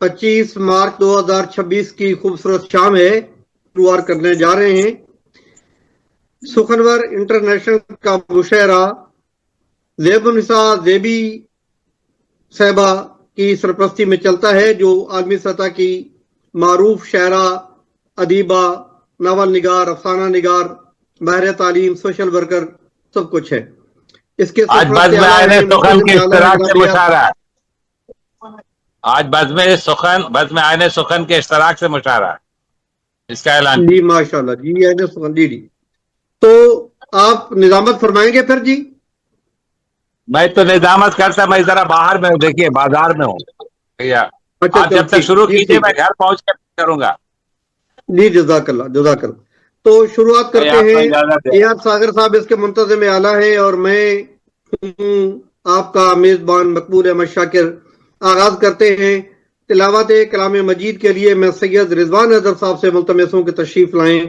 25 مارچ 2026 کی خوبصورت شام ہے، شروعات کرنے جا رہے ہیں۔ سخنور انٹرنیشنل کا مشاعرہ زیب النساء زیبی صاحبہ کی سرپرستی میں چلتا ہے، جو عالمی سطح کی معروف شاعرہ، ادیبہ، ناول نگار، افسانہ نگار، ماہر تعلیم، سوشل ورکر، سب کچھ ہے۔ اس کے آج بزم آئین سخن کے اشتراک سے مشاعرہ، آج بزم آئین سخن کے اشتراک سے مشاعرہ، اس کا اعلان جی ماشاءاللہ جی جی تو آپ نظامت فرمائیں گے پھر؟ جی میں تو نظامت کرتا، میں ذرا باہر میں ہوں، دیکھیے بازار میں ہوں بھیا، آپ جب تک شروع کیجئے میں گھر پہنچ کے کروں گا۔ جی جزاک اللہ جزاک اللہ۔ تو شروعات کرتے ہیں۔ ایاد ساگر صاحب اس کے منتظم اعلیٰ ہیں اور میں ہوں آپ کا میزبان مقبول احمد شاکر۔ آغاز کرتے ہیں۔ تلاوت کلام مجید کے لیے میں سید رضوان حیدر صاحب سے ملتمس ہوں کہ تشریف لائیں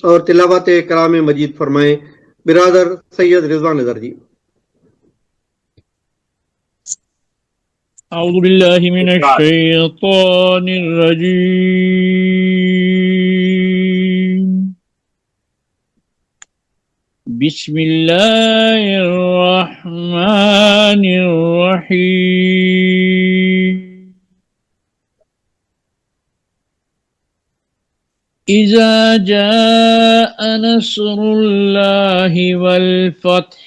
اور تلاوت کلام مجید فرمائیں۔ برادر سید رضوان حیدر جی۔ اعوذ باللہ من الشیطان الرجیم، بسم اللہ الرحمن الرحیم۔ اذا جاء نصر اللہ والفتح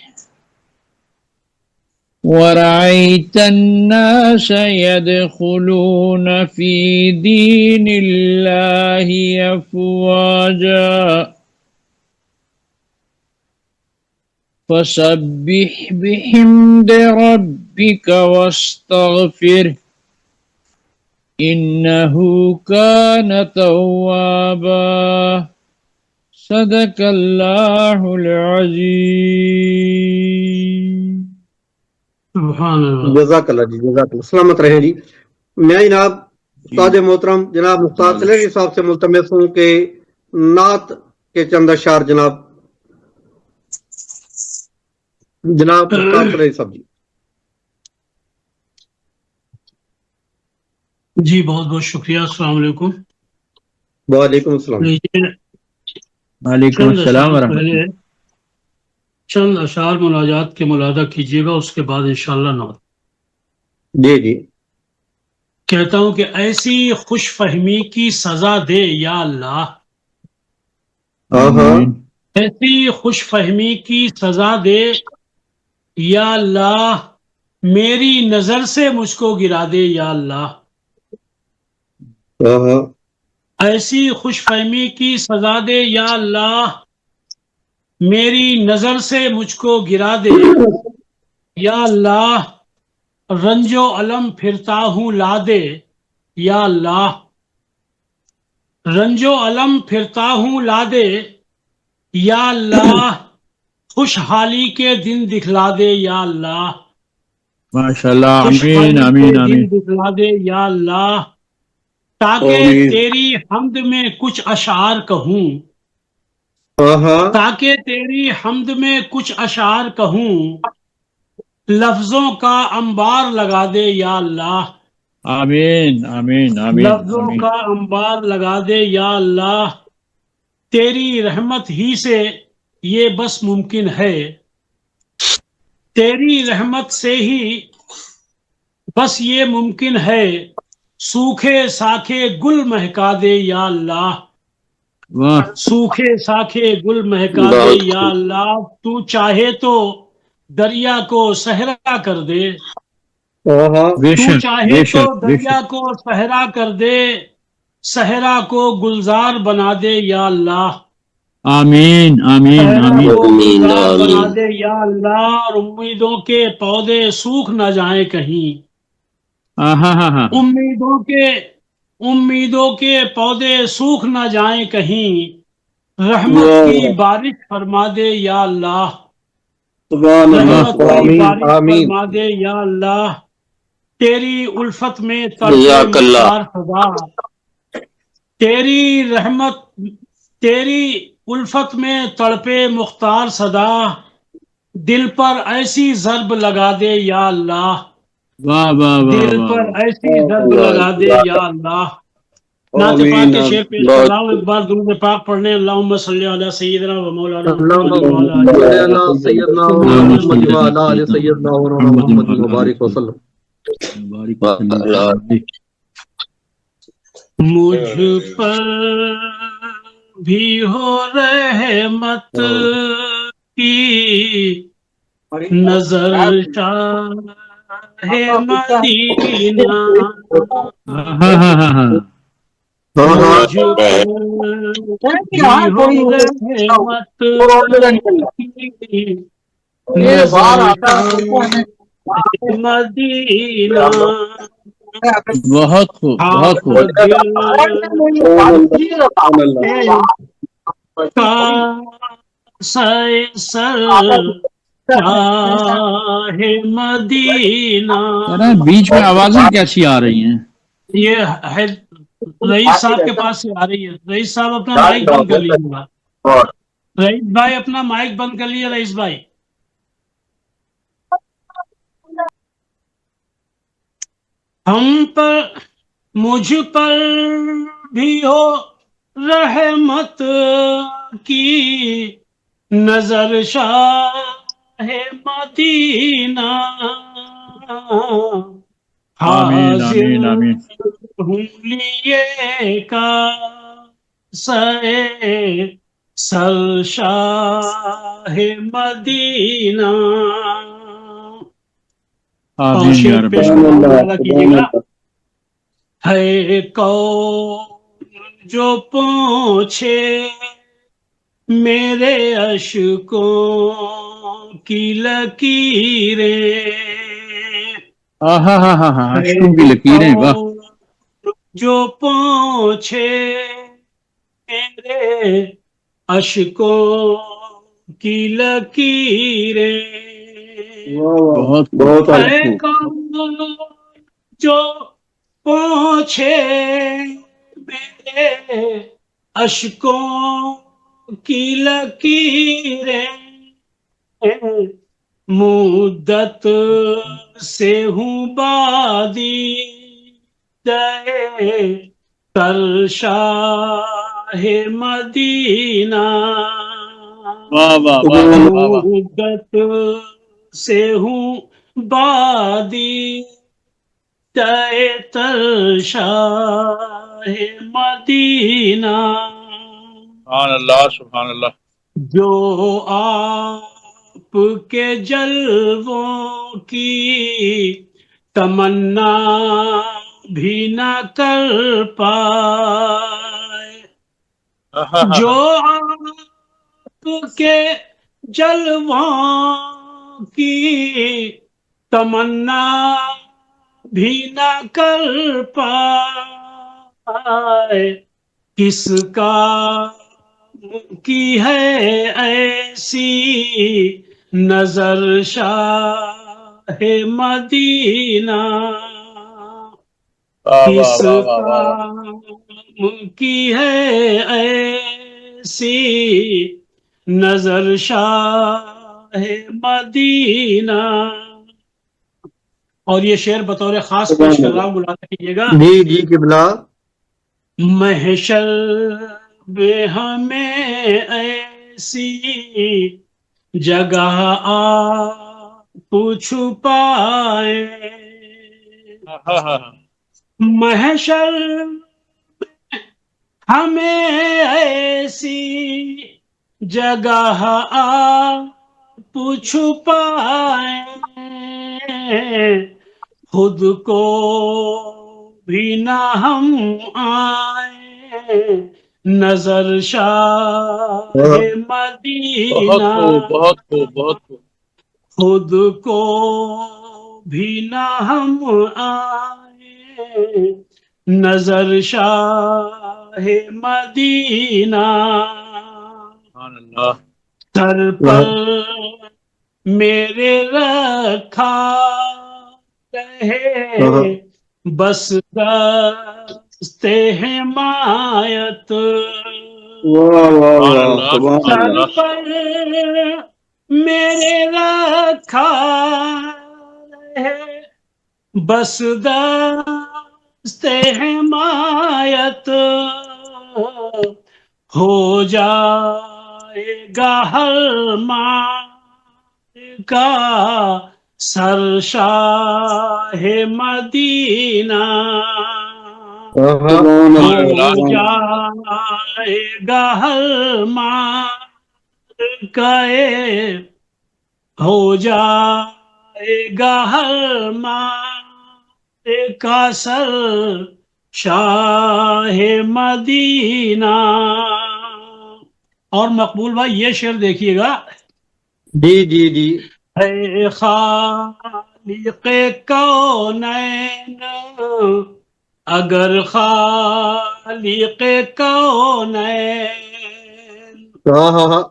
ورأيت الناس يدخلون في دين الله أفواجا فسبح بحمد ربك واستغفره إنه كان توابا صدق الله العظيم۔ جزاک اللہ جی جزاک اللہ، سلامت رہیں جی۔ میں جناب استاد محترم جناب مختار سلیری صاحب سے ملتمس ہوں کہ نعت کے چند اشعار جناب مختار سلیری صاحب جی۔ جی بہت بہت شکریہ، السلام علیکم۔ وعلیکم السلام۔ وعلیکم السلام ورحمۃ اللہ۔ چند اشعار مناجات کے ملاحظہ کیجیے گا، اس کے بعد انشاءاللہ نعت۔ جی جی۔ کہتا ہوں کہ ایسی خوش فہمی کی سزا دے یا اللہ، ایسی خوش فہمی کی سزا دے یا اللہ، میری نظر سے مجھ کو گرا دے یا اللہ، ایسی خوش فہمی کی سزا دے یا اللہ، میری نظر سے مجھ کو گرا دے یا اللہ، رنج و علم پھرتا ہوں لا دے یا اللہ، رنج و علم پھرتا ہوں لا دے یا اللہ، خوشحالی کے دن دکھلا دے یا اللہ، ماشاءاللہ، آمین آمین آمین، دکھلا دے یا اللہ، تاکہ تیری حمد میں کچھ اشعار کہوں، تاکہ تیری حمد میں کچھ اشعار کہوں، لفظوں کا انبار لگا دے یا اللہ، آمین آمین آمین، لفظوں کا انبار لگا دے یا اللہ، تیری رحمت ہی سے یہ بس ممکن ہے، تیری رحمت سے ہی بس یہ ممکن ہے، سوکھے ساکھے گل مہکا دے یا اللہ، سوکھے ساکھے گل مہکا دے یا اللہ، تو چاہے تو دریا کو صحرا کر دے، تو چاہے تو دریا کو صحرا کر دے، صحرا کو گلزار بنا دے یا اللہ، آمین آمین آمین، گلزار بنا دے یا اللہ، اور امیدوں کے پودے سوکھ نہ جائیں کہیں، امیدوں کے پودے سوکھ نہ جائیں کہیں، رحمت کی بارش فرما دے یا اللہ، رحمت کی بارش فرما دے یا اللہ، تیری الفت میں تڑپے مختار صدا، تیری رحمت تیری الفت میں تڑپے مختار صدا، دل پر ایسی ضرب لگا دے یا اللہ، واہ واہ واہ دل پر واہ ایسی ضرب لگا دے یا اللہ. نعت پاک کے شعر پیش کر رہا ہوں. ایک بار درود پاک پڑھنے. اللہم صلی علی سیدنا و مولانا محمد وعلی آلہ سیدنا اللهم محمد صل وعلى آل على سیدنا محمد محمد وعلى وبارک آل وسلم. بارك وسلم عليه. مجھ پر بھی ہو رحمت کی نظر شاہ مدینہ. ہاں ہاں ہاں ہاں مجھ پر بھی ہو رحمت کی نظر شاہ مدینہ. بہت خوب بہت ہاتھ خوب. دل کا سر شاہ مدینہ. ارے بیچ میں آوازیں کیسی آ رہی ہیں؟ یہ ہے رئیس صاحب کے پاس سے آ رہی ہے. رئیس صاحب اپنا مائک بند کر لیجیے گا. رئیس بھائی اپنا مائک بند کر لیجیے. رئیس بھائی ہم پر مجھ پر بھی ہو رحمت کی نظر شاہ مدینہ. آمین حاضر آمین آمین. ہوں لیے کا سر شاہ مدینہ. اور آمین یا شعر رب پیش العالمین. کرنا کیجیے گا. ہے کون جو پوچھے میرے اشکوں کی لکیریں. ہاں ہاں ہاں ہاں ہاں ہے اشکوں کی لکیریں. واہ کون جو پوچھے میرے اشکوں کی لکیریں. بہت خوب. ہے کون جو پوچھے میرے اشکوں کی لکیریں. مدت سے ہوں بادی تر شاہ مدینہ. واہ واہ واہ واہ واہ واہ. مدت سے ہوں بادی تر شاہ مدینہ. سبحان اللہ سبحان اللہ. جو آپ کے جلووں کی تمنا بھی نہ کر پائے. جو آپ کے جلووں کی تمنا بھی نہ کر پائے. کس کا کی ہے ایسی نظر شاہ مدینہ. کس کا کی ہے ایسی نظر شاہ مدینہ. اور یہ شعر بطور خاص پیش کر رہا ہوں. ملاحظہ کیجیے گا. جی جی قبلہ. محشر میں ہمیں ایسی جگہ آپ چھپائے. محشر ہمیں ایسی جگہ آپ چھپائے. خود کو بھی نہ ہم آئے نظر شاہ مدینہ. بہت خوب بہت خوب. خود کو بھی نہ ہم آئے نظر شاہ مدینہ. سبحان اللہ. سر پر میرے رکھا رہے بس دست حمایت. سر پر میرے رکھا رہے بس دست حمایت ہو جائے گا ہر مار کا سرشاہ مدینہ ہو جائے گا ہر مار کا ہو جائے گا ہر مار کا سر شاہ مدینہ. اور مقبول بھائی یہ شعر دیکھیے گا. جی جی جی. اے خالق کونین اگر خالق کونین ہاں ہاں ہاں.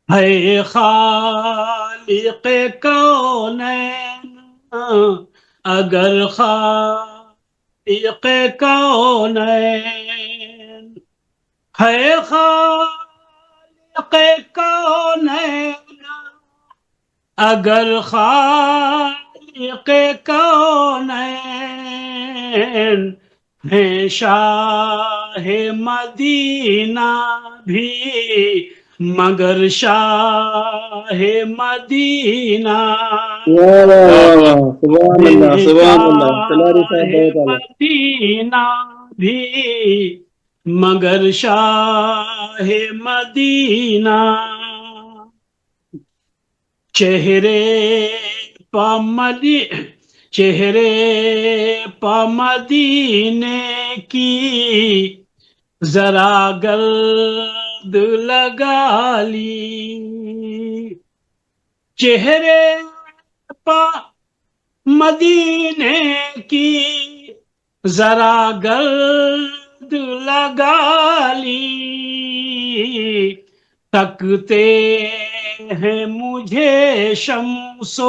ہے خالق کونین اگر خالق کونین ہے خالق کونین اگر خالق کونین ہے شاہ مدینہ بھی مگر شاہ مدینہ سبحان اللہ سبحان اللہ. تلاری صاحب بہت اعلیٰ. مدینہ بھی مگر شاہ مدینہ چہرے پا مدینے کی ذرا گرد لگا لی چہرے پا مدینے کی ذرا گرد لگا لی تکتے ہیں مجھے شمس و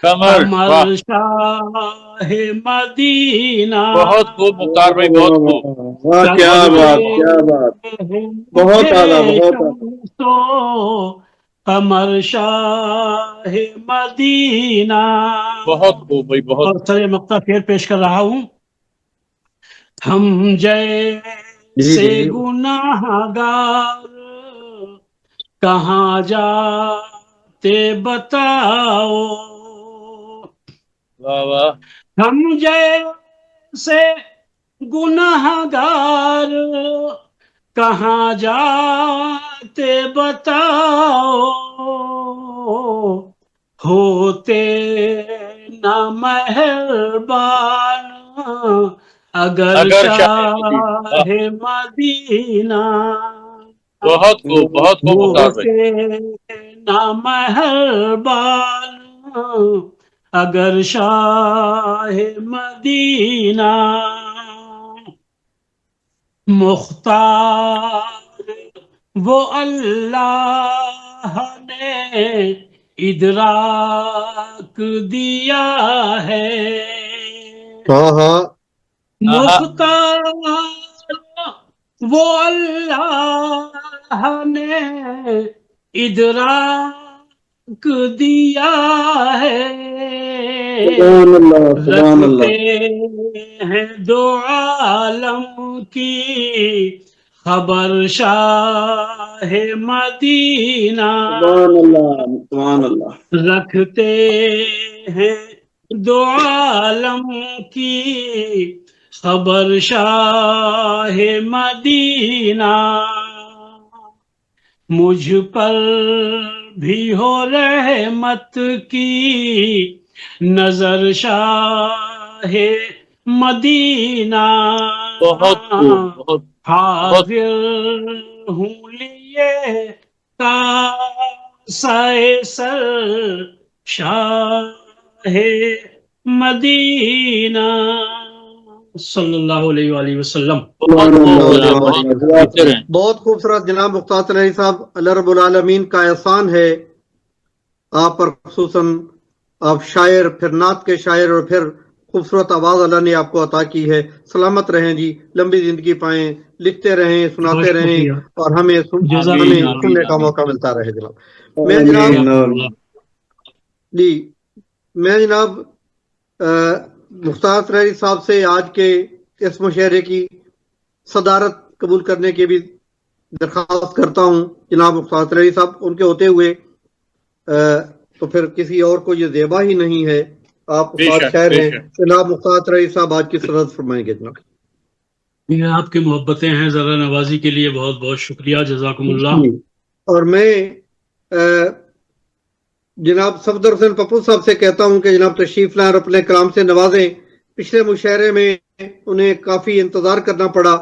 قمر قمر شاہ مدینہ بہت خوب مختار بھائی بہت خوب. واہ کیا بات کیا بات. بہت اعلیٰ بہت اعلیٰ. شمس و قمر شاہ مدینہ. بہت خوب بھائی بہت. اور سر مقطع پھر پیش کر رہا ہوں. ہم جیسے گناہ گار کہاں جاتے بتاؤ واہ واہ. ہم جیسے گناہ گار کہاں جاتے بتاؤ ہوتے نہ مہربان اگر شاہ مدینہ بہت خوب بہت خوب مختار بھائی. نہ مہربان اگر شاہ مدینہ مختار وہ اللہ نے ادراک دیا ہے ہاں ہاں. مختار وہ اللہ نے ادراک دیا ہے سبحان اللہ سبحان اللہ. رکھتے ہیں دو عالم کی خبر شاہ مدینہ سبحان اللہ سبحان اللہ. رکھتے ہیں دو عالم کی خبر شاہ مدینہ مجھ پر بھی ہو رحمت کی نظر شاہ مدینہ بہت خوب بہت. حاضر ہوں لیے کاسائے سر شاہ مدینہ صلی اللہ علیہ وآلہ وسلم. بہت خوبصورت جناب مختار تلاری صاحب. اللہ رب العالمین کا احسان ہے آپ پر، خصوصاً آپ شاعر، پھر نعت کے شاعر، اور پھر خوبصورت آواز اللہ نے آپ کو عطا کی ہے. سلامت رہیں جی، لمبی زندگی پائیں، لکھتے رہیں، سناتے رہیں، اور ہمیں سننے کا موقع ملتا رہے جناب. میں جناب مختار تریری صاحب سے آج کے اس مشاعرے کی صدارت قبول کرنے کی بھی درخواست کرتا ہوں جناب مختار تریری صاحب. ان کے ہوتے ہوئے تو پھر کسی اور کو یہ زیبا ہی نہیں ہے. آپ استاد شاعر ہیں. جناب مختار تریری صاحب آج کی صدارت فرمائیں گے. جناب یہ آپ کی محبتیں ہیں. ذرا نوازی کے لیے بہت بہت شکریہ. جزاکم اللہ. اور میں جناب صفدر حسین پپو صاحب سے کہتا ہوں کہ جناب تشریف لائیں اور اپنے کلام سے نوازیں. پچھلے مشاعرے میں انہیں کافی انتظار کرنا پڑا.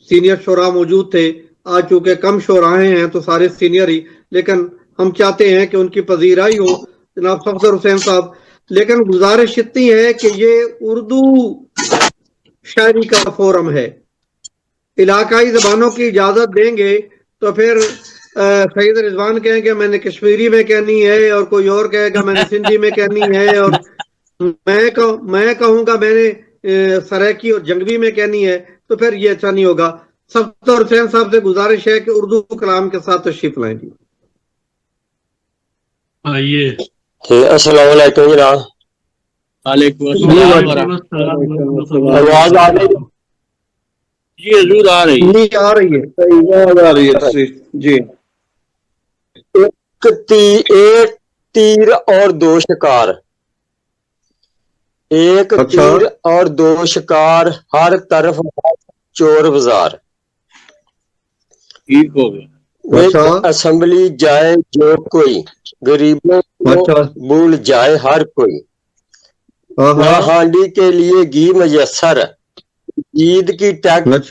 سینئر شعراء موجود تھے. آج چونکہ کم شعراء ہیں تو سارے سینئر ہی، لیکن ہم چاہتے ہیں کہ ان کی پذیرائی ہو جناب صفدر حسین صاحب. لیکن گزارش اتنی ہے کہ یہ اردو شاعری کا فورم ہے. علاقائی زبانوں کی اجازت دیں گے تو پھر سید رضوان کہیں کہ میں نے کشمیری میں کہنی ہے، اور کوئی اور کہے گا میں نے سندھی میں کہنی ہے، اور میں کہوں گا میں نے سرائکی اور جنگوی میں کہنی ہے، تو پھر یہ اچھا نہیں ہوگا. صفدر حسین صاحب سے گزارش ہے کہ اردو کلام کے ساتھ تشریف لائیں گے. آئیے. السلام علیکم جناب. وعلیکم السلام. آواز آ رہی ہے؟ جی حضور آ رہی ہے. نہیں آ رہی ہے جی. ایک تیر اور دو شکار، ایک تیر اور دو شکار، ہر طرف چور بازار. ٹھیک ہو گیا. ایک اسمبلی جائے جو کوئی، غریبوں کو بھول جائے ہر کوئی. نہ ہانڈی کے لیے گھی میسر،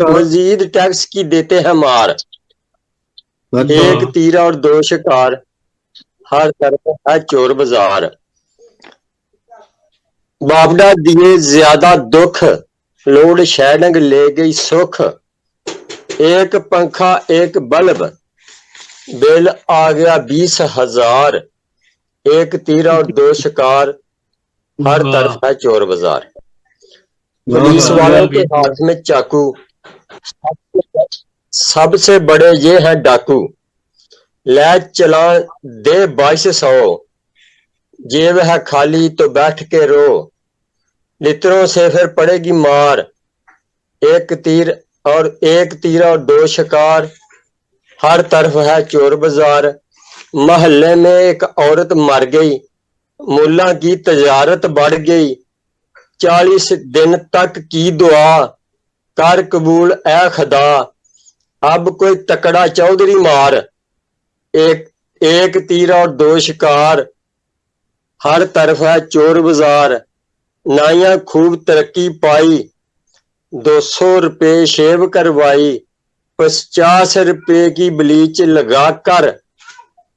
مزید ٹیکس کی دیتے ہیں مار. ایک تیر اور دو شکار، ہر طرف ہے چور بازار. باپڈا دیے زیادہ دکھ، لوڈ شیڈنگ لے گئی سکھ. ایک پنکھا ایک بلب، بل آ گیا 20,000. ایک تیر اور دو شکار، ہر طرف ہے چور بازار. پولیس والوں کے ہاتھ میں چاقو، سب سے بڑے یہ ہیں ڈاکو. لے چلان دے 2200، جیب ہے خالی تو بیٹھ کے رو. لتروں سے پھر پڑے گی مار. ایک تیر اور دو شکار، ہر طرف ہے چور بازار. محلے میں ایک عورت مر گئی، ملا کی تجارت بڑھ گئی. 40 دن تک کی دعا، کر قبول اے خدا. اب کوئی تکڑا چودھری مار. ایک تیر اور دو شکار، ہر طرف ہے چور بازار. نائیاں خوب ترقی پائی، 200 روپے شیو کروائی. 50 روپے کی بلیچ لگا کر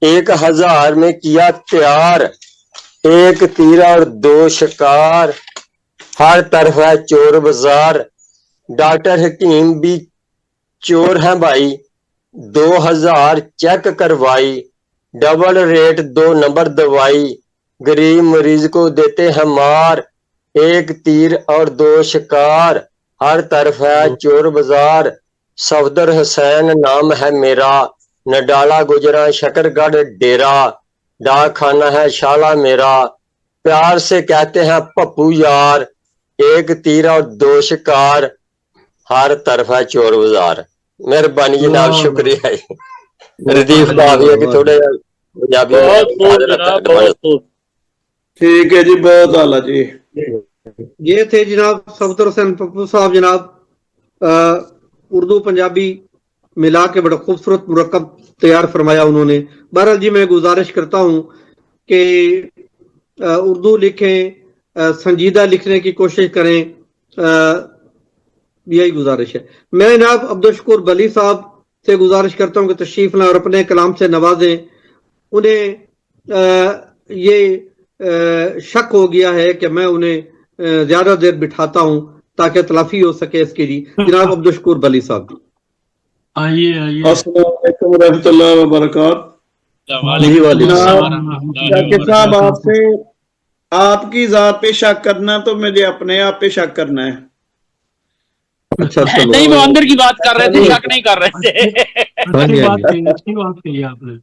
1000 میں کیا تیار. ایک تیر اور دو شکار، ہر طرف ہے چور بازار. ڈاکٹر حکیم بھی چور ہیں بھائی، 2000 چیک کروائی. ڈبل ریٹ 2 نمبر دوائی، غریب مریض کو دیتے ہیں مار. ایک تیر اور دو شکار، ہر طرف ہے چور بازار. صفدر حسین نام ہے میرا، نڈالا گجرا شکر گڑھ ڈیرا. ڈاک خانہ ہے شالا میرا، پیار سے کہتے ہیں پپو یار. ایک تیر اور دو شکار، ہر طرف ہے چور بازار. مہربانی جناب، شکریہ. ردیف کافی ہے کہ تھوڑے پنجابی ٹھیک ہے جی، بہت اعلیٰ جی. یہ تھے جناب صفدر حسین پپو صاحب. جناب اردو پنجابی ملا کے بڑا خوبصورت مرکب تیار فرمایا انہوں نے. بہرحال جی میں گزارش کرتا ہوں کہ اردو لکھیں، سنجیدہ لکھنے کی کوشش کریں، یہی گزارش ہے. میں جناب عبدالشکور بلی صاحب سے گزارش کرتا ہوں کہ تشریف لائیں اور اپنے کلام سے نوازیں. انہیں یہ شک ہو گیا ہے کہ میں انہیں زیادہ دیر بٹھاتا ہوں تاکہ تلافی ہو سکے اس کے لیے. جناب عبدالشکور بلی صاحب جی. آئیے. السلام علیکم ورحمۃ اللہ وبرکاتہ. جناب صاحب، آپ سے آپ کی ذات پہ شک کرنا تو مجھے اپنے آپ پہ شک کرنا ہے. نہیں، وہ اندر کی بات کر رہے تھے، شک نہیں کر رہے تھے. اچھی بات کہی آپ نے.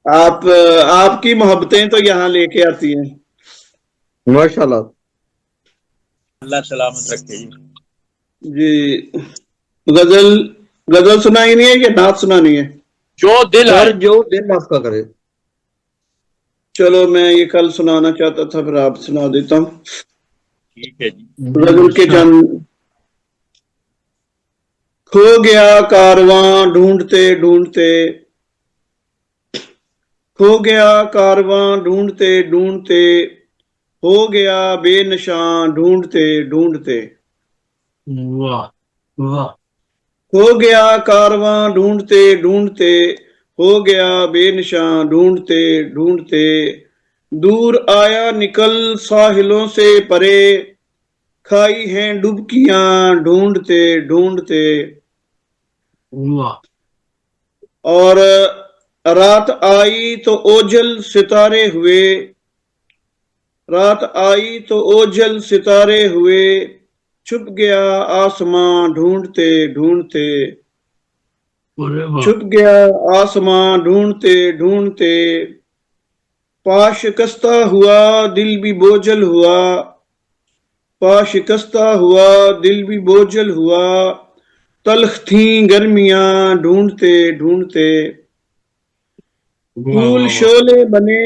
آپ کی محبتیں تو یہاں لے کے آتی ہیں. माशाल्लाह। अल्लाह सलामत रखे जी। जी गजल सुनाई नहीं है कि नात सुनानी है? जो दिल और आए। जो दिल आपका करे। चलो मैं ये कल सुनाना चाहता था, फिर आप सुना देता हूँ। ठीक है जी। गजल के चंद। खो गया कारवां ढूंढते ढूंढते, खो गया कारवां ढूंढते ढूंढते, हो गया बेनिशान ढूंढते ढूंढते। वाह वाह। खो गया कारवां ढूंढते ढूंढते, हो गया बेनिशान ढूंढते ढूंढते। दूर आया निकल साहिलों से परे, खाई हैं डुबकियां ढूंढते ढूंढते। वाह। और रात आई तो ओझल सितारे हुए, रात आई तो ओझल सितारे हुए, छुप गया आसमां ढूंढते ढूंढते। अरे वाह। छुप गया आसमां ढूंढते ढूंढते। पाश शिकस्ता हुआ दिल भी बोझल हुआ, पाश शिकस्ता हुआ दिल भी बोझल हुआ, तल्ख थी गर्मियां ढूंढते ढूंढते। फूल शोले बने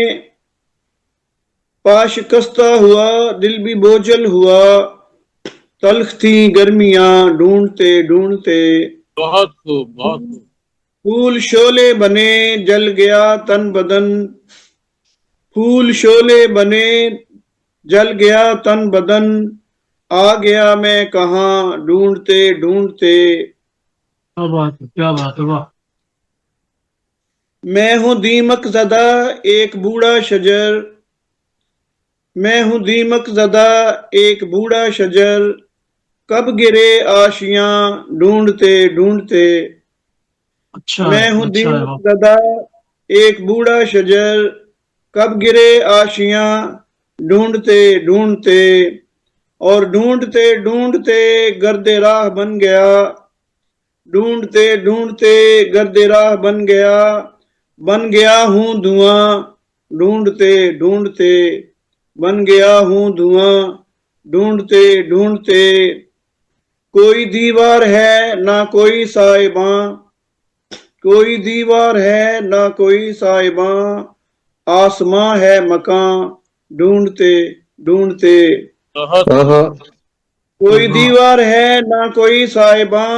पाश शिकस्ता हुआ दिल भी बोझल हुआ, तल्ख थी गर्मियां ढूंढते ढूंढते। बहुत खूब बहुत खूब। फूल शोले बने जल गया तन बदन, फूल शोले बने जल गया तन बदन, आ गया मैं कहाँ ढूंढते ढूंढते। क्या बात है, क्या बात है, वाह। मैं हूँ दीमक ज़दा एक बूढ़ा शजर, मैं हूँ दीमक ज़दा एक बूढ़ा शजर, कब गिरे आशियां ढूंढते ढूंढते। अच्छा मैं हूँ अच्छा है, दीमक ज़दा एक बूढ़ा शजर, कब गिरे आशियां ढूंढते ढूंढते। और ढूंढते ढूंढते गर्दे राह बन गया, ढूंढते ढूंढते गर्दे राह बन गया हूँ धुआं ढूंढते ढूंढते, बन गया हूँ धुआं ढूंढते ढूंढते। कोई दीवार है ना कोई साहिबां, कोई दीवार है ना कोई साहिबां, आसमां है मकान ढूंढते ढूंढते। कोई दीवार है ना कोई साहिबां,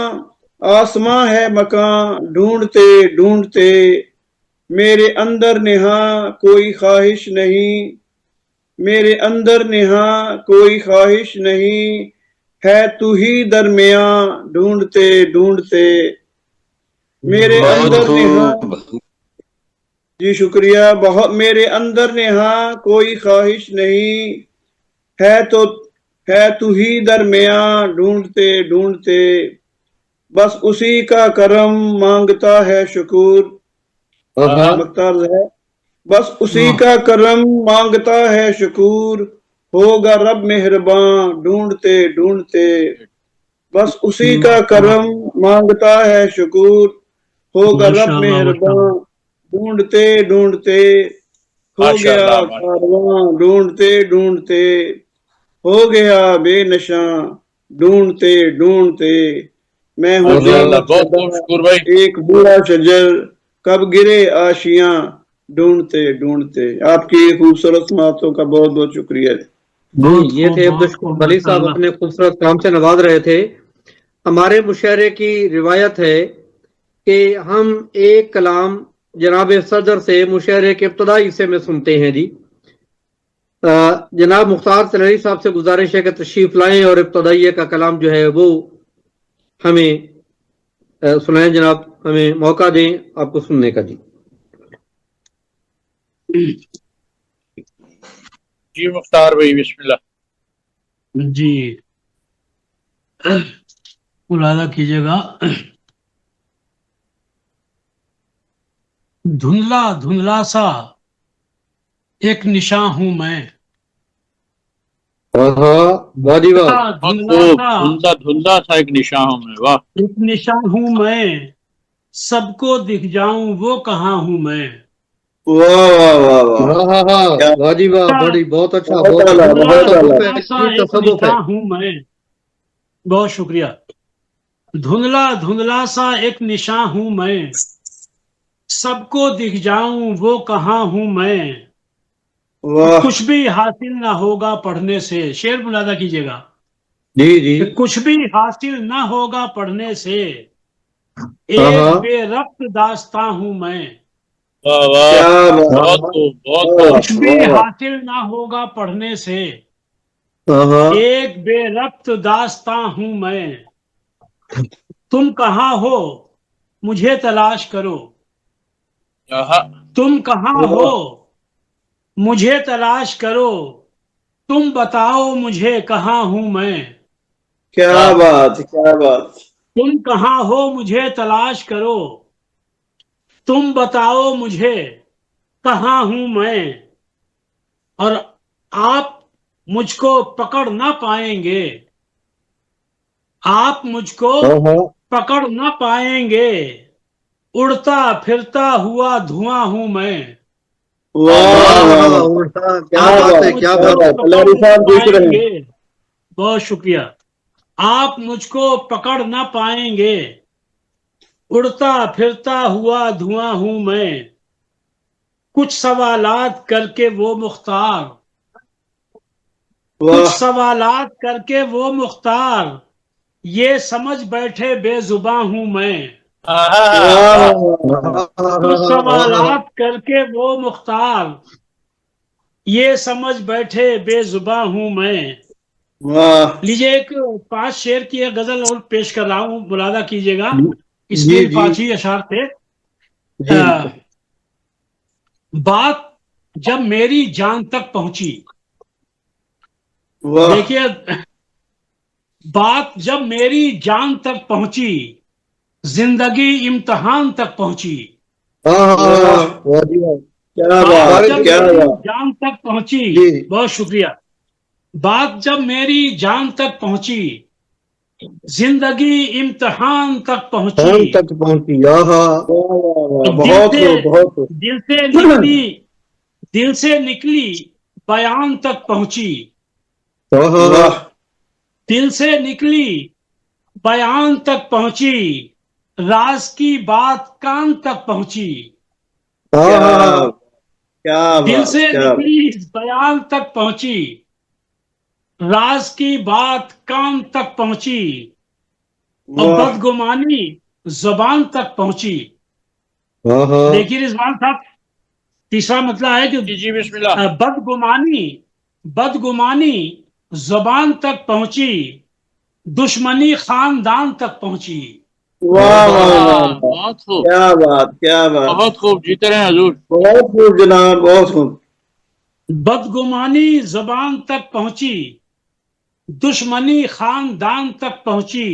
आसमां है मकान ढूंढते ढूंढते। मेरे अंदर नेहा कोई ख्वाहिश नहीं, मेरे अंदर नेहा कोई ख्वाहिश नहीं, है तू ही दरमियां ढूंढते ढूंढते। मेरे अंदर नेहा, जी शुक्रिया बहुत। मेरे अंदर नेहा कोई ख्वाहिश नहीं, है तू ही दरमियां ढूंढते ढूंढते। बस उसी का करम मांगता है शुक्र, मख्तार है। बस उसी का करम मांगता है शुक्र, होगा रब मेहरबान ढूंढते ढूंढते। बस उसी का करम मांगता है शुक्र, होगा रब मेहरबान ढूंढते ढूंढते। हो गया कारवां ढूंढते ढूंढते, हो गया बेनशां ढूंढते ढूंढते। मैं हूँ एक बूढ़ा शजर, कब गिरे आशियां ढूंढते ढूंढते। आपकी खूबसूरत बातों का बहुत बहुत शुक्रिया। ये थे अब्दुल वली साहब, अपने खूबसूरत काम से नवाज रहे थे। हमारे मुशायरे की रिवायत है कि हम एक कलाम जनाब सदर से मुशायरे के इब्तदाई हिस्से में सुनते हैं जी। जनाब मुख्तार तलरी साहब से गुजारिश है कि तशरीफ लाएं और इब्तदाई का कलाम जो है वो हमें सुनाएं जनाब, हमें मौका दें आपको सुनने का जी। जी मुख्तार भाई बिस्मिल्लाह। जी मुलादा कीजिएगा। धुंधला धुंधला सा एक निशान हूं मैं, धुंधला धुंधला सा एक निशान हूं मैं, वाह। एक निशान हूं मैं, सबको दिख जाऊं वो कहाँ हूं मैं। واہ واہ واہ واہ واہ جی واہ، بڑی بہت اچھا، بہت بہت اعلیٰ، اچھا، بہت اعلیٰ۔ تصوف ہے، سا یہ ایک تصوف ہے۔ نشاں ہوں میں، بہت شکریہ۔ دھندلا دھندلا سا ایک نشاں ہوں میں، سب کو دکھ جاؤں وہ کہاں ہوں میں، واہ کچھ بھی حاصل نہ ہوگا پڑھنے سے، شعر ملاحظہ کیجیے گا، جی جی، کہ کچھ بھی حاصل نہ ہوگا پڑھنے سے، ہاں ایک ہاں، بے ربط داستاں ہوں میں، واہ واہ، کیا بات، بہت خوب، بہت واہ، خوب۔ کچھ بھی واہ، حاصل نہ ہوگا پڑھنے سے، ہاں ہاں، ایک بے ربط داستاں ہوں میں، تم کہاں ہو مجھے تلاش کرو، آہا، تم کہاں ہو مجھے تلاش کرو، تم بتاؤ مجھے کہاں ہوں میں، کیا بات، کیا بات، تم کہاں ہو مجھے تلاش کرو، تم بتاؤ مجھے کہاں ہوں میں، اور آپ مجھ کو پکڑ نہ پائیں گے، آپ مجھ کو ہاں ہاں، پکڑ نہ پائیں گے، اڑتا پھرتا ہوا دھواں ہوں میں، واہ واہ واہ واہ، واہ، الٹا، کیا کیا بات بات، ہے، مجھ کیا کو کیا بات ہے۔ بات، پکڑ اللہ نہ صاحب دیکھ پائیں رہے ہیں۔ گے، بہت شکریہ، آپ مجھ کو پکڑ نہ پائیں گے، اڑتا پھرتا ہوا دھواں ہوں میں، کچھ سوالات کر کے وہ مختار، کچھ واہ سوالات کر کے وہ مختار، یہ سمجھ بیٹھے بے زباں ہوں میں، آہا، واہ واہ، واہ، کچھ سوالات کر کے وہ مختار، یہ سمجھ بیٹھے بے زباں ہوں میں۔ واہ، لیجیے ایک 5 شعر کی ایک غزل اور پیش کر رہا ہوں، ملاحظہ کیجیے گا، جی اسماعیل جی پاچھی اشعار تھے۔ جی، بات جب میری جان تک پہنچی، واہ، دیکھیے، بات جب میری جان تک پہنچی، زندگی امتحان تک پہنچی، ہاں ہاں ہاں، واہ، واہ جی واہ، کیا بات بات، جب کیا میری بات، جان تک پہنچی، جی، بہت شکریہ، بات جب میری جان تک پہنچی، زندگی امتحان تک پہنچی، ہم تک پہنچی، ہاں، واہ واہ واہ، دل بہت سے خوب، بہت خوب، دل سے نکلی دل سے نکلی بیان تک پہنچی، ہاں ہاں ہاں، واہ، دل سے نکلی بیان تک پہنچی، راز کی بات کان تک پہنچی، ہاں کیا ہاں ہاں، کیا دل بات، سے کیا بات، نکلی بیان تک پہنچی، راز کی بات کان تک پہنچی، اور واہ، بدگمانی زبان تک پہنچی۔ ہاں ہاں، دیکھیے رضوان صاحب، تیسرا مسئلہ ہے کہ جی جی بسم اللہ۔ بدگمانی زبان تک پہنچی، دشمنی خاندان تک پہنچی، واہ واہ آہا، واہ، واہ، بہت خوب، کیا بات، کیا بات، بہت خوب، جیتے رہیں حضور۔ بہت خوب جناب، بہت خوب، بدگمانی زبان تک پہنچی، دشمنی خاندان تک پہنچی،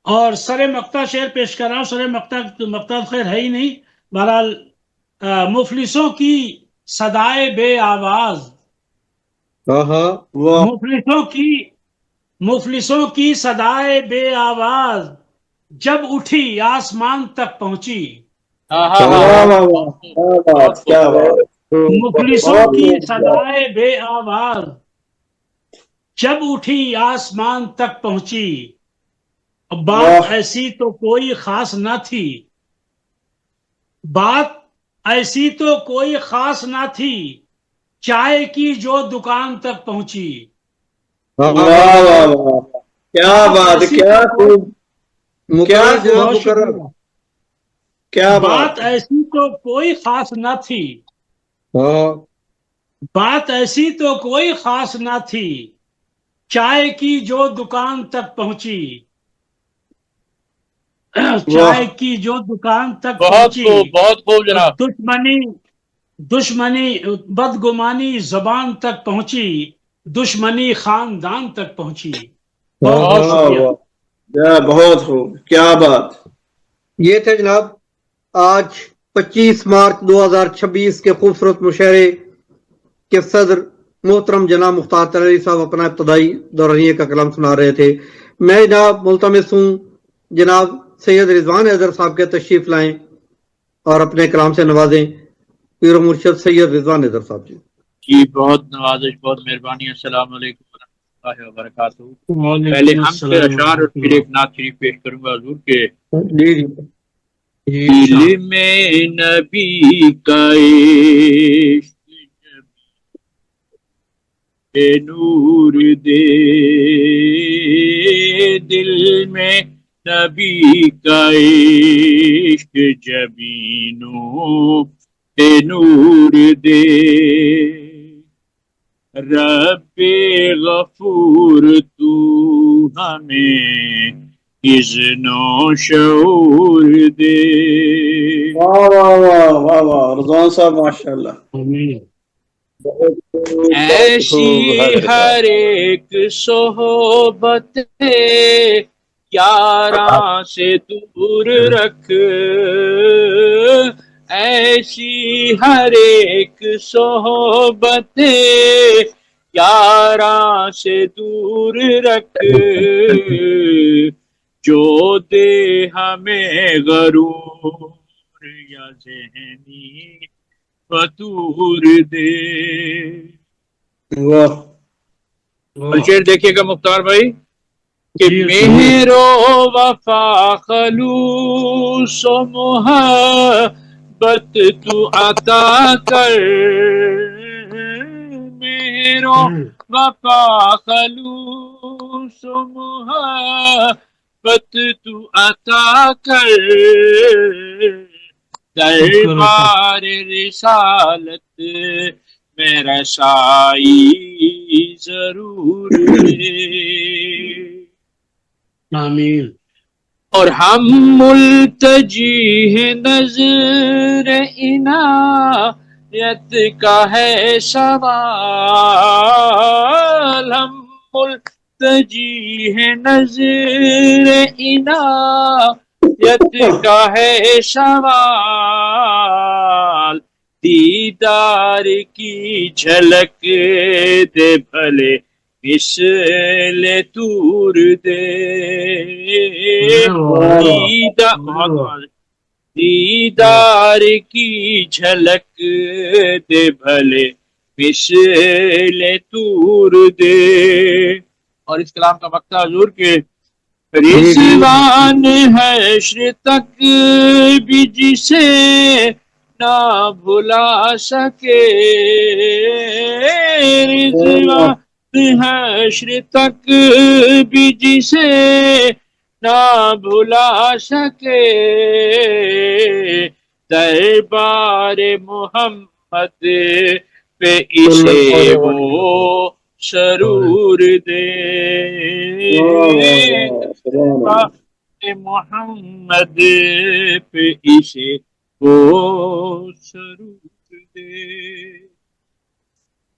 اور سر مقطع شعر پیش کر رہا ہوں، سر مقطع خیر ہے ہی نہیں، بہرحال مفلسوں کی صدائے بے آواز، ہاں ہاں، واہ مفلسوں کی صدائے بے آواز، جب اٹھی آسمان تک پہنچی، آہا، واہ آہا، واہ واہ، بہت خوب، کیا بات، بہت خوب، کیا بات، مفلسوں بہت کی خوب، صدائے بے آواز، جب اٹھی آسمان تک پہنچی، بات واہ، ایسی تو کوئی خاص نہ تھی، بات ایسی تو کوئی خاص نہ تھی، چائے کی جو دکان تک پہنچی، ہاں ہاں واہ ہاں، واہ واہ، کیا بات بات، ایسی کیا تو کوئی خوب، کیا مقرر خوب، جناب، بہت مقرر، شکریہ، کیا بات بات، ایسی تو کوئی خاص نہ تھی، ہاں بات ایسی تو کوئی خاص نہ تھی، چائے کی جو دکان تک پہنچی، واہ، چائے کی جو دکان تک بہت پہنچی، خوب، بہت خوب اور جناب۔ دشمنی بدگمانی زبان تک پہنچی، دشمنی خاندان تک پہنچی، ہاں بہت بہت ہاں، واہ شکریہ۔ واہ، بہت خوب، کیا بات، یہ تھے جناب آج 25 مارچ 2026 کے خوبصورت مشاعرے کے صدر محترم جناب مختار طلعتی صاحب اپنا ابتدائی دورانیے کا کلام سنا رہے تھے۔ میں جناب ملتمس ہوں جناب سید رضوان حیدر صاحب کے تشریف لائیں اور اپنے کلام سے نوازیں۔ پیر و مرشد سید رضوان نظر صاحب جی. جی بہت نوازش، بہت مہربانی. السلام علیکم ورحمۃ اللہ وبرکاتہ. پہلے ہم سے اشعار اور پھر ایک نعت شریف پیش کروں گا حضور کے. جی جی دل میں نبی کا عشق اے نور دے، دل میں نبی کا عشق جبینوں اے نور دے. رب غفور تو ہمیں اذن و شعور دے. واہ واہ واہ واہ واہ رضوان صاحب ماشاء اللہ. ایسی ہر ایک صحبت یاراں سے دور رکھ، ایسی ہر ایک صحبت یاراں سے دور رکھ، جو دے ہمیں غرور یا ذہنی فتور دے. واہ اور شعر دیکھیے گا مختار بھائی کہ مہر و وفا خلوص و محبت تو عطا کر، مہر و وفا خلوص و محبت تو عطا کر، دربار رسالت میں رسائی ضرور دے. آمین. اور ہم ملتجی ہیں نظر عنایت کا ہے سوال، ہم ملتجی ہیں نظر عنایت کا ہے سوال. دیدار کی جھلک دے بھلے مثل تور دے، دیدار کی جھلک دے بھلے مثل تور دے. اور اس کلام کا مقصد حضور کے رضوان حشر تک بھی جسے نہ بھلا سکے، رضوان حشر تک بھی جسے نہ بھلا سکے، دربار محمد پہ اسے وہ سرور دے، محمد پہ اسے وہ سرور دے.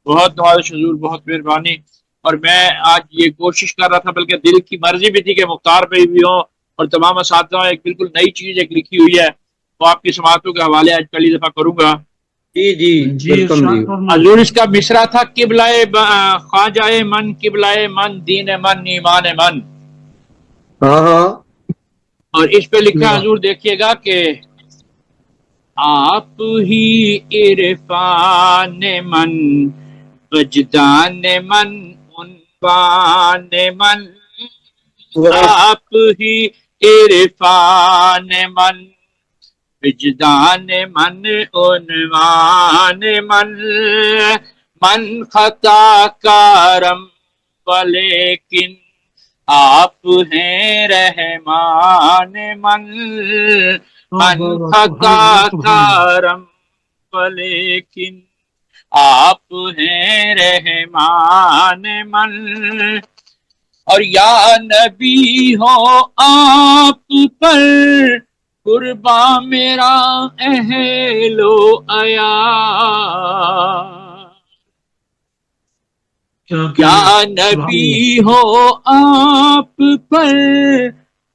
بہت نوازش حضور، بہت مہربانی. اور میں آج یہ کوشش کر رہا تھا، بلکہ دل کی مرضی بھی تھی کہ مختار بھائی بھی ہوں اور تمام اساتذہ. ایک بالکل نئی چیز ایک لکھی ہوئی ہے، وہ آپ کی سماعتوں کے حوالے آج پہلی دفعہ کروں گا. جی جی ویلکم جی. حضور اس کا مصرع تھا قبلۂ خواجہ من، قبلۂ من، دین من، ایمان من. ہاں ہاں. اور اس پہ لکھا حضور دیکھیے گا کہ آپ ہی عرفان من، وجدان من، عنوان من، آپ ہی عرفان من، وجدان من، عنوان من، من خطا کارم ولیکن آپ ہیں رحمان من، من خطا کارم ولیکن آپ ہیں رحمان من. اور یا نبی ہو آپ پر قربان میرا اہل و عیال، یا نبی ہو آپ پر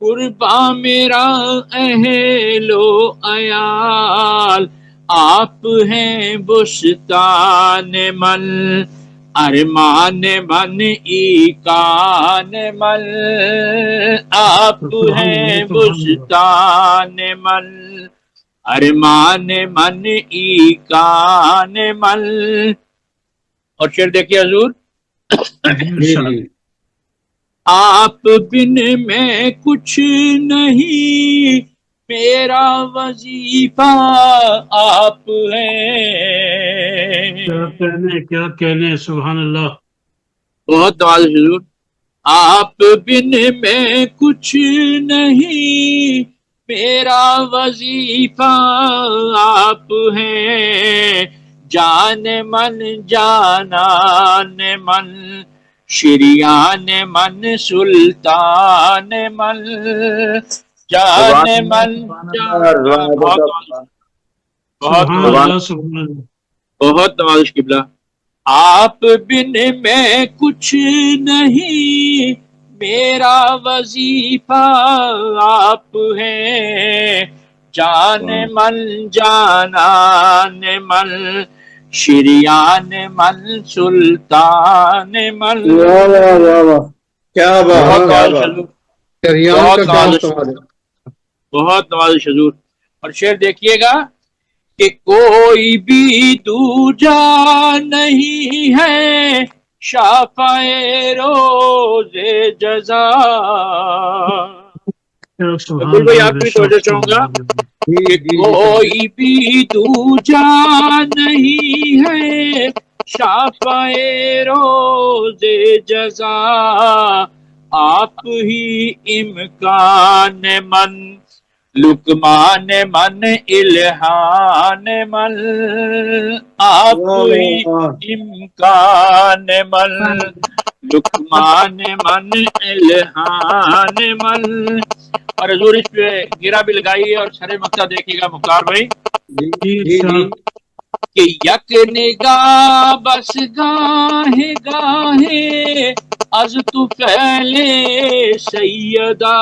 قربان میرا اہل و عیال، آپ ہیں بستان من، ارمان من، ایکان من، آپ ہیں بستان من، ارمان من ای کان مل. اور شعر دیکھیے حضور. جی جی آپ بن میں کچھ نہیں، میرا وظیفہ آپ ہیں. کیا کہنے سبحان اللہ. بہت نوازش حضور. آپ بن میں کچھ نہیں، میرا وظیفہ آپ ہیں. جان من جانان من، شریان من سلطان من. جان من جانان. بہت سبحان اللہ سبحان اللہ. بہت نوازش قبلہ. آپ بن میں کچھ نہیں، میرا وظیفہ آپ ہیں. جان من جانان من، شریان من سلطان من. واہ واہ واہ واہ، کیا بات بہت کیا نوازش بات. حضور. شریان بہت کا کیا نوازش. سوال ہے. بہت نوازش حضور. اور شعر دیکھیے گا کہ کوئی بھی دوجا نہیں ہے شافع روز جزا. بالکل بھائی آپ کی توجہ چاہوں گا جی کہ جی کوئی بھی دوجا نہیں ہے شافع روز جزا. آپ ہی امکان من، لقمان من الہان من. آپ واہ ہی واہ واہ. امکان من، لقمان من الہان من. اور حضور اس پہ گرا بھی لگائیے اور سرے مکہ دیکھیے گا مختار بھائی جی جی جی کہ یک نگاہ بس گاہے گاہے از تو پہلے سیدہ.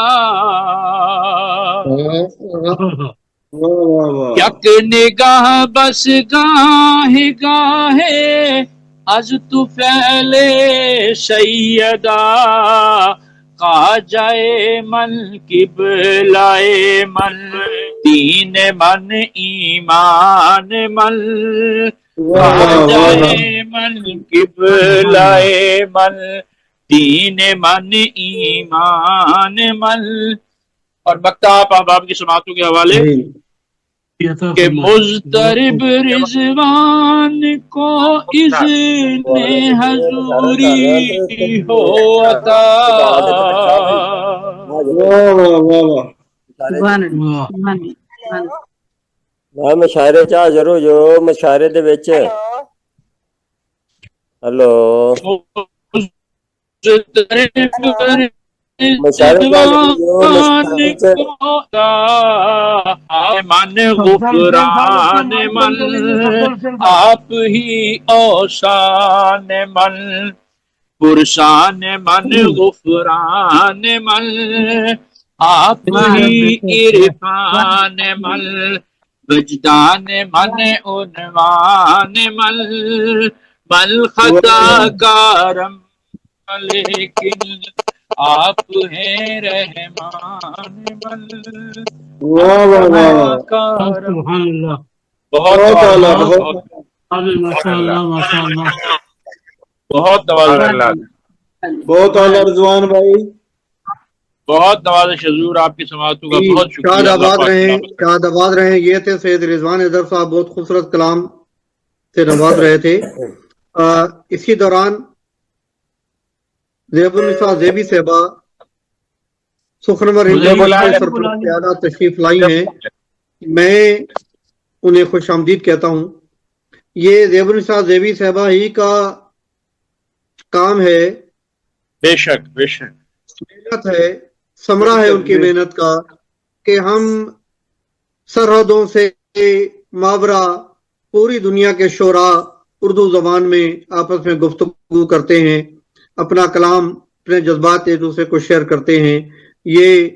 واہ واہ واہ. یک نگاہ بس گاہے گاہے از تو پہلے سیدہ. خواجہ من قبلہ من، دین من ایمان من. واہ واہ واہ. خواجہ من قبلہ من، دین من ایمان من. اور بکتا آپ احباب کی سماعتوں کے حوالے کہ مضطرب رضوان کو اذن حضوری ہو عطا. واہ واہ واہ واہ. میں مشاعرے چ حاضر ہو جو مشاعرے دے وچ. ہلو مشاعرے چ حاضر ہو جو مشاعرے چ. من غفران من، آپ ہی اوسان من. پرسان من غفران من، آپ ہی عرفان من. وجدان من عنوان من، بل خطا کارم لیکن آپ ہیں رحمان من. واہ واہ واہ واہ. کارم. سبحان اللہ. بہت بہت اعلیٰ بہت بہت ماشاء اللہ ماشاء اللہ. بہت نوازش. بہت اعلیٰ رضوان بھائی. بہت نوازش حضور. آپ کی سماعتوں کا بہت شاد شکریہ. اللہ آباد پاک رہیں سلامت. شاد آباد رہیں. یہ تھے سید رضوان اظہر صاحب، بہت خوبصورت کلام سے نواز رہے تھے. اسی دوران زیب النساء زیبی صاحبہ سخنور انٹرنیشنل سرپرست تشریف لائی ہیں. میں انہیں خوش آمدید کہتا ہوں. یہ زیب النساء زیبی صاحبہ ہی کا کام ہے، بے شک بے شک. محنت ہے، ثمرہ ہے ان کی محنت کا کہ ہم سرحدوں سے ماورا پوری دنیا کے شعراء اردو زبان میں آپس میں گفتگو کرتے ہیں، اپنا کلام اپنے جذبات ایک دوسرے کو شیئر کرتے ہیں. یہ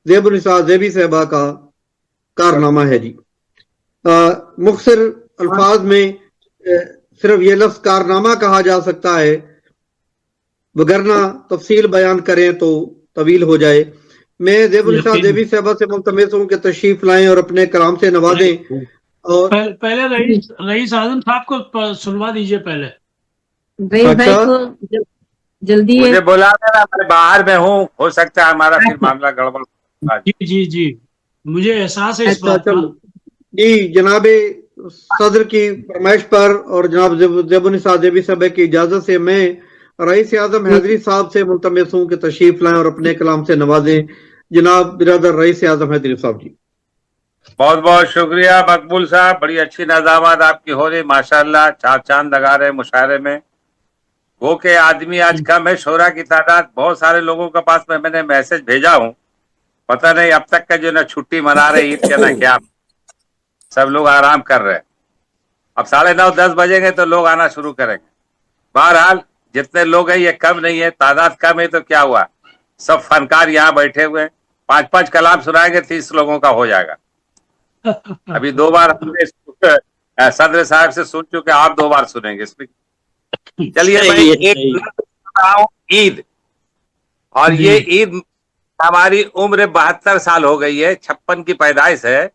زیب النساء زیبی صاحبہ کا کارنامہ ہے جی. مختصر الفاظ میں صرف یہ لفظ کارنامہ کہا جا سکتا ہے، وگرنہ تفصیل بیان کریں تو طویل ہو جائے. میں دیب النساء دیبی صاحبہ سے ملتمس ہوں کہ تشریف لائیں اور اپنے کلام سے نوازیں. اور پہلے رئیس اعظم صاحب کو سنوا دیجئے پہلے. رئیس بھائی کو جلدی مجھے بلا دینا, میں باہر میں ہوں, ہو سکتا ہے ہمارا پھر معاملہ گڑبڑ. جی مجھے احساس ہے اس بات کا. جی جناب صدر کی فرمائش پر اور جناب دیب النساء دیبی صاحبہ کی اجازت سے میں رئیس اعظم حیدری صاحب سے ملتمس ہوں کہ تشریف لائیں اور اپنے کلام سے نوازیں. جناب برادر رئیس اعظم حیدری صاحب جی. بہت بہت شکریہ مقبول صاحب, بڑی اچھی نظامات آپ کی ہو رہی ماشاءاللہ, چار چاند لگا رہے مشاعرے میں. وہ کہ آدمی آج کم ہے, شعراء کی تعداد بہت سارے لوگوں کے پاس میں نے میسج بھیجا ہوں, پتہ نہیں اب تک کا جو نہ چھٹی منا رہے عید کے نہ کیا, سب لوگ آرام کر رہے. اب 9:30 10 بجیں گے تو لوگ آنا شروع کریں گے. بہرحال جتنے لوگ ہیں یہ کم نہیں ہے, تعداد کم ہے تو کیا ہوا, سب فنکار یہاں بیٹھے ہوئے, 5 کلام سنائیں گے 30 لوگوں کا ہو جائے گا. ابھی 2 بار ہم نے صدر صاحب سے سن چکے, آپ 2 بار سنیں گے اس میں. چلیے میں ایک عید, اور یہ عید ہماری عمر 72 سال ہو گئی ہے, 56 کی پیدائش ہے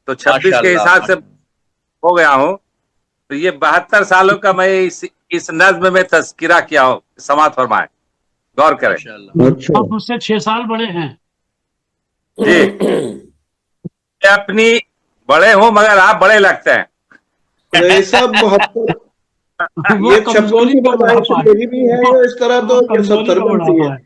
تو 26 کے حساب سے ہو گیا ہوں, تو یہ 72 سالوں کا میں اس نظم میں تذکرہ کیا ہوں, سماعت فرمائیں, غور کریں. آپ مجھ سے 6 سال بڑے ہیں. جی اپنی بڑے ہوں مگر آپ بڑے لگتے ہیں. رئیس صاحب 72 وہ یہ کمزوری 56 کا کی پیدائش بڑھاپا ہے. میری بھی ہے, اس طرح تو وہ یہ کمزوری 70 کا بنتی بڑھاپا ہے.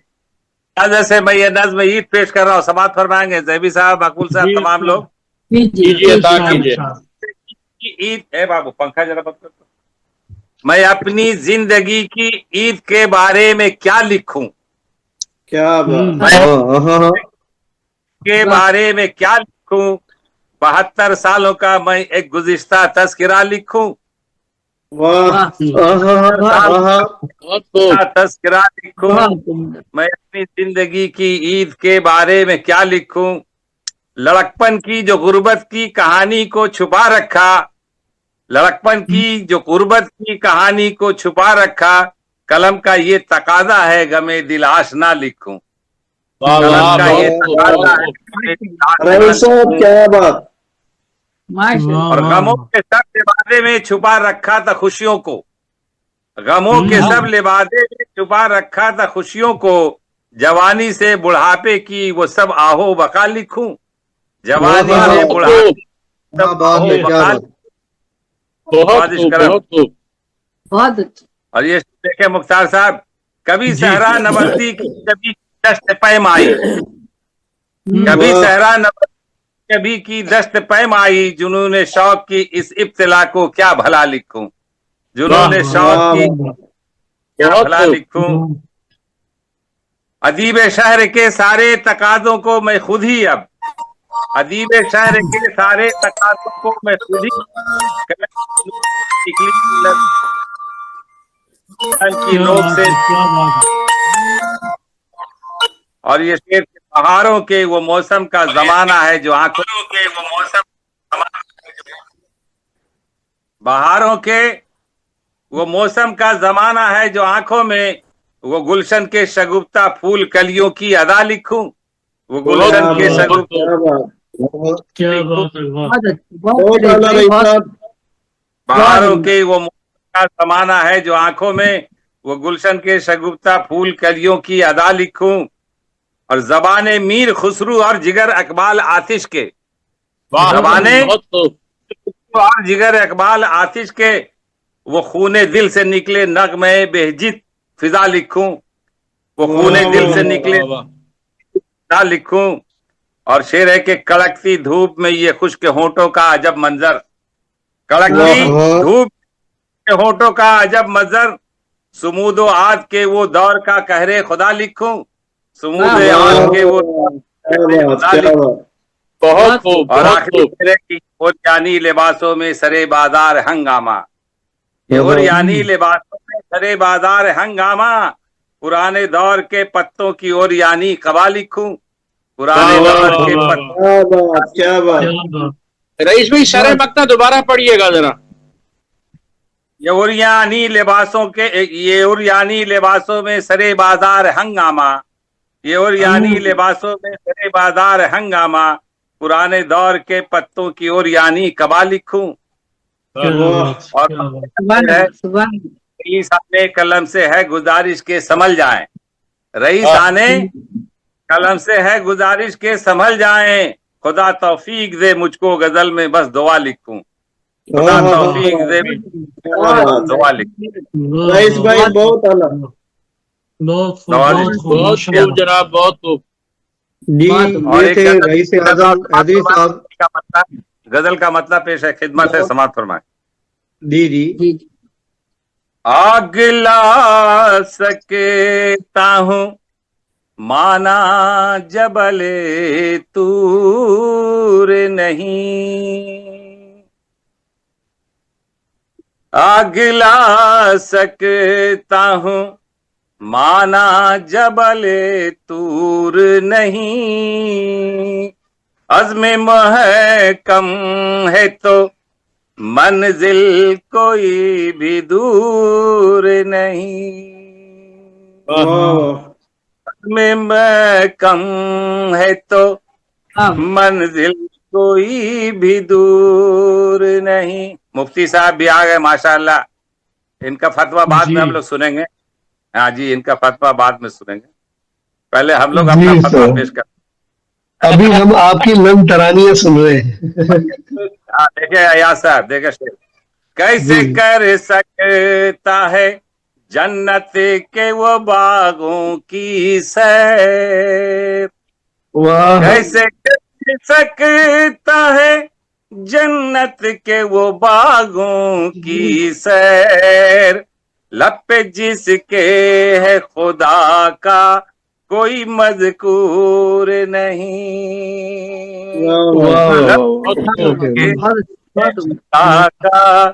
ہے. جیسے میں یہ نظم عید پیش کر رہا ہوں, سماعت فرمائیں گے زیبی صاحب, مقبول صاحب, جی تمام لوگ. کیجیے عطا کیجیے. عید ہے بابو, پنکھا ذرا بند کر دو. میں اپنی زندگی کی عید کے بارے میں کیا لکھوں, کیا بات. میں کے بارے میں کیا لکھوں, 72 سالوں کا میں ایک گزشتہ تذکرہ لکھوں, واہ بہت خوب. تذکرہ لکھوں. میں اپنی زندگی کی عید کے بارے میں کیا لکھوں, لڑکپن کی جو غربت کی کہانی کو چھپا رکھا, لڑکپن کی جو غربت کی کہانی کو چھپا رکھا, قلم کا یہ تقاضا ہے غمِ دل آشنا لکھوں. واہ قلم واہ, کا یہ بہت خوب, تقاضا بہت ہے خوب. غمِ دل آشنا رئیس صاحب لکھوں. کیا بات. اور غموں کے سب لبادے میں چھپا رکھا تھا خوشیوں کو, غموں کے سب لبادے میں چھپا رکھا تھا خوشیوں کو, جوانی سے بڑھاپے کی وہ سب آہو بقا لکھوں, جوانی سے بہت بڑھاپے خوب, کی سب بات آہو ہے, کیا بقا بات. بہت خوب, بہت خوب. بہت اچھا. اور یہ دیکھیں مختار صاحب, کبھی صحرا نوردی کی کبھی دشت پیمائی, کبھی صحرا نوردی کبھی کی دشت پیمائی, جنون شوق کی اس ابتلا کو کیا بھلا لکھوں, جنون شوق کی کیا بہت بھلا خوب. لکھوں. ادیب شہر کے سارے تقاضوں کو میں خود ہی, اب ادیب شہر کے سارے تقاضوں کو میں خود ہی کی نوک سے, اور یہ شعر بہاروں کے وہ موسم کا زمانہ ہے جو آنکھوں, بہاروں کے وہ موسم کا زمانہ ہے جو آنکھوں میں, وہ گلشن کے شگفتہ پھول کلیوں کی ادا لکھوں, وہ گلشن کے شگفتہ کیا بات. کیا بات ہے. بہت اچھا. بہت اعلیٰ رئیس صاحب. بہاروں کے وہ موسم کا زمانہ ہے جو آنکھوں میں, وہ گلشن کے شگفتہ پھول کلیوں کی ادا لکھوں, اور زبان میر خسرو اور جگر اقبال آتش کے, زبانیں بہت خوب. اور جگر اقبال آتش کے, وہ خون دل سے نکلے نغمے بہجت فضا لکھوں, وہ خون دل سے نکلے فضا لکھوں. اور شعر ہے کہ کڑکتی دھوپ میں یہ خشک ہونٹوں کا عجب منظر, کڑکتی دھوپ کے ہونٹوں کا عجب منظر, سمود و عاد کے وہ دور کا قہر خدا لکھوں, سمود عاد کے وہ خدا لکھوں. بہت خوب, اور بہت آخری خوب. شعر کی اوریانی لباسوں میں سرے بازار ہنگامہ, یہ اوریانی لباسوں میں سرے بازار ہنگامہ, پرانے دور کے پتوں کی اوریانی قبا لکھوں, پرانے دور کے پتوں. کیا بات, کیا بات. رئیس بھائی شرح مقطع دوبارہ پڑھیے گا ذرا. یہ اوریانی لباسوں کے, یہ اوریانی لباسوں میں سرے بازار ہنگامہ, یہ اور یعنی لباسوں میں بڑے بازار ہنگامہ، پرانے دور کے پتوں کی اور یعنی کبا لکھوں. کیا بات، اور کیا بات. سبحان اللہ، سبحان اللہ. رئیس آنے قلم سے ہے گزارش کے سنبھل جائیں. رئیس آنے قلم سے ہے گزارش کے سنبھل جائیں. خدا توفیق دے مجھ کو غزل میں بس دعا لکھوں. خدا توفیق دے دعا لکھوں. رئیس بھائی بہت اعلیٰ. بہت خوب، نواز بہت خوب، بہت ماشاء خوب اللہ. جناب، بہت خوب. جی اور یہ ایک تھے غزل رئیس اعظم حیدری صاحب. غزل کا مطلب پیش ہے، خدمت ہے، سماعت فرمائیں. جی جی جی جی. آگ لا سکتا ہوں مانا جبل طور نہیں. آگ لا سکتا ہوں مانا جبل طور نہیں. عزم محکم ہے تو منزل کوئی بھی دور نہیں. میں کم ہے تو منزل کوئی بھی دور نہیں. مفتی صاحب بھی آ گئے ماشاء اللہ. ان کا فتویٰ بعد میں ہم لوگ سنیں گے. ہاں جی، ان کا فتویٰ بعد میں سنیں گے. پہلے ہم لوگ اپنا فتویٰ پیش کریں. ابھی ہم آپ کی نم ترانیاں سن رہے ہیں. دیکھیں ایاز صاحب، دیکھیں شیخ کیسے کر سکتا ہے جنت کے وہ باغوں کی سیر. کیسے کر سکتا ہے جنت کے وہ باغوں کی سیر. لب پہ جس کے ہے خدا کا کوئی مذکور نہیں. خدا کا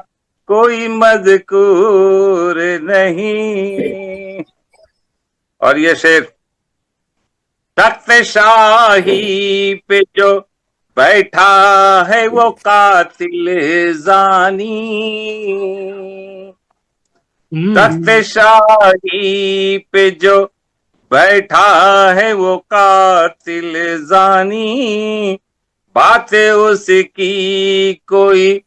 کوئی مذکور نہیں. اور یہ شعر تخت شاہی پہ جو بیٹھا ہے وہ قاتل زانی. تخت شاہی پہ جو بیٹھا ہے وہ قاتل زانی. بات اس کی کوئی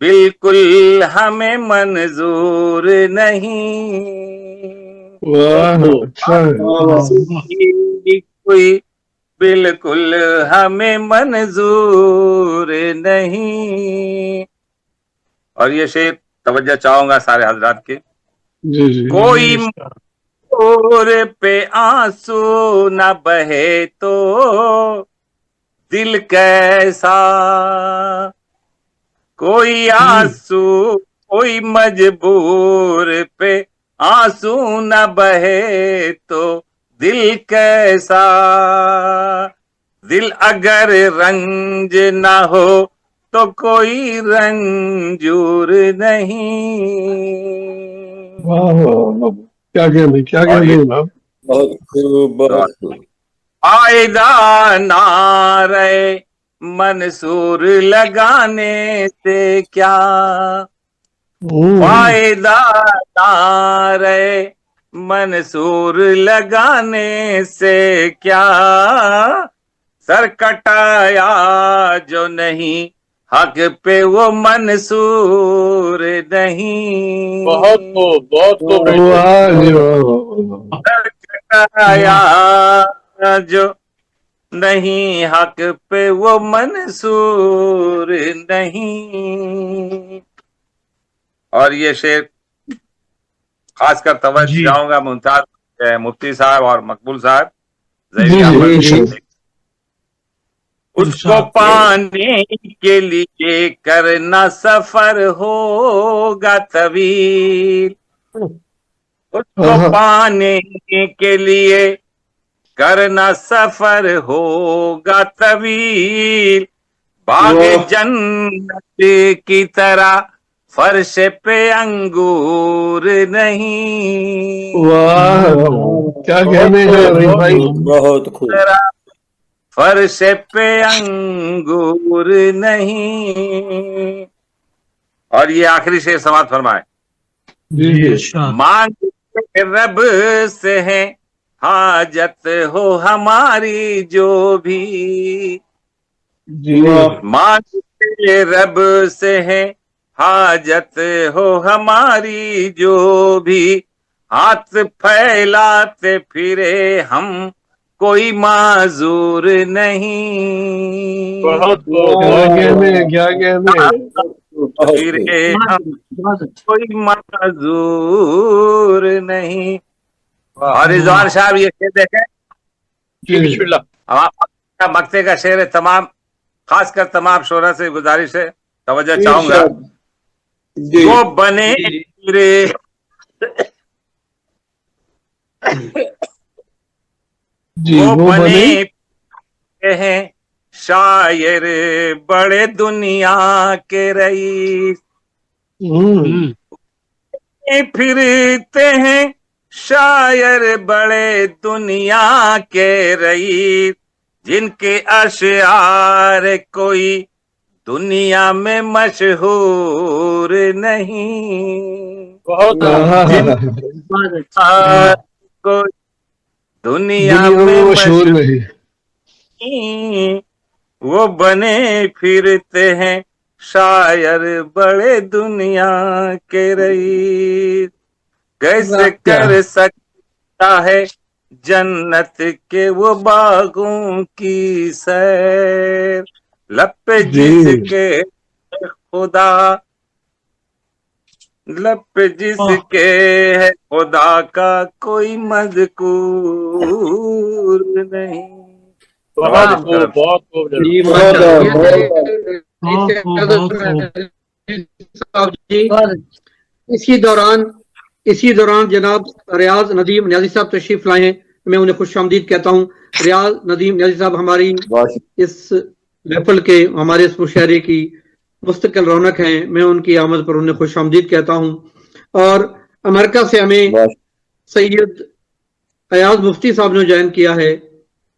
بالکل ہمیں منظور نہیں. کوئی بالکل ہمیں منظور نہیں. اور یہ شعر توجہ چاہوں گا سارے حضرات کے. کوئی اور پہ آنسو نہ بہے تو دل کیسا. کوئی آنسو کوئی مجبور پہ آنسو نہ بہے تو دل کیسا. دل اگر رنج نہ ہو تو کوئی رنجور نہیں. کیا کہنے فائدہ نعرے منصور لگانے سے کیا. فائدہ نعرے منصور لگانے سے کیا. سر کٹایا جو نہیں حق پہ وہ منصور نہیں. بہت خوب، بہت خوب. سر کٹایا جو نہیں حق پہ وہ منصور نہیں. اور یہ شعر خاص کر توجہ چاہوں گا ممتاز مفتی صاحب اور مقبول صاحب. اس کو پانے کے لیے کرنا سفر ہوگا طویل. اس کو پانے کے لیے کرنا سفر ہوگا طویل. باغ جنت کی طرح فرش پہ انگور نہیں. کیا کہنے ہیں بھائی. بہت خوب. فرش پہ انگور نہیں. اور یہ آخری شعر سماعت فرمائے. مانگ رب سے ہے हाजत हो हमारी जो भी जी मांगते रब से है, हाजत हो हमारी जो भी, हाथ फैलाते फिरे हम कोई माजूर नहीं, बहुत क्या कहने क्या कहने फिरे हम बहुत अच्छा। कोई माजूर नहीं। और रिजवान साहब ये शेर देखें, जी बिस्मिल्लाह। अब आप मक्ते का शेर है, तमाम खासकर तमाम शोरा से गुजारिश है, तवज्जो चाहूंगा। इरशाद। जी वो बने फिरे जी वो वो बने बने हैं शायर बड़े दुनिया के रईस, फिरते हैं शायर बड़े दुनिया के रईस, जिनके अशआर कोई दुनिया में मशहूर नहीं, बहुत बहुत अच्छा। और कोई दुनिया दुनिया में में मशहूर नहीं। मशहूर, वो बने फिरते हैं शायर बड़े दुनिया के रईस, कैसे क्या? कर सकता है जन्नत के वो बागों की सैर, लब पे जी जिसके खुदा, लब पे जिसके है खुदा का कोई मज़कूर नहीं। बहुत खूब बहुत खूब जनाब। जी बहुत साहब जी, बहुत अच्छा। इसी दौरान जनाब रियाज नदीम न्याजी साहब तशरीफ लाए हैं, मैं उन्हें खुश आमदीद कहता हूँ। रियाज नदीम न्याजी साहब हमारी इस महफिल के, हमारे इस मुशायरे की मुस्तकिल रौनक हैं, मैं उनकी आमद पर उन्हें खुश आमदीद कहता हूँ। और अमेरिका से हमें सैयद अयाज मुफ्ती साहब ने ज्वाइन किया है,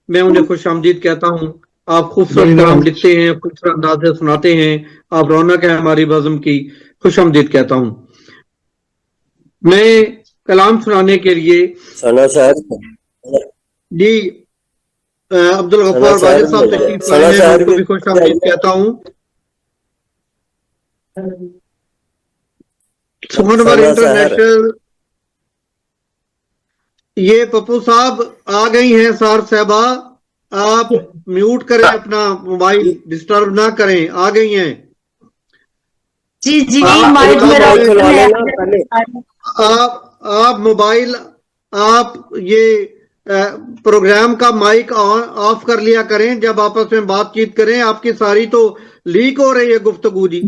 मैं उन्हें खुश आमदीद कहता हूँ। आप खूबसूरत कलाम लिखते हैं, खूबसूरत अंदाज से सुनाते हैं, आप रौनक है हमारी बज़म की, खुश आमदीद कहता हूँ। मैं कलाम सुनाने के लिए सना साहब जी अब्दुल गफ्फार वाजिद साहब तशरीफ लाए हैं, मैं उनको भी खुश आमदीद कहता हूँ। सुखनवर इंटरनेशनल, ये पप्पू साहब आ गई हैं, सार साहबा आप म्यूट करें अपना मोबाइल, डिस्टर्ब ना करें, आ गई हैं। जी जी आप माइक मेरा मोबाइल open है। आप मोबाइल, आप ये प्रोग्राम का माइक ऑफ कर लिया करें जब आपस में बातचीत करें, आपकी सारी तो लीक हो रही है गुफ्तगू जी।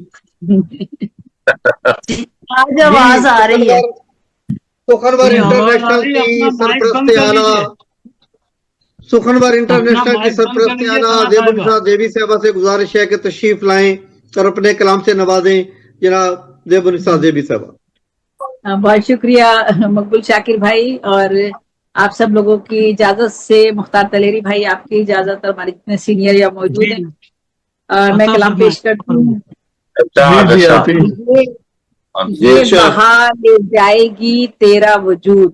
आज आवाज आ रही है। सुखनवर जी, आवाज आ इंटरनेशनल रही है, की अपना माइक बंद सरपरस्त कर आला, सुखनवर इंटरनेशनल की माइक बंद कर सरपरस्त लीजिए, आला सना ज़ेबुनिसा देवी साहबा से गुजारिश है कि तशरीफ लाएं और अपने कलाम से नवाजें जनाब ज़ेबुनिसा देवी साहबा। बहुत शुक्रिया मकबूल शाकिर भाई, और आप सब लोगों की इजाजत से मुख्तार तलेरी भाई, आपकी इजाजत और हमारे जितने सीनियर या मौजूद हैं, और मैं कलाम पेश करती हूँ। जी जी आते हैं। ये बहार ले जाएगी तेरा वजूद,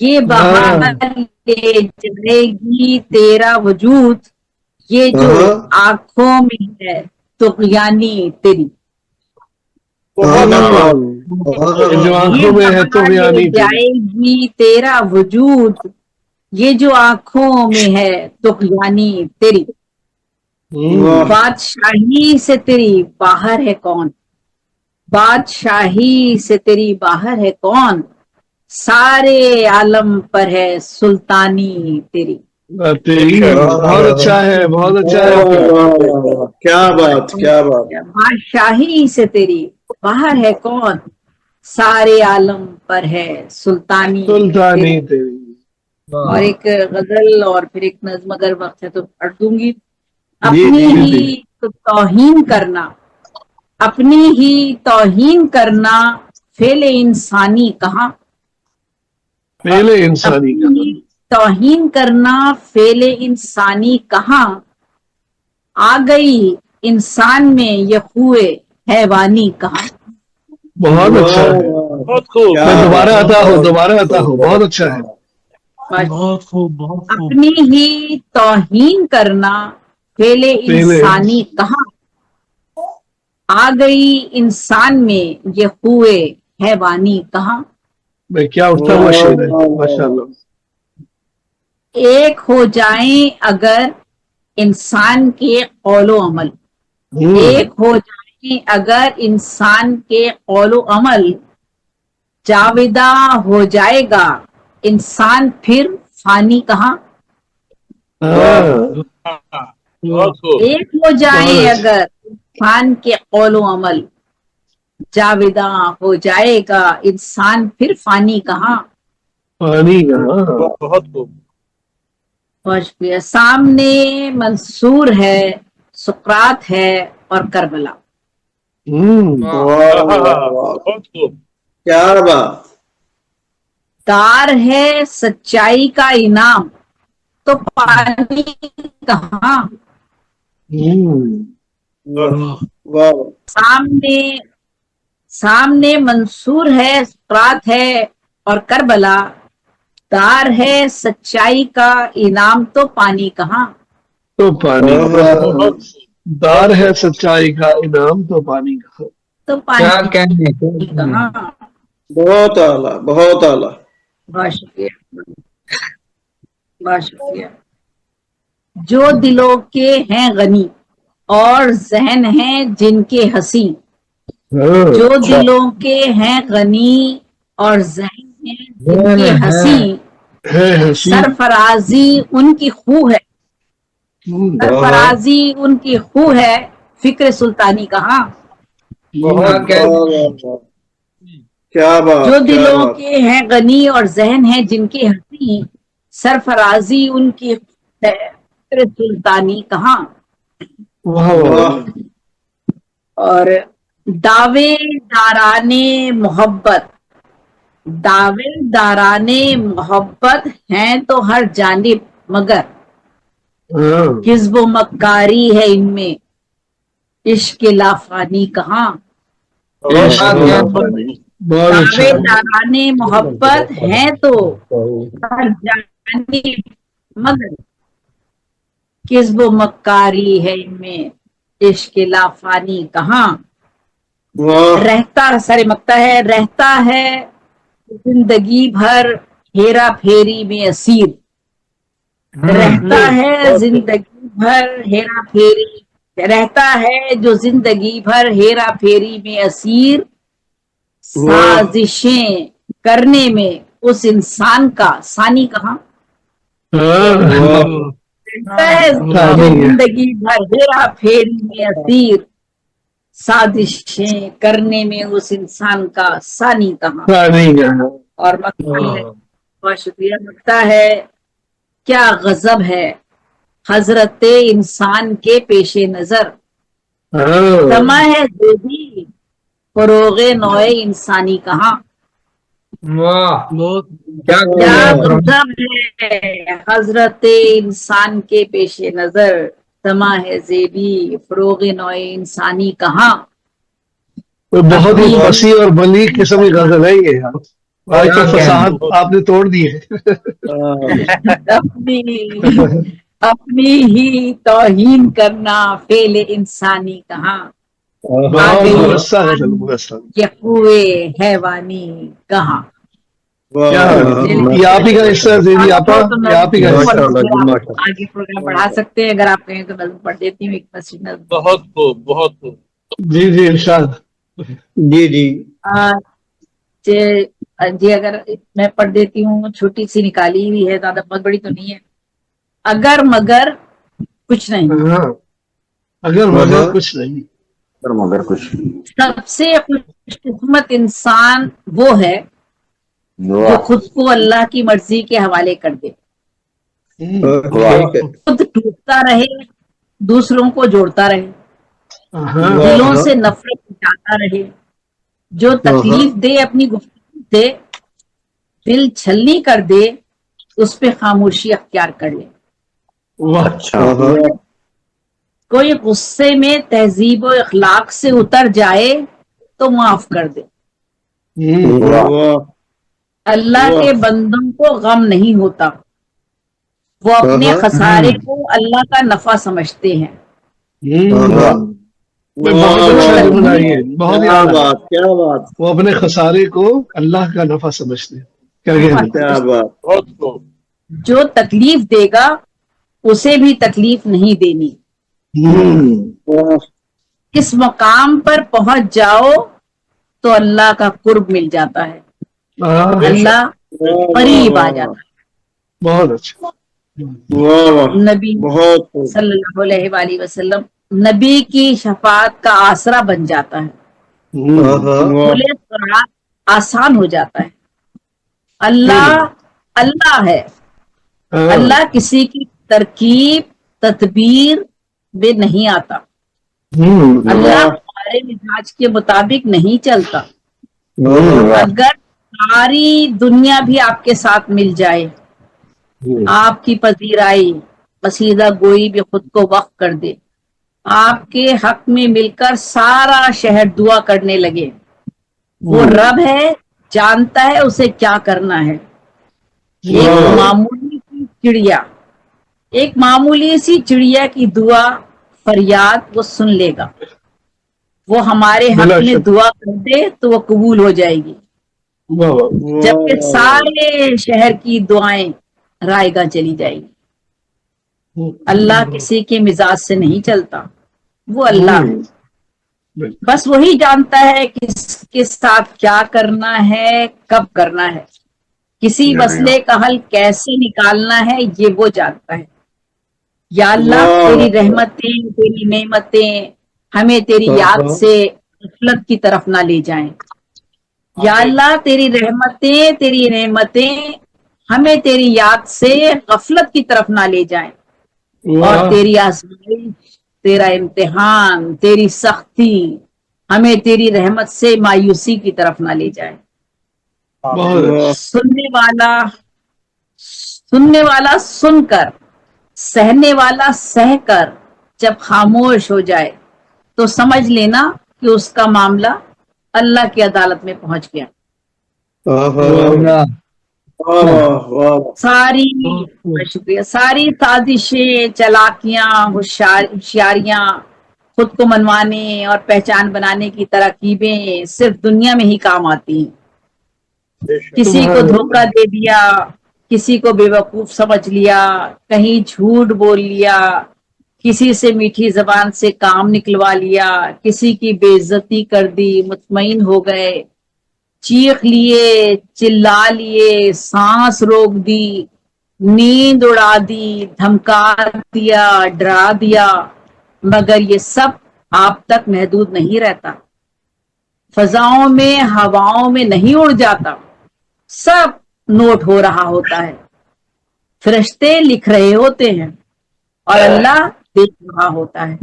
ये बहार ले जाएगी तेरा वजूद, ये जो आंखों में है तुग़यानी तेरी, जो आंखों में है तो ले जाएगी तेरा वजूद, ये जो आंखों में है तुग़यानी तेरी, बादशाही से तेरी बाहर है कौन, बादशाही से तेरी बाहर है कौन, सारे आलम पर है सुल्तानी तेरी। बहुत अच्छा है, बहुत अच्छा है। क्या बात, क्या बात। बादशाही से तेरी बाहर है कौन, सारे आलम पर है सुल्तानी तेरी। और एक गजल और फिर एक नज्म, अगर वक्त है तो पढ़ दूंगी। अपनी ही तो तौहीन करना, अपनी ही तौहीन करना, फेले इंसानी कहाँ, फेले इंसानी तौहीन करना फेले इंसानी कहाँ, आ गई इंसान में ये हुए हैवानी कहाँ। बहुत अच्छा है, बहुत खूब। मैं दोबारा आता हूँ, बहुत अच्छा है। बहुत खूब, बहुत खूब। अपनी ही तौहीन करना फेले इंसानी कहाँ, आ गई इंसान में ये हुए हैवानी कहाँ। भाई क्या उठता हुआ शेर है, माशाल्लाह। एक हो जाएं अगर इंसान के कौलो अमल, एक हो जाएं अगर इंसान के कौलो अमल, जाविदा हो जाएगा इंसान फिर फानी कहाँ। बहुत खूब। एक हो जाएं अगर इंसान के कौलो अमल, जाविदा हो जाएगा इंसान फिर फानी कहाँ। पानी का बहुत खूब। बहुत शुक्रिया। सामने मंसूर है, सुकरात है और करबला। बहुत खूब। क्या बात। दार है सच्चाई का इनाम तो पानी कहाँ। वाह। सामने मंसूर है, सुकरात है और करबला, दार है सच्चाई का इनाम तो पानी कहाँ। तो पानी दार है सच्चाई का इनाम तो पानी का। तो पानी कहाँ। बहुत आला, बहुत आला। बहुत शुक्रिया, बहुत शुक्रिया। जो दिलों के हैं गनी और जहन हैं जिनके हंसी, जो दिलों के हैं गनी और जहन हैं जिनके हंसी, सरफराजी उनकी खू है, सरफराजी उनकी खू है, फिक्र सुल्तानी कहाँ। क्या बात। जो दिलों के हैं गनी और जहन हैं जिनकी हंसी, सरफराजी उनकी है, फिक्र सुल्तानी कहाँ। और दावेदाराने मोहब्बत, दावेदाराने मोहब्बत हैं तो हर जानिब, मगर हिज़्ब मक्कारी है इनमें, इश्क लाफानी कहाँ। दावेदाराने मोहब्बत हैं तो हर जानिब, मगर हिज़्ब मक्कारी है इनमें, इश्क लाफानी कहाँ। रहता सरे मकता है, रहता है जिंदगी भर हेरा फेरी में असीर, रहता है जिंदगी भर हेरा फेरी, रहता है जो जिंदगी भर हेरा फेरी में असीर, साजिशें करने में उस इंसान का सानी कहाँ। रहता है जो जिंदगी भर हेरा फेरी में असीर, साजिशें करने में उस इंसान का सानी कहाँ। और बहुत शुक्रिया। लगता है क्या गजब है हजरत इंसान के पेशे नजर, तमा है देवी फरोगे नौए इंसानी कहाँ। क्या गजब है हजरत इंसान के पेशे नजर, तमा है जेबी फरोगे नौए इंसानी कहाँ। तो बहुत ही फसी और बलीग किस्म की गजल है ये। आज तो फसाहत आपने तोड़ दी है। अपनी ही तौहीन करना फेले इंसानी कहाँ, यकुए हैवानी कहाँ। ये आप ही का हिस्सा है, आप ही का हिस्सा। आगे प्रोग्राम बढ़ा सकते हैं, अगर आप कहें तो नज़्म पढ़ देती हूँ, एक मस्जिद नज़्म। बहुत खूब, बहुत खूब। जी जी इरशाद। जी जी जी अगर मैं पढ़ देती हूँ, छोटी सी निकाली हुई है, ज्यादा बहुत बड़ी तो नहीं है। अगर मगर कुछ नहीं, अगर मगर कुछ नहीं, मगर कुछ सबसे खुशकिस्मत इंसान वो है जो खुद को अल्लाह की मर्जी के हवाले कर दे, खुद टूटता रहे, दूसरों को जोड़ता रहे, दिलों से नफरत मिटाता रहे, जो तकलीफ दे अपनी गुफ्तगू से, दिल छलनी कर दे, उस पे खामोशी अख्तियार कर ले। कोई गुस्से में तहजीब और अखलाक से उतर जाए तो माफ कर दे, अल्लाह के बंदों को गम नहीं होता, वो अपने खसारे को अल्लाह का नफा समझते हैं। बहुत अच्छा जुमला है, बहुत ही क्या आला। बात, क्या बात, वो अपने खसारे को अल्लाह का नफा समझते हैं। क्या कहना? क्या बात। बहुत खूब। जो तकलीफ देगा उसे भी तकलीफ नहीं देनी। वाह, इस मकाम पर पहुंच जाओ तो अल्लाह का कुर्ब मिल जाता है, अल्लाह करीब आ जाता है। बहुत अच्छा। वाह वाह, नबी बहुत खूब। सल्लल्लाहु अलैहि वसल्लम नबी की शफाअत का आसरा बन जाता है, वाह, खुले सरात आसान हो जाता है। अल्लाह अल्लाह है, अल्लाह किसी की तरकीब तदबीर में नहीं आता, अल्लाह हमारे मिजाज के मुताबिक नहीं चलता। अगर सारी दुनिया भी आपके साथ मिल जाए, आपकी पजीराई पसीदा गोई भी खुद को वक्फ कर दे, आपके हक में मिलकर सारा शहर दुआ करने लगे, वो रब है, जानता है उसे क्या करना है। एक मामूली सी चिड़िया की दुआ फरियाद वो सुन लेगा, वो हमारे हक में दुआ कर दे तो वो कबूल हो जाएगी, जबकि सारे शहर की दुआएं रायगा चली जाएगी। अल्लाह किसी के मिजाज से नहीं चलता, वो अल्लाह है, बस वही जानता है कि किसके साथ क्या करना है, कब करना है, किसी मसले का हल कैसे निकालना है, ये वो जानता है। या अल्लाह तेरी रहमतें तेरी नेमतें हमें तेरी याद से गफलत की तरफ ना ले जाएं। या अल्लाह तेरी रहमतें तेरी नेमतें हमें तेरी याद से गफलत की तरफ ना ले जाएं, और तेरी आज़माइश तेरा इम्तिहान तेरी सख्ती हमें तेरी रहमत से मायूसी की तरफ ना ले जाए। सुनने वाला सुनकर, सहने वाला सहकर जब खामोश हो जाए तो समझ लेना कि उसका मामला अल्लाह की अदालत में पहुंच गया। शुक्रिया। सारी साजिशें, चालाकियां, होशियारियां, खुद को मनवाने और पहचान बनाने की तरकीबें सिर्फ दुनिया में ही काम आती हैं। किसी को धोखा दे दिया, किसी को बेवकूफ समझ लिया, कहीं झूठ बोल लिया, किसी से मीठी जबान से काम निकलवा लिया, किसी की बेइज्जती कर दी, मुतमईन हो गए, चीख लिए, चिल्ला लिए, सांस रोक दी, नींद उड़ा दी, धमका दिया, डरा दिया, मगर ये सब आप तक महदूद नहीं रहता, फजाओं में हवाओं में नहीं उड़ जाता, सब नोट हो रहा होता है, फरिश्ते लिख रहे होते हैं और अल्लाह देख रहा होता है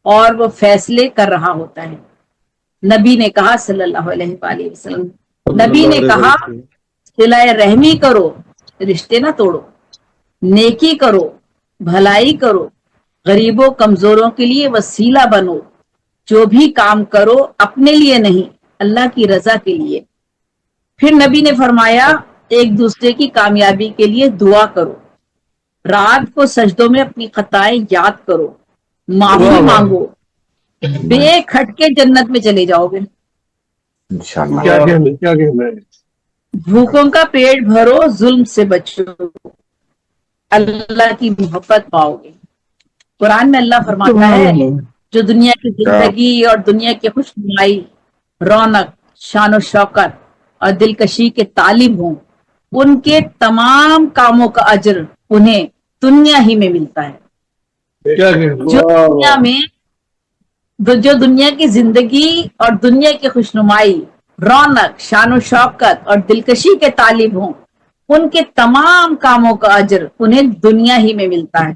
और वो फैसले कर रहा होता है। नबी ने कहा सल्लल्लाहु अलैहि वसल्लम, नबी ने कहा सिलाए रहमी करो, रिश्ते ना तोड़ो, नेकी करो, भलाई करो, गरीबों कमजोरों के लिए वसीला बनो, जो भी काम करो अपने लिए नहीं अल्लाह की रजा के लिए। फिर नबी ने फरमाया एक दूसरे की कामयाबी के लिए दुआ करो, रात को सजदों में अपनी खताएं याद करो, माफी मांगो, बेखटके जन्नत में चले जाओगे। क्या कहना है? भूखों का पेट भरो, जुल्म से बचो, अल्लाह की मोहब्बत पाओगे। कुरान में अल्लाह फरमाता है जो दुनिया की जिंदगी और दुनिया की खुशनुमाई, रौनक, शान शौकत और दिलकशी के तालिब हों, उनके तमाम कामों का अजर उन्हें दुनिया ही में मिलता है। क्या कहना? जो दुनिया की जिंदगी और दुनिया की खुशनुमाई, रौनक, शान शौकत और दिलकशी के तालिब हों, उनके तमाम कामों का अजर उन्हें दुनिया ही में मिलता है,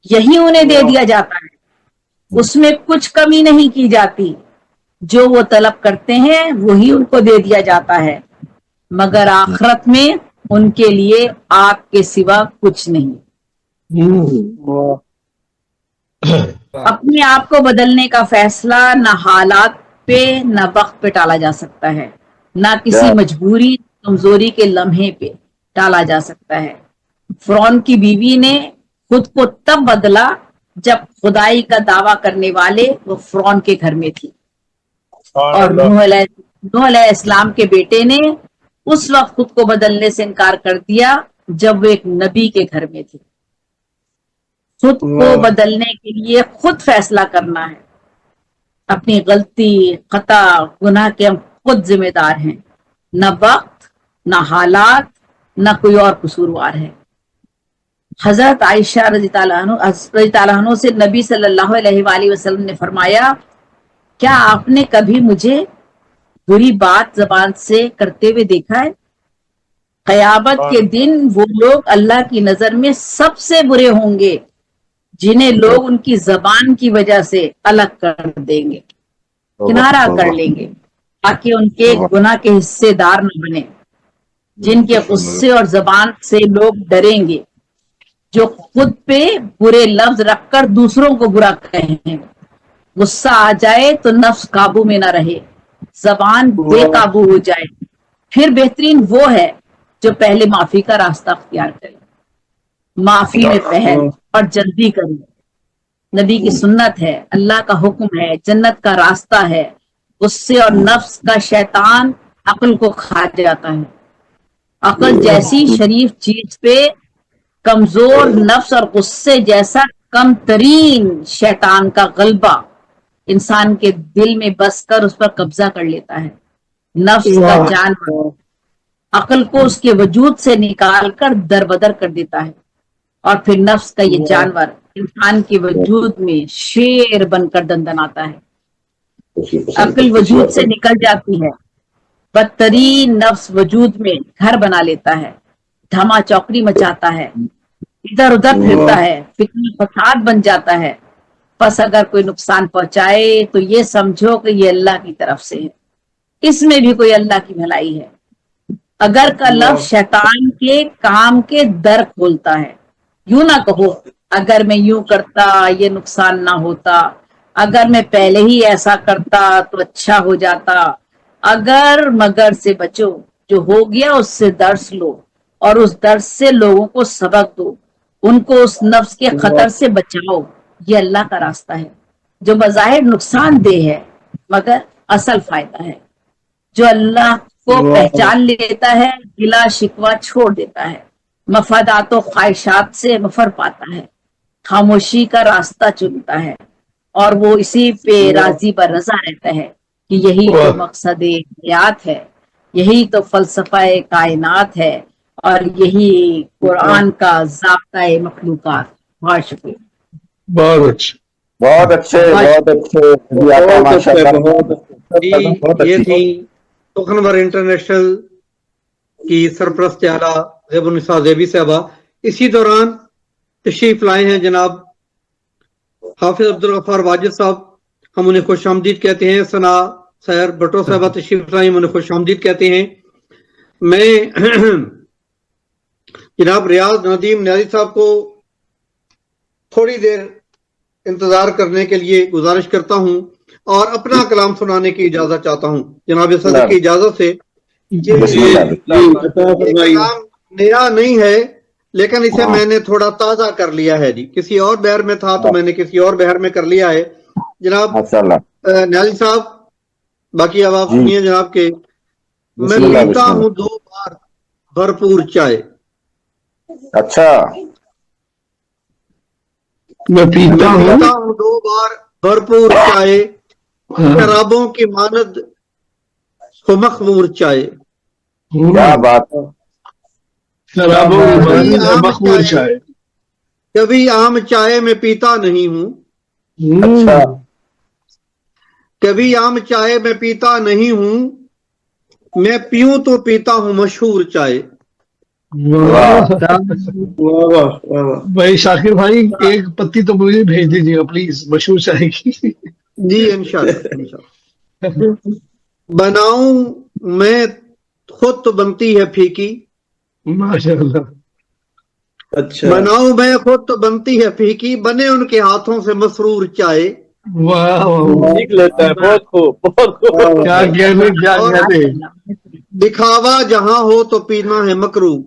यही उन्हें दे दिया जाता है, उसमें कुछ कमी नहीं की जाती, जो वो तलब करते हैं वही उनको दे दिया जाता है, मगर आखिरत में उनके लिए आपके सिवा कुछ नहीं। अपने आप को बदलने का फैसला न हालात पे न वक्त पे टाला जा सकता है, न किसी मजबूरी कमजोरी के लम्हे पे टाला जा सकता है। फिरौन की बीवी ने खुद को तब बदला जब खुदाई का दावा करने वाले वो फिरौन के घर में थी, और नूह अलैहिस्सलाम के बेटे ने उस वक्त खुद को बदलने से इनकार कर दिया जब वो एक नबी के घर में थे। खुद को बदलने के लिए खुद फैसला करना है। अपनी गलती, खता, गुनाह के हम खुद जिम्मेदार हैं, न वक्त, न हालात, न कोई और कसूरवार है। हजरत आयशा रज़ी ताला अन्हा से नबी सल्लल्लाहु अलैहि वसल्लम ने फरमाया, क्या आपने कभी मुझे बुरी बात जबान से करते हुए देखा है? कयामत के दिन वो लोग अल्लाह की नजर में सबसे बुरे होंगे जिन्हें लोग उनकी जबान की वजह से अलग कर देंगे, किनारा कर लेंगे, ताकि उनके गुनाह के हिस्सेदार न बने। जिनके गुस्से और जबान से लोग डरेंगे, जो खुद पे बुरे लफ्ज रखकर दूसरों को बुरा कहें। गुस्सा आ जाए तो नफ्स काबू में ना रहे, जबान बेकाबू हो जाए, फिर बेहतरीन वो है जो पहले माफी का रास्ता अख्तियार करे, माफी में पहल और जल्दी करे। नबी की सुन्नत है, अल्लाह का हुक्म है, जन्नत का रास्ता है। गुस्से और नफ्स का शैतान अक्ल को खा जाता है। अक्ल जैसी शरीफ चीज पे कमजोर नफ्स और गुस्से जैसा कम तरीन शैतान का गलबा इंसान के दिल में बसकर उस पर कब्जा कर लेता है। नफ्स का जानवर अक्ल को उसके वजूद से निकाल कर दरबदर कर देता है, और फिर नफ्स का ये जानवर इंसान के वजूद में शेर बनकर दंदनाता है। अक्ल वजूद से निकल जाती है, बदतरीन नफ्स वजूद में घर बना लेता है, धमा चौकड़ी मचाता है, इधर उधर फिरता है, फितना फसाद बन जाता है। बस अगर कोई नुकसान पहुंचाए तो ये समझो कि ये अल्लाह की तरफ से है, इसमें भी कोई अल्लाह की भलाई है। अगर का लफ्ज शैतान के काम के दर खोलता है। यूं ना कहो अगर मैं यूं करता ये नुकसान ना होता, अगर मैं पहले ही ऐसा करता तो अच्छा हो जाता। अगर मगर से बचो, जो हो गया उससे दर्स लो और उस दर्स से लोगों को सबक दो, उनको उस नफ्स के खतर से बचाओ। ये अल्लाह का रास्ता है जो बज़ाहिर नुकसानदेह है मगर असल फायदा है। जो अल्लाह को पहचान लेता है, गिला शिकवा छोड़ देता है, मफादात और ख्वाहिशात से मफर पाता है, खामोशी का रास्ता चुनता है, और वो इसी पे राजी बर रजा रहता है कि यही तो मकसद हयात है, यही तो फलसफा कायनात है, और यही कुरान का ज़ाब्ता मखलूकात। बहुत शुक्रिया। बहुत अच्छे, बहुत अच्छे, बहुत अच्छे, माशाल्लाह। ये थी सुखनवर इंटरनेशनल की सरप्रस्त आला ज़ेबुन्निसा ज़ेबी साहबा। इसी दौरान तशरीफ लाए हैं जनाब हाफिज अब्दुल गफ्फार वाजिद साहब, हम उन्हें खुश आमदीद कहते हैं। सना सैर भट्टो साहबा तशरीफ लाई, हम उन्हें खुश आमदीद कहते हैं। मैं जनाब रियाज नदीम न्याजी साहब को थोड़ी देर इंतजार करने के लिए गुजारिश करता हूं और अपना कलाम सुनाने की इजाजत चाहता हूं जनाब सदर की इजाजत से। ये कलाम नया नहीं है, लेकिन इसे मैंने थोड़ा ताजा कर लिया है जी। किसी और बहर में था तो मैंने किसी और बहर में कर लिया है जनाब न्याजी साहब। बाकी अब आप सुनिए जनाब के। मैं पीता हूँ 2 बार भरपूर चाय। अच्छा, मैं पीता हूँ 2 बार भरपूर चाय, शराबों की मानद हो मखमूर चाय। क्या बात है। शराबों की मानद मखमूर चाय। कभी आम चाय में पीता नहीं हूँ। अच्छा, कभी आम चाय में पीता नहीं हूँ, मैं पीऊं तो पीता हूँ मशहूर चाय। भाई शाकिर भाई, एक पत्ती तो मुझे भेज दीजिएगा प्लीज, मशहूर चाय की। जी इंशाल्लाह। बनाऊं मैं खुद तो बनती है फीकी। माशाल्लाह। अच्छा, बनाऊं मैं खुद तो बनती है फीकी, बने उनके हाथों से मसरूर चाय। वाह, सीख लेता है। बहुत खूब, बहुत खूब। क्या कहने, क्या कहने। दिखावा जहां हो तो पीना है मकरू,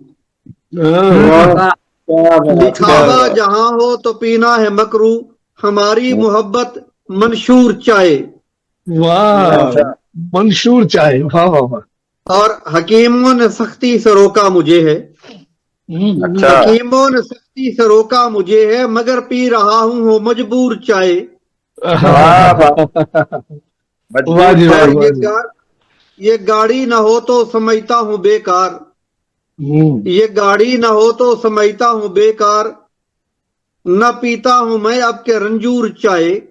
वाह, क्या बात, क्या दिखावा बात। जहां हो तो पीना है मकरू, हमारी मोहब्बत मंशूर चाय। वाह, मंशूर चाय, वाह वाह वाह। और हकीमों ने सख्ती से रोका मुझे है, अच्छा, हकीमों ने सख्ती से रोका मुझे है, मगर पी रहा हूं हो मजबूर चाय। वाह, वाह, वाह जी वाह, और वाह जी। ये गाड़ी न हो तो समझता हूं बेकार, ये गाड़ी न हो तो समझता हूं बेकार, न पीता हूं मैं अब के रंजूर चाय।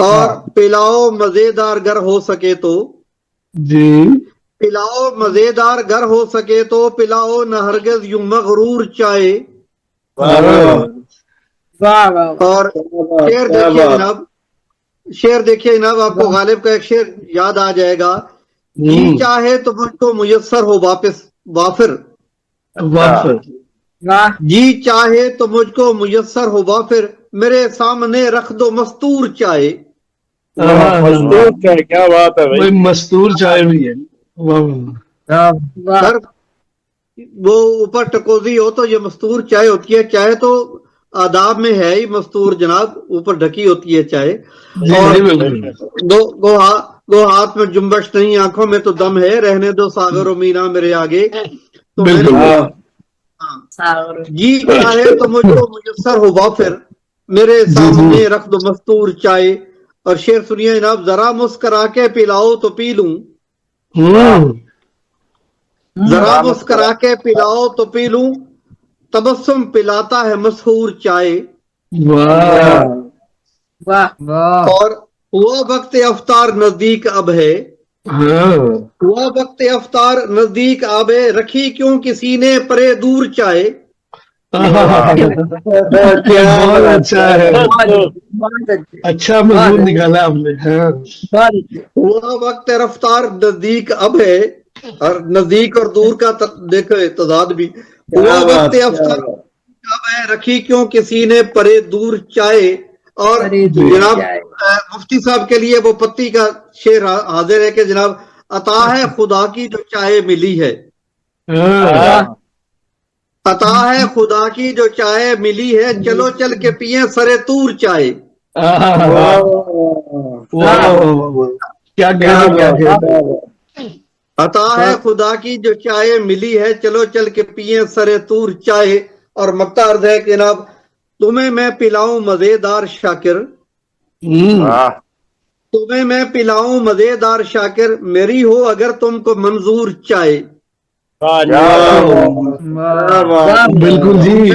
और पिलाओ मजेदार गर हो सके तो, जी, पिलाओ मजेदार गर हो सके तो, पिलाओ न हरगिज यूं मगरूर चाय। वाह वाह। और शेर क्या देखिए बात। जनाब, शेर देखिए जनाब, आपको गालिब का एक शेर याद आ जाएगा। जी चाहे तो मुझको मुयस्सर हो वापस वाफिर, वाह, वाह जी चाहे तो मुझको मुयस्सर हो वाफिर, मेरे सामने रख दो मस्तूर चाय। मजदूर चाय, क्या बात है भाई। वही मस्तूर चाय भी है, वाह वाह। वाह। सर वो ऊपर टकोजी हो तो ये मस्तूर चाय होती है, चाय तो आदाब में है ही मस्तूर जनाब, ऊपर ढकी होती है चाय। जी और जी बिल्कुल। दो हाथ में जुम्बश नहीं, आंखों में तो दम है, रहने दो सागर और मीना मेरे आगे। तो बिल्कुल मैंने सागर। जी चाहे तो मुझको मुयस्सर हो वाफिर, मेरे जी सामने जी। रख दो मस्तूर चाय। और शेर सुनिए जनाब, जरा मुस्करा के पिलाओ तो पी लूं, जरा मुस्करा के पिलाओ तो पी लूं, तबस्सुम पिलाता है मशहूर चाय। वाह, वाह और हुआ वक्त अफ्तार नजदीक अब है, हाँ, हुआ वक्त अफ्तार नजदीक अब है, रखी क्यों किसी ने परे दूर चाय। बहुत अच्छा है, बहुत अच्छे। अच्छा मजमून निकाला आपने, हाँ। बहुत अच्छे। हुआ वक्त रफ्तार नजदीक अब है, और नजदीक और दूर का देखो तजाद भी। हुआ वक्त अफ्तार अब है, रखी क्यों किसी ने परे दूर चाय। और परे दूर जनाब चाय। मुफ्ती साहब के लिए वो पत्ती का शेर हाजिर है कि जनाब, अता है खुदा की जो चाय मिली है, अता है खुदा की जो चाय मिली है, चलो चल के पिए सरे तूर चाय। वाह वाह वाह, क्या कहना, क्या कहना। अता है खुदा की जो चाय मिली है, चलो चल के पिए सरे तूर चाय। और मक्ता अर्ज है कि जनाब, तुम्हें मैं पिलाऊं मजेदार शाकिर, वाह, तुम्हें मैं पिलाऊं मजेदार शाकिर, मेरी हो अगर तुमको मंजूर चाय। बिल्कुल जी,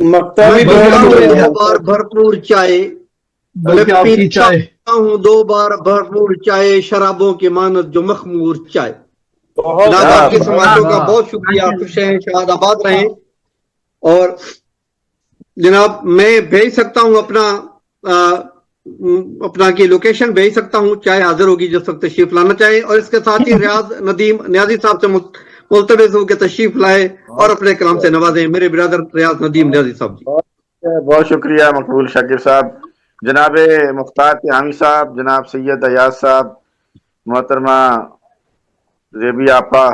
मक्ता भी मैं पीता बहुत हूं बढ़िया। दो बार भरपूर चाय, मैं बल्कि आपकी पीता चाय, हूं दो बार भरपूर चाय, शराबों की मानत जो मखमूर चाय। जनाब आपकी समातों का बहुत शुक्रिया, खुश रहें, शाद आबाद रहें। और जनाब मैं भेज सकता हूं अपना की लोकेशन भेज सकता हूं, चाहे हाजिर होगी जब तक तशरीफ लाना चाहे। और इसके साथ ही रियाज नदीम न्याजी साहब से मुल्तमिस हो के तशरीफ लाए और अपने कलाम से नवाजें, मेरे बिरादर रियाज नदीम न्याजी साहब जी। बहुत शुक्रिया मकबूल शाकिर साहब, जनाब मुख्तार तिहामी साहब, जनाब सैयद अयाज साहब, मोहतरमा जेबी आपा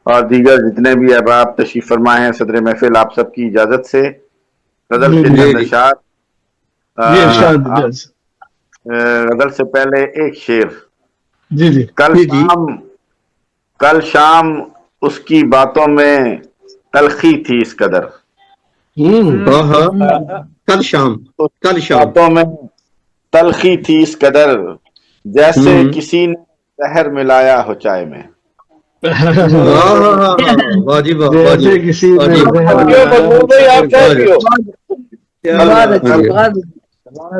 और दीगर जितने भी अहबाब तशरीफ फरमा हैं, सदर महफिल आप सबकी इजाजत से गजल के चंद अशार। जी इरशाद, गजल से पहले एक शेर। जी जी, कल शाम उसकी बातों में तलखी थी इस कदर, कल शाम बातों में तलखी थी इस कदर, जैसे किसी ने जहर मिलाया हो चाय में। वाजिब जैसे किसी ने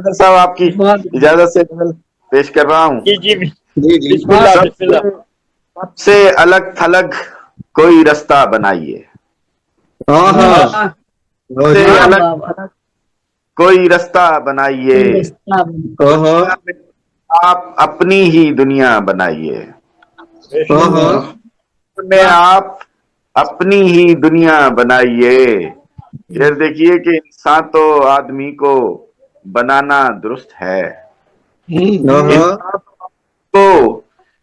साहब आपकी इजाजत से गजल पेश कर रहा हूँ। सबसे अलग थलग कोई रास्ता बनाइए, सबसे अलग थलग कोई रास्ता बनाइए, आप अपनी ही दुनिया बनाइए, में आप अपनी ही दुनिया बनाइए। फिर देखिए कि इंसान तो आदमी को बनाना दुरुस्त है, इंसान को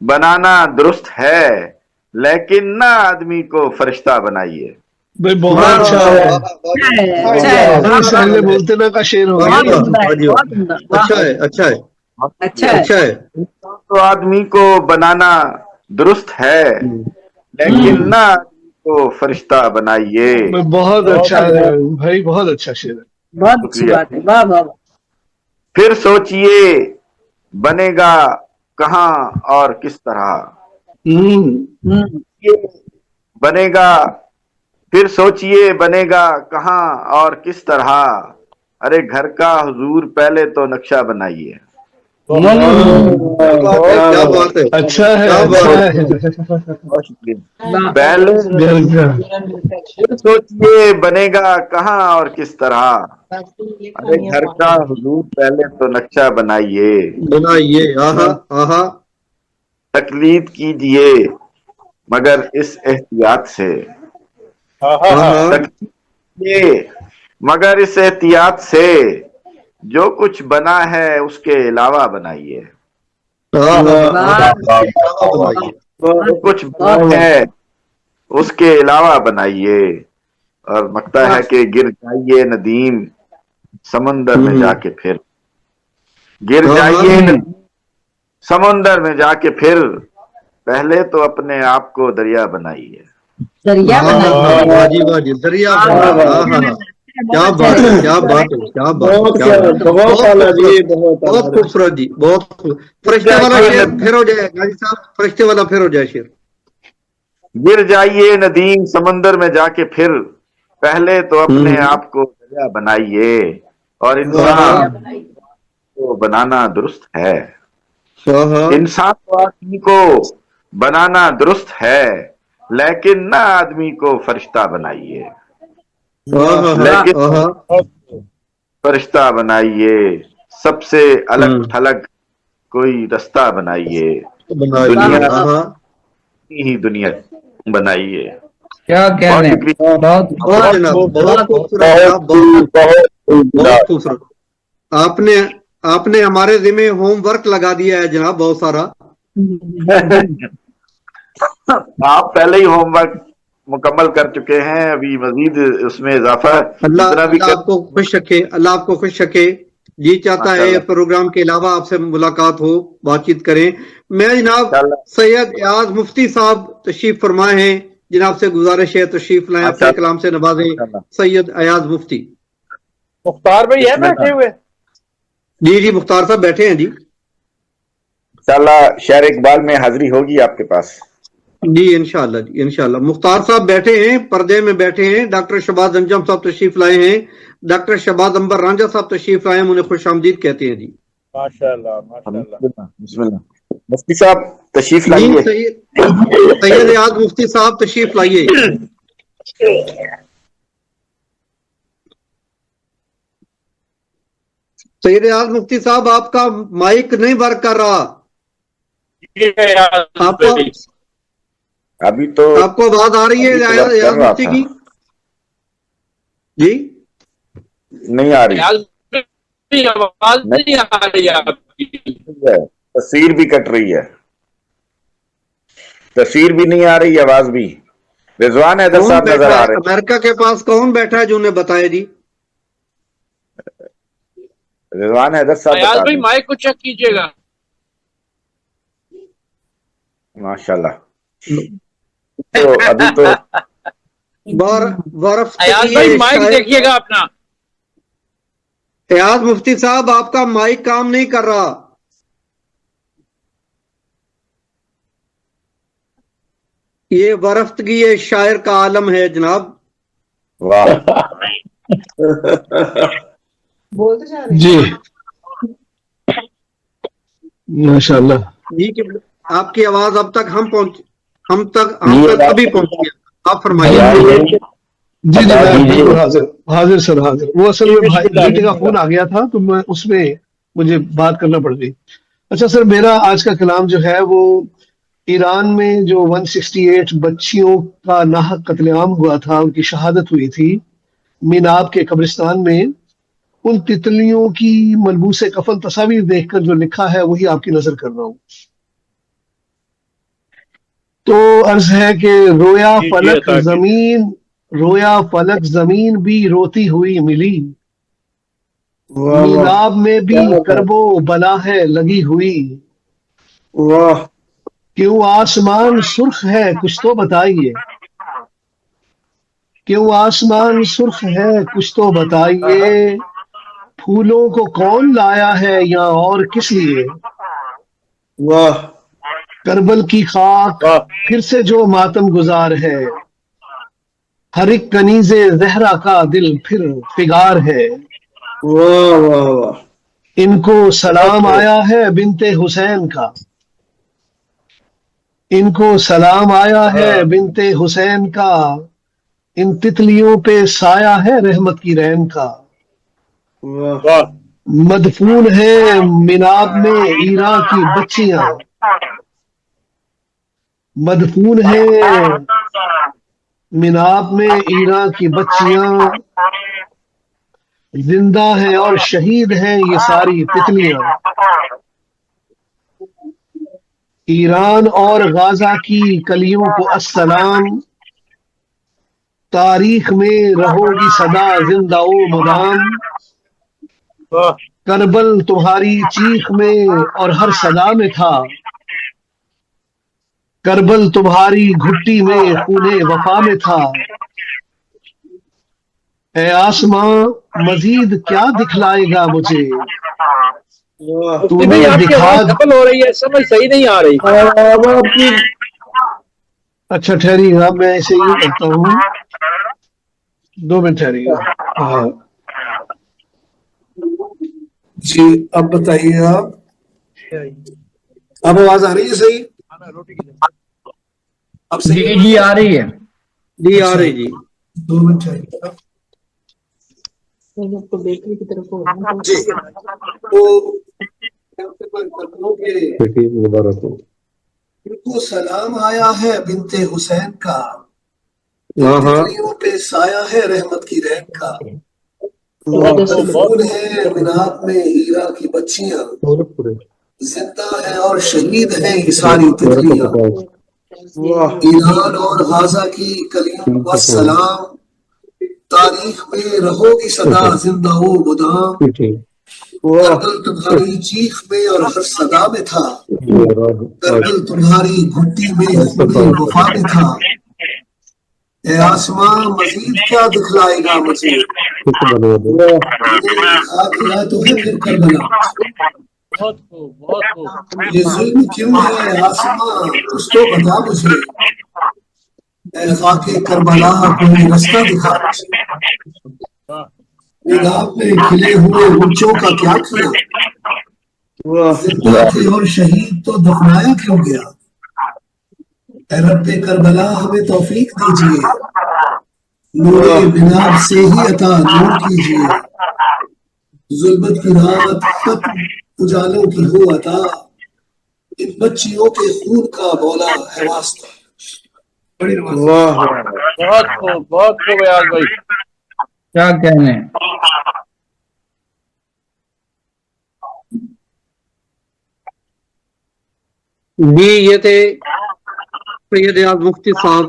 बनाना दुरुस्त है, लेकिन ना आदमी को फरिश्ता बनाइए। भाई बहुत अच्छा है, अच्छा है, हमारे सहले बोलते ना का शेर हो गया। बहुत उम्दा है, बहुत उम्दा, वाह, अच्छा है, अच्छा है, अच्छा है। अच्छा है। तो आदमी को बनाना दुरुस्त है, लेकिन ना आदमी को फरिश्ता बनाइए। भाई बहुत अच्छा है भाई, बहुत अच्छा शेर है। बहुत अच्छी बात है, वाह वाह वाह। फिर सोचिए बनेगा कहाँ और किस तरह। ये बनेगा, फिर सोचिए बनेगा कहाँ और किस तरह। अरे घर का हुजूर पहले तो नक्शा बनाइए। क्या बात है, अच्छा है, क्या बात अच्छा है। है। बहुत शुक्रिया। वाह। पहले घर का फिर सोचिए बनेगा कहाँ और किस तरह। अरे घर का हुजूर पहले तो नक्शा बनाइए। बनाइए, आहा आहा। तकलीद कीजिए मगर इस एहतियात से। आहा। तकलीद कीजिए मगर इस एहतियात से, जो कुछ बना है उसके अलावा बनाइए। बनाइए। जो कुछ बना है उसके अलावा बनाइए। और मकता है कि गिर जाइए नदीम समंदर में जाके फिर। गिर जाइए नदीम समंदर में जाके फिर, पहले तो अपने आप को दरिया बनाइए। दरिया बनाइए। वाह जी, वाह जी, दरिया बनाइए। आहा, क्या बात है, क्या बात है, क्या बात है, बहुत क्या बात है। बहुत आला जी, बहुत बहुत आला। खूबसूरत जी, बहुत फरिश्ते वाला शेर फिर हो जाए गाजी साहब, फरिश्ते वाला फिर हो जाए शेर। गिर जाइए नदीम समंदर में जाके फिर, पहले तो अपने आप को दरिया बनाइए। और इंसान को बनाना दुरुस्त है। इंसान को आदमी को बनाना दुरुस्त है, लेकिन ना आदमी को फरिश्ता बनाइए। लेकिन फरिश्ता बनाइए, सबसे अलग थलग कोई रास्ता बनाइए। दुनिया ही दुनिया बनाइए। क्या कह रहे हैं, बहुत बहुत जनाब, बहुत खूबसूरत, बहुत खूबसूरत। आपने आपने हमारे जिम्मे होमवर्क लगा दिया है जनाब, बहुत सारा। आप पहले ही होमवर्क मुकम्मल कर चुके हैं, अभी मजीद उसमें इजाफा जितना भी अल्लाह आपको खुश रखे, अल्लाह आपको खुश रखे। जी चाहता है प्रोग्राम के अलावा आपसे मुलाकात हो, बातचीत करें। मैं जनाब सैयद एयाज मुफ्ती साहब तशरीफ फरमाए हैं, जनाब से गुजारिश है तशरीफ लाएं, अपने कलाम से नवाजें। सैयद एयाज मुफ्ती। मुख्तार भाई है बैठे हुए? जी जी, मुख्तार साहब बैठे हैं जी। इंशाल्लाह शहर इकबाल में हाजिरी होगी आपके पास। जी इंशाल्लाह जी, इंशाल्लाह। मुख्तार साहब बैठे हैं, पर्दे में बैठे हैं। डॉक्टर शहबाज अंजम साहब तशरीफ लाए हैं, डॉक्टर शहबाज अंबर रांझा साहब तशरीफ लाए हैं, उन्हें खुशामदीद कहते हैं जी। माशाल्लाह माशाल्लाह। बिस्मिल्लाह। मुफ्ती साहब तशरीफ लाइए। सैयद एयाज मुफ्ती साहब तशरीफ लाइए। सैयद एयाज मुफ्ती साहब, आपका माइक नहीं वर्क कर रहा। आपको अभी तो आपको आवाज आ रही है एयाज मुफ्ती की? जी नहीं आ रही, आवाज नहीं आ रही आपकी। तस्वीर भी कट रही है, तस्वीर भी नहीं आ रही, आवाज भी। रिजवान हैदर साहब नजर आ रहे हैं। अमेरिका के पास कौन बैठा है जो उन्हें बताए जी? रिजवान हैदर साहब अयाज भाई माइक को चेक कीजिएगा। माशाल्लाह। तो अभी तो बर्फ अयाज भाई माइक देखिएगा अपना। एयाज मुफ्ती साहब, आपका माइक काम नहीं कर रहा। ये बर्फ्तगी ये शायर का आलम है जनाब। वाह जी माशाल्लाह जी कि आपकी आवाज अब तक हम तक अभी पहुंची है। आप फरमाइए। जी जी हाजिर हाजिर सर, हाजिर। वो असल में भाई बेटे का फोन आ गया था, तो मैं उसमें मुझे बात करना पड़ गई। अच्छा सर, मेरा आज का कलाम जो है वो ईरान में जो 168 बच्चियों का नाहक कत्लेआम हुआ था, उनकी शहादत हुई थी मीनाब के कब्रिस्तान में, उन तितलियों की मलबूस कफन तस्वीर देखकर जो लिखा है वही आपकी नजर कर रहा हूँ। تو عرض ہے کہ رویا جی فلک عطا زمین بھی روتی ہوئی ملی، واہ واہ میناب میں بھی کیا بات، کرب و بلا ہے لگی ہوئی، واہ کیوں آسمان سرخ ہے کچھ تو بتائیے، کیوں آسمان سرخ ہے کچھ تو بتائیے، پھولوں کو کون لایا ہے یا اور کس لیے، واہ کربل کی خاک واہ پھر سے جو ماتم گزار ہے، ہر ایک کنیز زہرا کا دل پھر فگار ہے، واہ واہ واہ ان کو بہت سلام خوب آیا ہے بنت حسین کا، ان کو سلام آیا ہے ہاں بنت حسین کا، ان تتلیوں پہ سایہ ہے رحمت کی رحم کا، واہ واہ مدفون ہے مناب میں ایران کی بچیاں، مدفون ہے مناب میں ایران کی بچیاں، زندہ ہیں اور شہید ہیں یہ ساری تتلیاں، ایران اور غازہ کی کلیوں کو السلام، تاریخ میں رہو گی صدا زندہ و مدام، واہ کربل تمہاری چیخ میں اور ہر صدا میں تھا، کربل تمہاری گھٹی میں خون وفا میں تھا، اے آسماں مزید کیا دکھلائے گا مجھے، واہ تو مفتی نے بھائی آپ کی دکھا، آواز ڈبل ہو رہی ہے، سمجھ صحیح نہیں آ رہی۔ اب آپ کی اچھا ٹھہریے گا، میں اسے یوں کرتا ہوں، 2 منٹ ٹھہریے گا۔ ہاں جی اب بتائیے آپ، اب آواز آ رہی ہے صحیح؟ اب صحیح جی ہے؟ جی آ رہی ہے۔ جی آ اچھا رہی جی۔ 2 منٹ ٹھہریے گا جی۔ تو ان کو سلام آیا ہے بنت حسین کا، ان تتلیوں پہ سایہ ہے رحمت کی رحم کا، مدفون ہے مناب میں ہیرا کی بچیاں، زندہ ہے اور شہید ہیں یہ ساری تتلیاں، واہ ایران اور غازہ کی کلیوں کو السلام، تاریخ میں رہو گی صدا زندہ و مدام، واہ کربل تمہاری چیخ میں اور ہر صدا میں تھا، کربل تمہاری گھٹی میں خون وفا میں تھا، اے آسماں مزید کیا دکھلائے گا مجھے، واہ تو نے دکھا دیا تو ہے پھر کربلا، بہت خوب بہت خوب۔ یہ ظلم کیوں ہے آسماں کچھ تو بتا مجھے، اے خاک کربلا کوئی رستہ دکھا مجھے، واہ میناب میں کھلے ہوئے غنچوں کا کیا کیا، واہ زندہ تھے اور شہید تو دفنایا کیوں گیا، اے رب کربلا ہمیں توفیق دیجیے، نور واہ بناب سے ہی عطا نور کیجیے، ظلمت کی رات ختم اجالوں کی ہو عطا، ان بچیوں کے خون کا مولا ہے واسطہ۔ بڑی نماز ہے۔ واہ بہت خوب ایاز بھائی۔ کیا کہنے، جی یہ تھے سید اعظم مفتی صاحب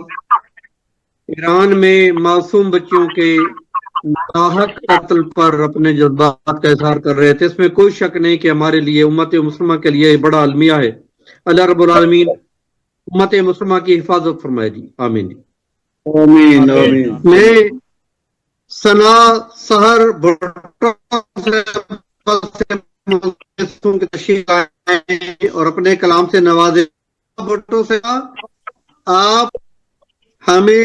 ایران میں معصوم بچیوں کے ناحق قتل پر اپنے جذبات کا اظہار کر رہے تھے۔ اس میں کوئی شک نہیں کہ ہمارے لیے امت مسلمہ کے لیے بڑا المیہ ہے۔ اللہ رب العالمین امت مسلمہ کی حفاظت فرمائے جی، آمین جی۔ آمین آمین۔ میں ثنا سحر بھٹو کی تشریف لائے اور اپنے کلام سے نوازے۔ بھٹو سے آپ ہمیں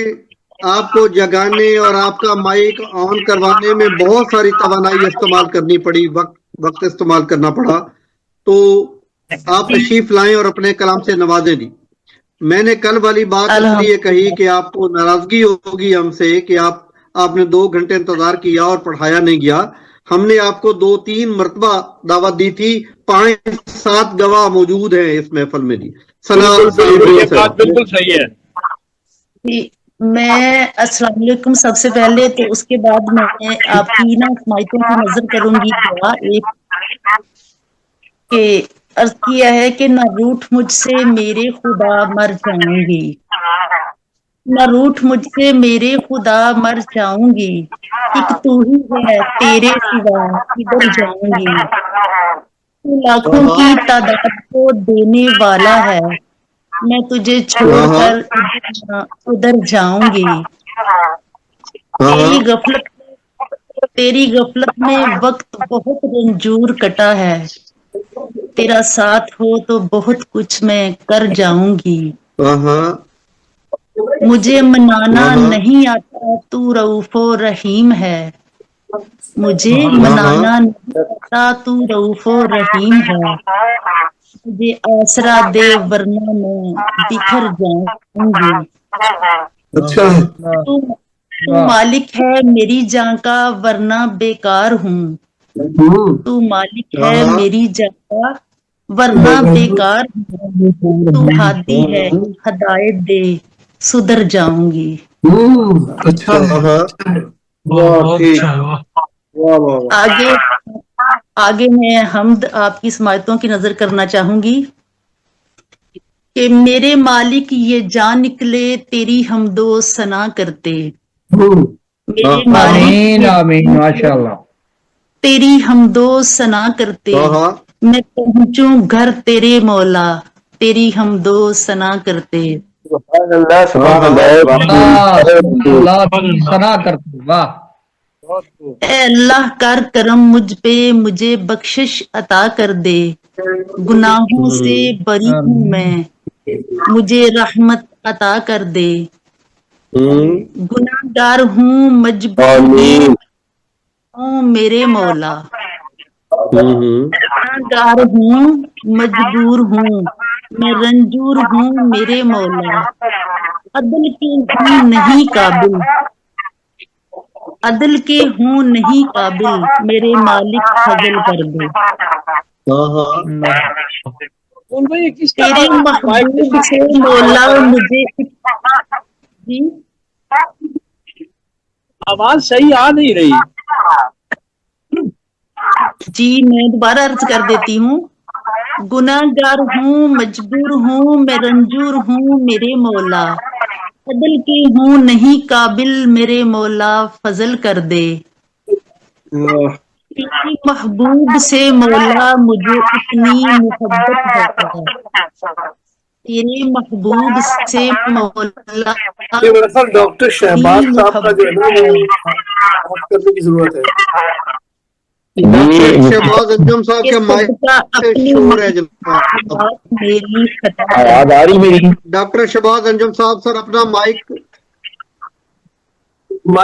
آپ کو جگانے اور آپ کا مائک آن کروانے میں بہت ساری توانائی استعمال کرنی پڑی، وقت استعمال کرنا پڑا، تو آپ تشریف لائیں اور اپنے کلام سے نوازیں جی۔ میں نے کل والی بات اس لیے کہی کہ آپ کو ناراضگی ہوگی ہم سے کہ آپ نے 2 گھنٹے انتظار کیا اور پڑھایا نہیں گیا۔ ہم نے آپ کو 2-3 مرتبہ دعوت دی تھی، 5-7 گواہ موجود ہیں اس محفل میں جی۔ بالکل یہ بات بالکل صحیح ہے۔ میں السلام علیکم سب سے پہلے، تو اس کے بعد میں آپ کی نا اسمائتوں کی نظر کروں گی دعا ایک کہ अर्ज किया है कि न रूठ मुझसे मेरे खुदा मर जाऊंगी, न रूठ मुझसे मेरे खुदा मर जाऊंगी, एक तू ही है तेरे सिवा किधर जाऊंगी, तू लाखों की तादाद को देने वाला है, मैं तुझे छोड़कर उधर जाऊंगी। तेरी गफलत में वक्त बहुत रंजूर कटा है, तेरा साथ हो तो बहुत कुछ मैं कर जाऊंगी। मुझे मनाना नहीं आता, तू रऊफो रहीम है, मुझे मनाना नहीं आता, तू रऊफो रहीम है, मुझे आसरा दे वरना मैं बिखर जाऊंगी। अच्छा, तू मालिक है मेरी जान का वरना बेकार हूँ, तू मालिक है मेरी जान का वरना बेकार हूँ, तू हादी है हदायत दे सुधर जाऊंगी। अच्छा है। बहुत ठीक। अच्छा वाह। आगे मैं हमद आपकी समायतों की नजर करना चाहूंगी कि मेरे मालिक ये जान निकले तेरी हमदो सना करते, मेरे आमीन मालिक आमीन माशाल्लाह। तेरी हमदो सना करते, मैं पहुंचूं घर तेरे मौला तेरी हमदो सना करते। अल्लाह की सना करते, वाह। ऐ अल्लाह कर करम मुझ पे मुझे बख्शिश अता कर दे, गुनाहों से बरी हूं मैं मुझे रहमत अता कर दे, गुनाहगार हूँ मजबूर हूँ मेरे मौला, गुनाहगार हूँ मजबूर हूँ मैं रंजूर हूँ मेरे मौला, अदल के हूँ नहीं काबिल, अदल के हूँ नहीं काबिल, मेरे मालिक फजल कर दे। तेरे महबूब से मौला मुझे जी आवाज सही आ नहीं रही। जी मैं दोबारा अर्ज कर देती हूँ, गुनाहगार हूँ मजबूर हूँ मैं रंजूर हूँ मेरे मौला, अदल के हूँ नहीं काबिल मेरे मौला फजल कर दे। तेरे महबूब से मौला मुझे इतनी मोहब्बत है, तेरे महबूब से मौला ये मेरे ख्याल डॉक्टर शहबाज साहब का जो है ना वो बात करने की जरूरत है। डॉक्टर शहबाज अंजुम साहब के माइक से शोर है जनाब। मेरी खता है। आवाज आ रही मेरी? डॉक्टर शहबाज अंजुम साहब सर अपना माइक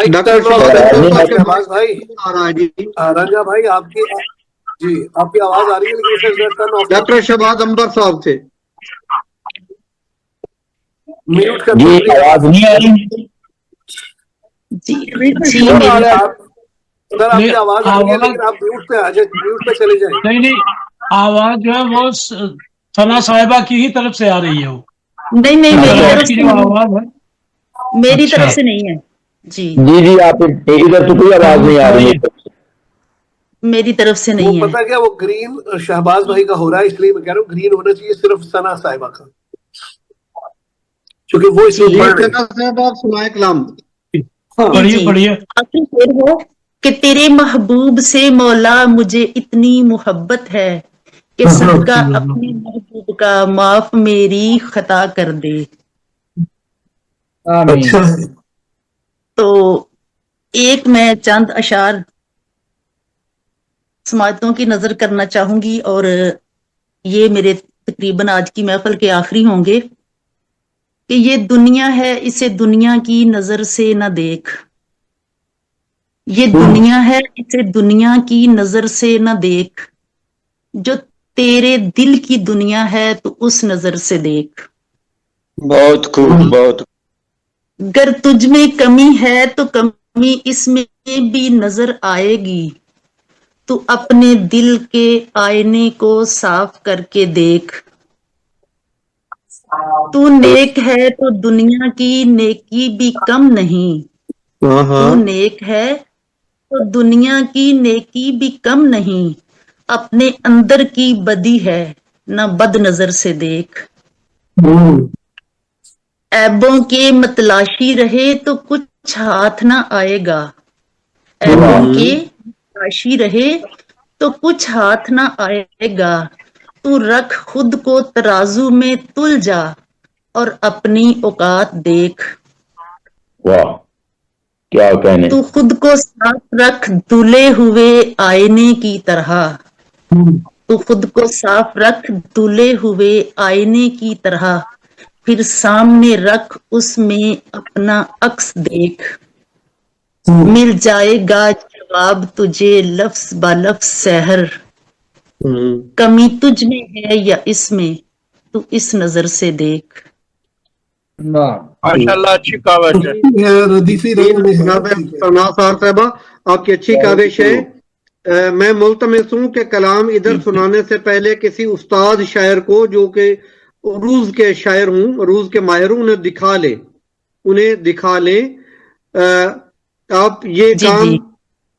डॉक्टर शहबाज अंजुम साहब के शहबाज भाई आ रहा है जी। रंजा भाई आपकी आवाज आ रही है लेकिन उसे टर्न ऑफ डॉक्टर शहबाज अंबर साहब से म्यूट कर जी आवाज नहीं आ रही? जी सर आपकी आवाज आ रही है लेकिन आप म्यूट पे आ जाए, म्यूट पे चले जाए। नहीं आवाज जो है वो सना साहिबा की ही तरफ से आ रही है वो। नहीं मेरी तरफ की से जो आवाज है मेरी अच्छा। तरफ से नहीं है जी जी आप इधर तो कोई आवाज नहीं आ रही है। मेरी तरफ से नहीं वो है। पता क्या वो ग्रीन शहबाज भाई का हो रहा है, इसलिए मैं कह रहा हूँ ग्रीन होना चाहिए सिर्फ सना साहिबा का, क्योंकि वो इसमें पढ़ रहे हैं। साहब आप सुनाए कलाम। पढ़िए आखिरी शेर हो कि तेरे महबूब से मौला मुझे इतनी मोहब्बत है कि सदका अपने महबूब का माफ मेरी खता कर दे। आमीन। तो एक मैं चंद अशार समातों की नजर करना चाहूंगी और ये मेरे तकरीबन आज की महफिल के आखिरी होंगे कि ये दुनिया है इसे दुनिया की नजर से न देख, ये दुनिया है इसे दुनिया की नजर से न देख, जो तेरे दिल की दुनिया है तो उस नजर से देख। बहुत खूब बहुत। गर तुझ में कमी है तो कमी इसमें भी नजर आएगी, तू अपने दिल के आईने को साफ करके देख। तू नेक है तो दुनिया की नेकी भी कम नहीं, तू नेक है तो दुनिया की नेकी भी कम नहीं, अपने अंदर की बदी है न बद नजर से देख। ऐबों के मतलाशी रहे तो कुछ हाथ ना आएगा, ऐबों के तलाशी रहे तो कुछ हाथ ना आएगा। तू रख खुद को तराजू में तुल जा और अपनी औकात देख। वाह, क्या कहने। तू खुद को साफ रख धुले हुए आईने की तरह, तू खुद को साफ रख धुले हुए आईने की तरह, फिर सामने रख उसमें अपना अक्स देख। मिल जाएगा जवाब तुझे लफ्ज ब लफ्ज सहर, कमी तुझ में है या इसमें, तू इस नजर से देख। माशाल्लाह, अच्छी काविश है। साहबा आपकी अच्छी काविश है। मैं मुल्तमस हूँ कि कलाम इधर सुनाने से पहले किसी उस्ताद शायर को, जो कि उरूज के शायर हूँ, उरूज के माहिर हूँ, उन्हें दिखा लें। आप ये काम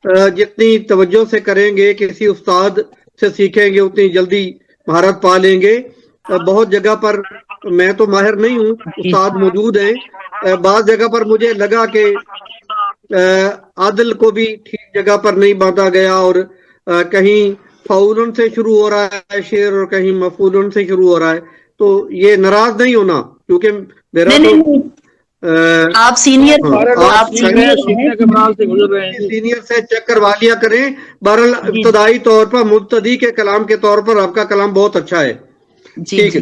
जितनी तवज्जो से करेंगे, किसी उस्ताद से सीखेंगे, उतनी जल्दी महारत पा लेंगे। बहुत जगह पर मैं तो माहिर नहीं हूँ, उस्ताद मौजूद हैं। बाज़ जगह पर मुझे लगा कि आदल को भी ठीक जगह पर नहीं बांधा गया, और कहीं फौलन से शुरू हो रहा है शेर और कहीं मफूलन से शुरू हो रहा है। तो ये नाराज नहीं होना, क्योंकि मेरा आप सीनियर सीनियर से चेक करवा लिया करें। बहरहाल इब्तदाई तौर पर मुब्तदी के कलाम के तौर पर आपका कलाम बहुत अच्छा है। ठीक है,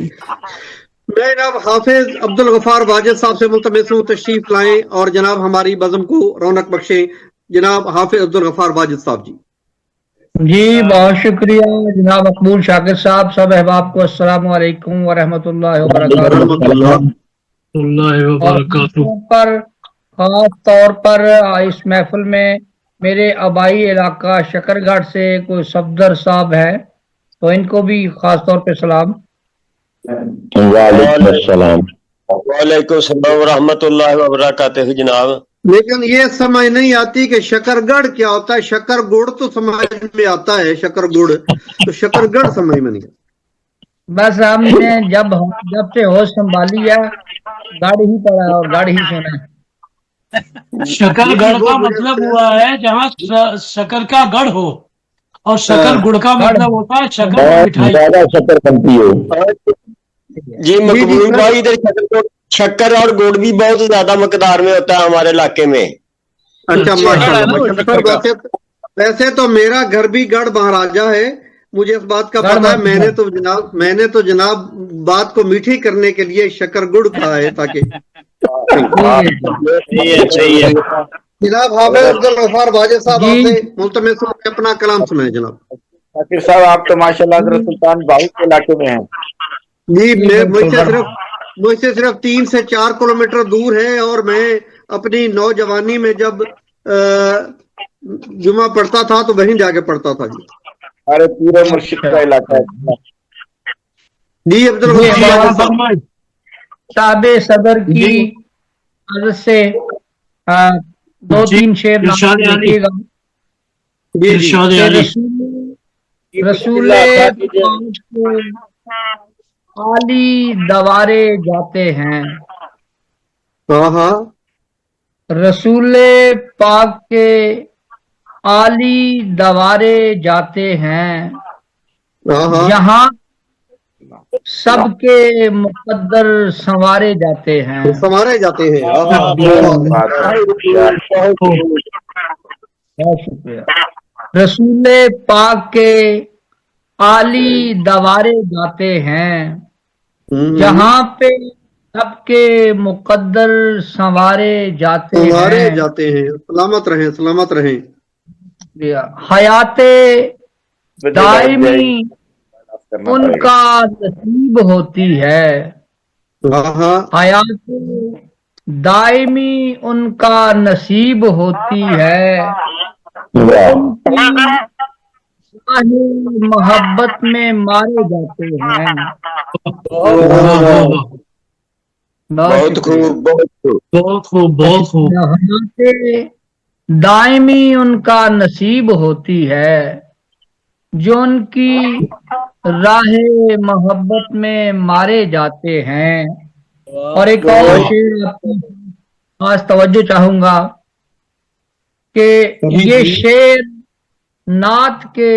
मैं जनाब हाफिज अब्दुल गफार वाजिद साहब से मुल्तमस हूँ तशरीफ लाएं और जनाब हमारी बज़म को रौनक बख्शें। जनाब हाफिज अब्दुल गफार वाजिद साहब जी। जी बहुत शुक्रिया जनाब मकबूल शाकिर साहब। सब अहबाब को अस्सलाम वालेकुम व रहमतुल्लाहि व बरकातुहू। पर खास तौर पर इस महफिल में मेरे आबाई इलाका शकरगढ़ से कोई सफदर साहब है, तो इनको भी खास तौर पे सलाम। वालेकुम सलाम व रहमतुल्लाहि व बरकातुहू जनाब। लेकिन ये समझ नहीं आती कि शकरगढ़ क्या होता है। शकरगुड़ तो समझ में आता है, शकरगुड़, तो शकरगढ़ समझ में नहीं। बस हमने जब से होश संभाली है गाड़ी ही पड़ा और गाड़ी ही सुना है। शकरगढ़ का मतलब हुआ है जहाँ शक्कर का गढ़ हो, और शक्कर गुड़ का मतलब होता है शक्कर मिठाई, ज्यादा शक्कर बनती हो। जी मकबूल भाई, इधर शक्कर और गुड़ भी बहुत ज्यादा मकदार में होता है हमारे इलाके में। अच्छा माशाल्लाह। वैसे तो मेरा घर भी गढ़ महाराजा है, मुझे इस बात का पता है। मैंने तो जनाब बात को मीठी करने के लिए शक्कर गुड़ कहा है, ताकि जनाब हाफिज अब्दुल गफार वाजिद साहब आपसे मुल्तमस हूं कि अपना कलाम सुनाए जनाब। शाकिर साहब आप तो माशाल्लाह हज़रत सुल्तान बाहू के इलाके में हैं। जी मुझसे सिर्फ 3 से 4 किलोमीटर दूर है, और मैं अपनी नौजवानी में जब जुमा पढ़ता था तो वहीं जाके पढ़ता था जी। अरे पूरे मुर्शिद का इलाका है जी। अब्दुल ताबे सदर की मदद से 2-3 शेर लिखिएगा। रसूल आली दवारे जाते हैं, रसूल पाक के आली दवारे जाते हैं, जहाँ सबके मुकद्दर संवारे जाते हैं। रसूल पाक के आली दवारे जाते हैं, जहाँ पे सबके मुकद्दर संवारे जाते हैं। सलामत रहें। हयाते दायमी उनका नसीब होती है, हयाते दायमी उनका नसीब होती है। मोहब्बत में मारे जाते हैं। बहुत खूब, बहुत खूब। दायमी उनका नसीब होती है, जो उनकी राहे मोहब्बत में मारे जाते हैं। और एक और शेर आपकी खास तवज्जो चाहूंगा कि ये शेर नात के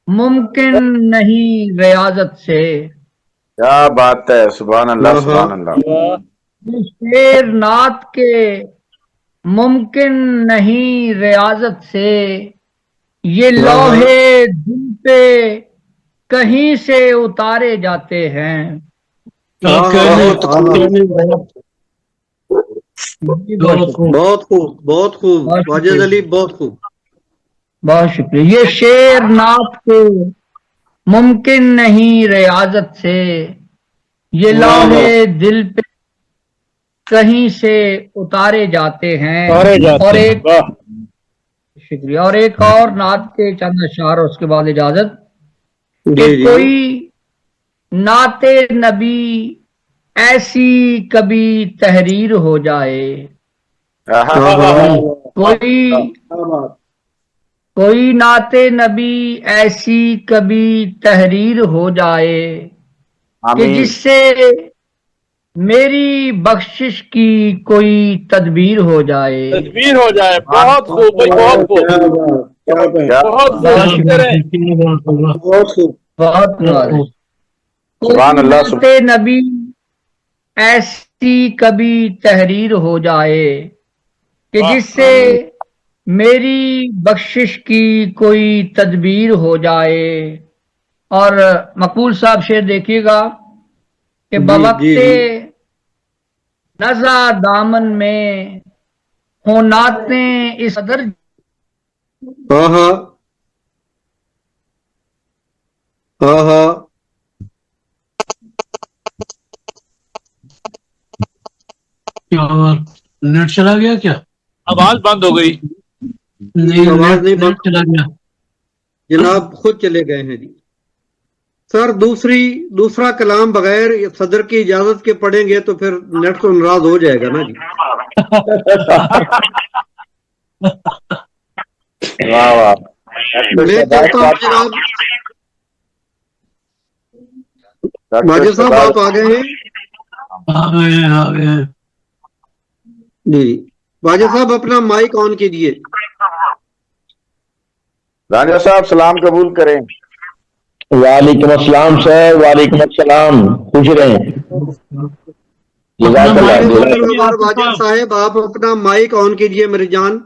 मुमकिन नहीं रियाजत से। क्या बात है, सुभान अल्लाह सुभान अल्लाह। ये शेर नात के मुमकिन नहीं रियाजत से, ये लौहे दिल पे कहीं से उतारे जाते हैं। बहुत खूब वाजिद अली, बहुत खूब, बहुत शुक्रिया। ये शेर नात के मुमकिन नहीं रियाजत से, ये लौहे दिल पे कहीं से उतारे जाते हैं। और एक शुक्रिया। और एक और नात के चंद अशआर, उसके बाद इजाजत। कि कोई नाते नबी ऐसी कभी तहरीर हो जाए, कोई नाते नबी ऐसी कभी तहरीर हो जाए कि जिससे मेरी बख्शिश की कोई तदबीर हो जाए। तदबीर हो जाए। बहुत खूब भाई, बहुत खूब, बहुत खूब। सुभान अल्लाह। नाते नबी ऐसी कभी तहरीर हो जाए कि जिससे मेरी बख्शिश की कोई तदबीर हो जाए। और मकबूल साहब शेर देखिएगा कि बवक्ते नज़ा दामन में हो नाते इस कदर। नेट चला गया क्या? आवाज बंद हो गई। नहीं, आवाज नहीं नेट चला गया जनाब, खुद चले गए हैं जी। सर दूसरा कलाम बगैर सदर की इजाजत के पढ़ेंगे तो फिर नेट तो नाराज हो जाएगा ना जी। वाह वाह। मैं चाहता हूँ जनाब, वाजिद साहब आप आ गए हैं? आ गए जी, वाजिद साहब अपना माइक ऑन कीजिए। राजा साहब सलाम कबूल करें। वालेकुम अस्सलाम सर, वालेकुम अस्सलाम, खुश रहें। वाजिद साहब आप अपना माइक ऑन कीजिए मेरी जान।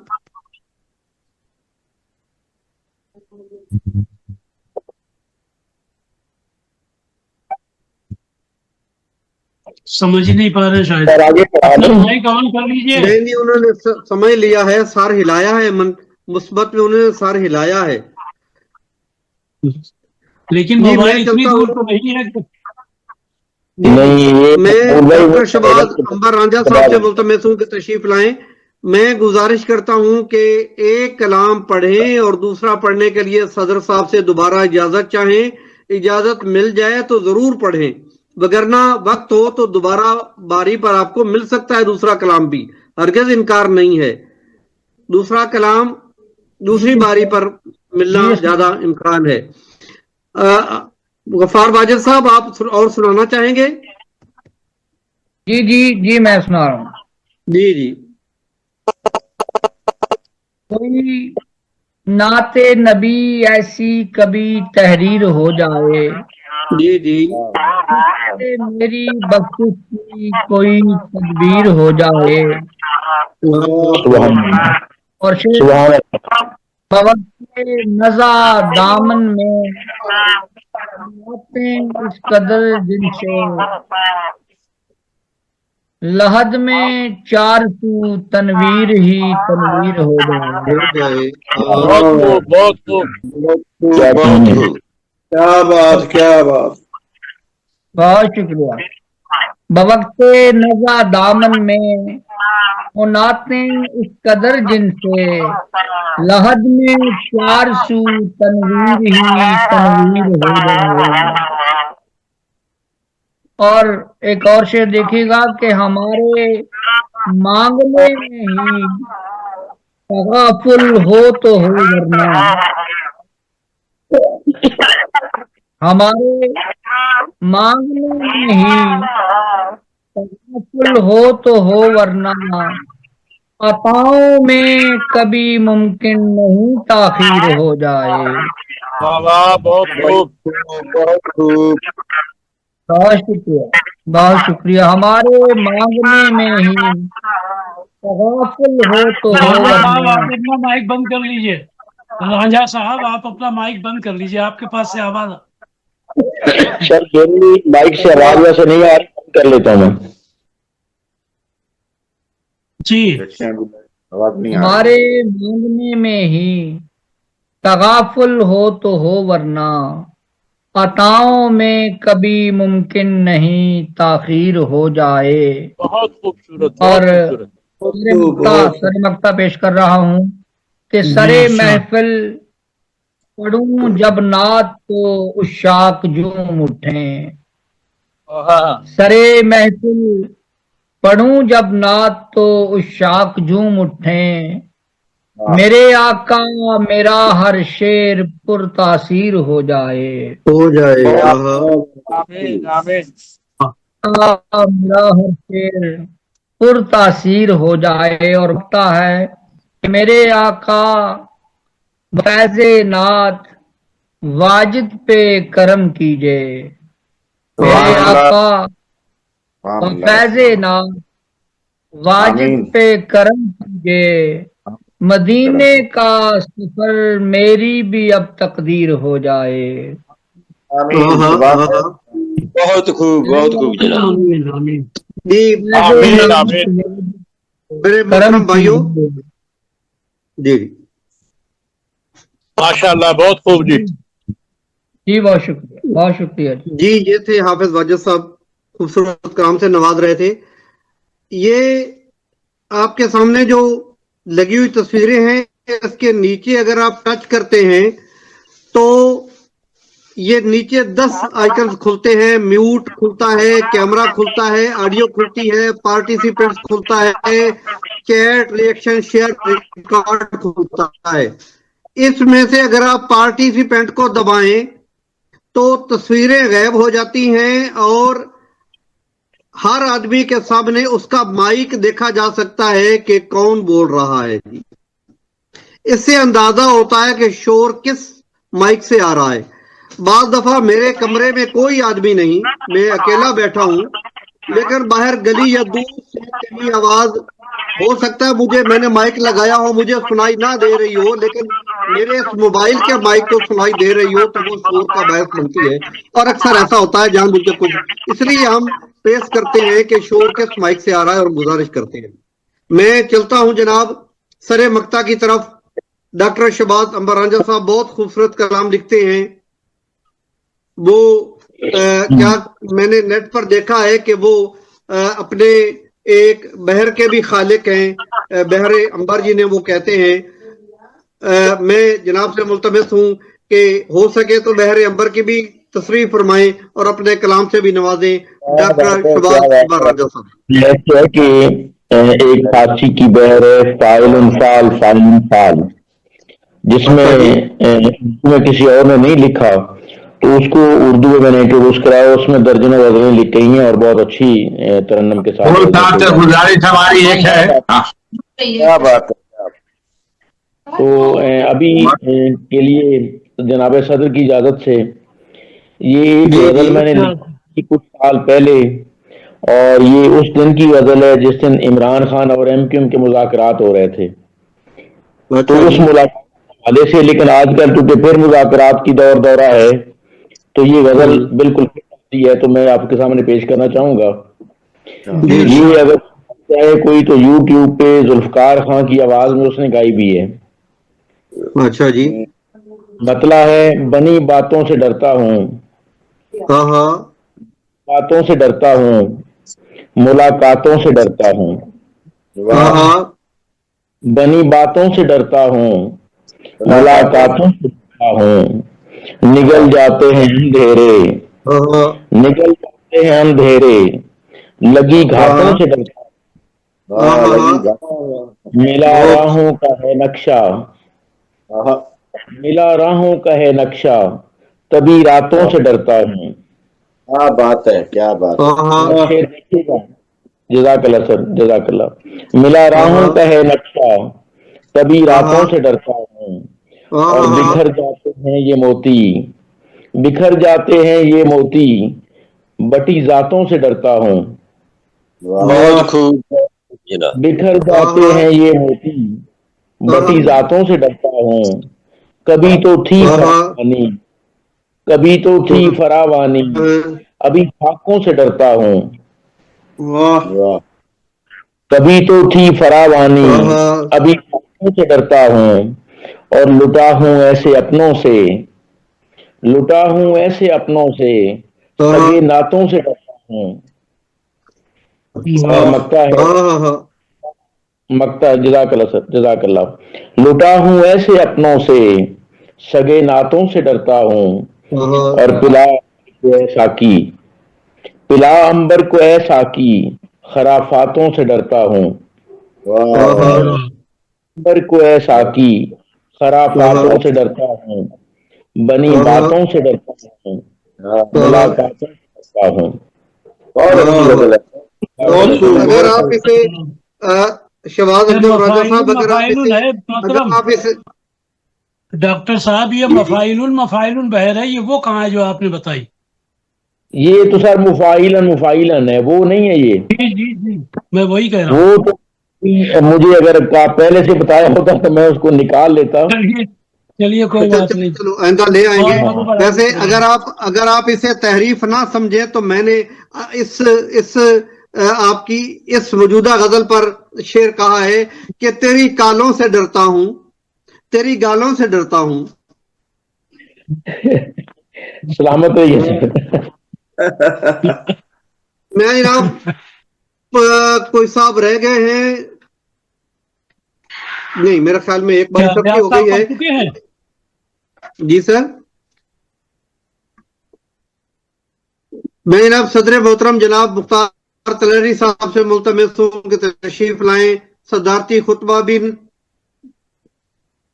समझ ही नहीं पा रहे शायद। माइक ऑन कर लीजिए। नहीं, उन्होंने समझ लिया है, सर हिलाया है, मुस्बत में उन्होंने सर हिलाया है, लेकिन मोबाइल इतनी दूर तो नहीं है। मैं डॉक्टर शहबाज अंबर रांझा साहब से बोलता मैं कि तशरीफ लाएं। मैं गुजारिश करता हूं कि एक कलाम पढ़ें और दूसरा पढ़ने के लिए सदर साहब से दोबारा इजाजत चाहें। इजाजत मिल जाए तो जरूर पढ़ें, वगरना वक्त हो तो दोबारा बारी पर आपको मिल सकता है दूसरा कलाम भी, हरगिज इनकार नहीं है। दूसरा कलाम दूसरी बारी पर मिलना ज्यादा इम्कान है। गफ्फार वाजिद साहब आप और सुनाना चाहेंगे? जी जी जी, मैं सुना रहा हूँ। जी। कोई नाते नबी ऐसी कभी तहरीर हो जाए, जी, मेरी बख्शिश की कोई तदबीर हो जाए। और नज़ा दामन में इस कदर जिनसे लहद में 4 तनवीर ही तनवीर हो जाए। बहुत क्या बात। बहुत शुक्रिया। बवक्ते नज़ा दामन में नाते इस कदर जिनसे लहद में 4 तनवीर ही तनवीर हो जाए। और एक और शेर देखिएगा कि हमारे मांगने में ही तगाफुल हो तो हो, वरना हमारे मांगने में ही तवक्कुल हो तो हो, वरना अताओं में कभी मुमकिन नहीं ताखीर हो जाए। वाह वाह, बहुत खूब। बहुत खूब। बहुत शुक्रिया, बहुत शुक्रिया। हमारे मांगने में ही तगाफुल हो तो हो, रांझा साहब वरना आप अपना माइक बंद कर लीजिए। रांझा साहब आप अपना माइक बंद कर लीजिए, आपके पास से आवाज। सर मेरी माइक से आवाज वैसे नहीं आ रही, कर लेता हूँ मैं। जी, आवाज नहीं आ हमारे रही। मांगने में ही तगाफुल हो तो हो, वरना अताओं में कभी मुमकिन नहीं ताखीर हो जाए। बहुत खूबसूरत, और बहुत खूबसूरत। सर मक्ता पेश कर रहा हूँ कि सरे महफिल पढ़ूं जब नात तो उशाक झूम उठें। हाँ, सरे महफिल पढ़ूं जब नात तो उशाक झूम उठें। मेरे आका मेरा हर शेर पुरतासीर हो जाए। आमीन आमीन। मेरा हर शेर पुरतासीर हो जाए। और लगता है कि मेरे आका फैज़े नात वाजिद पे करम कीजिए। मेरे आका फैज़े नात वाजिद पे करम कीजिए। मदीने का सफर मेरी भी अब तकदीर हो जाए। बहुत खूब, बहुत खूब जनाब। आमीन आमीन। जी आमीन आमीन। मेरे मोहतरम भाइयों, जी माशाल्लाह, बहुत खूब जी। जी बहुत शुक्रिया, बहुत शुक्रिया जी। जी, ये थे हाफिज वाजिद साहब, खूबसूरत काम से नवाज रहे थे। ये आपके सामने जो लगी हुई तस्वीरें हैं, इसके नीचे अगर आप टच करते हैं तो ये नीचे 10 आइकन्स खुलते हैं। म्यूट खुलता है, कैमरा खुलता है, ऑडियो खुलती है, पार्टिसिपेंट्स खुलता है, चैट, रिएक्शन, शेयर, रिकॉर्ड खुलता है। इसमें से अगर आप पार्टिसिपेंट को दबाएं तो तस्वीरें गायब हो जाती हैं और हर आदमी के सामने उसका माइक देखा जा सकता है कि कौन बोल रहा है। इससे अंदाजा होता है कि शोर किस माइक से आ रहा है। बार दफा मेरे कमरे में कोई आदमी नहीं, मैं अकेला बैठा हूं, लेकिन बाहर गली या दूर से कहीं आवाज हो सकता है मैंने माइक लगाया हो, मुझे सुनाई ना दे रही हो, लेकिन मेरे इस मोबाइल के माइक को सुनाई दे रही हो, तो वो शोर का बायस बनती है। और अक्सर ऐसा होता है जानबूझ के कुछ, इसलिए हम पेश करते हैं कि शोर किस माइक से आ रहा है और गुजारिश करते हैं। मैं चलता हूं जनाब सरे मक्ता की तरफ। डॉक्टर शहबाज अंबर रांझा साहब बहुत खूबसूरत कलाम लिखते हैं। वो क्या मैंने नेट पर देखा है कि वो अपने एक बहर के भी खालिक हैं, बहरे अंबर जी ने वो कहते हैं। मैं जनाब से मुल्तमस हूं कि हो सके तो बहरे अंबर की भी तशरीफ फरमाएं और अपने कलाम से भी नवाजें। डॉक्टर शहबाज अंबर रांझा साहब। कि एक फारसी की बहर है, फाइल फाल फाइल फाल, जिसमें किसी और ने नहीं लिखा, तो उसको उर्दू में मैंने इंट्रोड्यूस कराया। उसमें दर्जनों गजलें लिख गई हैं और बहुत अच्छी तरन्नुम के साथ। गुजारिश हमारी एक है, क्या बात है। तो अभी के लिए जनाब सदर की इजाजत से ये गजल मैंने लिखी कुछ साल पहले, और ये उस दिन की गजल है जिस दिन इमरान खान और एमक्यूएम के मुज़ाकरात हो रहे थे। तो उस मुलाकात वाले से, लेकिन आजकल क्योंकि फिर मुज़ाकरात की दौरा है, तो ये गजल बिल्कुल है, तो मैं आपके सामने पेश करना चाहूंगा। ये अगर चाहे कोई तो यूट्यूब पे जुल्फकार खान की आवाज में उसने गाई भी है। अच्छा जी। मतला है, बनी बातों से डरता हूँ, बातों से डरता हूँ, मुलाकातों से डरता हूँ, बनी बातों से डरता हूँ, मुलाकातों से डरता हूँ। निगल जाते हैं अंधेरे, निगल जाते हैं अंधेरे, लगी घाटों से डरता हूँ। मिला राहों का है नक्शा, मिला राहों का है नक्शा, तभी रातों से डरता हूँ। क्या बात है, क्या बात है। शेर देखिएगा। जज़ाकल्लाह सर, जज़ाकल्लाह। मिला राहों का है नक्शा, तभी रातों से डरता हूँ। और बिखर जाते हैं ये मोती, बिखर जाते हैं ये मोती, बटी जातों से डरता हूँ। बहुत खूब जनाब। बिखर जाते हैं ये मोती, बटी जातों से डरता हूँ। कभी तो थी फरावानी, कभी तो थी फरावानी, अभी खाकों से डरता हूँ। वाह, कभी तो थी फरावानी, अभी खाकों से डरता हूँ। और लुटा हूँ ऐसे अपनों से, लुटा हूँ ऐसे अपनों से, सगे नातों से डरता हूँ। और मक्ता है, मक्ता, जज़ाकल्लाह सर, जज़ाकल्लाह। लुटा हूँ ऐसे अपनों से, सगे नातों से डरता हूँ। और पिला को ऐ साकी, पिला अंबर को ऐ साकी, खराफातों से डरता हूँ। अंबर को ऐ साकी, खराफातों से डरता हूँ। बनी बातों से डरता हूँ, मुलाकातों से डरता हूँ। बहुत अच्छी गजल है। अगर आप इसे शहबाज अख्तर राजा साहब, अगर आप इसे डॉक्टर साहब, ये मफाइलुल बहर है, ये वो कहाँ है जो आपने बताई? ये तो सर मुफाइलन है, वो नहीं है ये। जी, मैं वही कह रहा हूँ। वो तो मुझे अगर आप पहले से बताया होता तो मैं उसको निकाल लेता। चलिए कोई बात नहीं, चलो आइंदा ले आएंगे। वैसे अगर आप इसे तहरीफ ना समझे तो मैंने इस आपकी इस मौजूदा गजल पर शेर कहा है कि तेरी कालों से डरता हूं, तेरी गालों से डरता हूं। सलामत रहिए सर। मैं जनाब कोई साहब रह गए हैं? नहीं, मेरे ख्याल में एक बार सबकी हो गई है। जी सर, मैं जनाब सदर मोहतरम जनाब मुख्तार तलहरी साहब से मुल्तमस हूं कि तशरीफ लाएं, सदारती खुतबा भी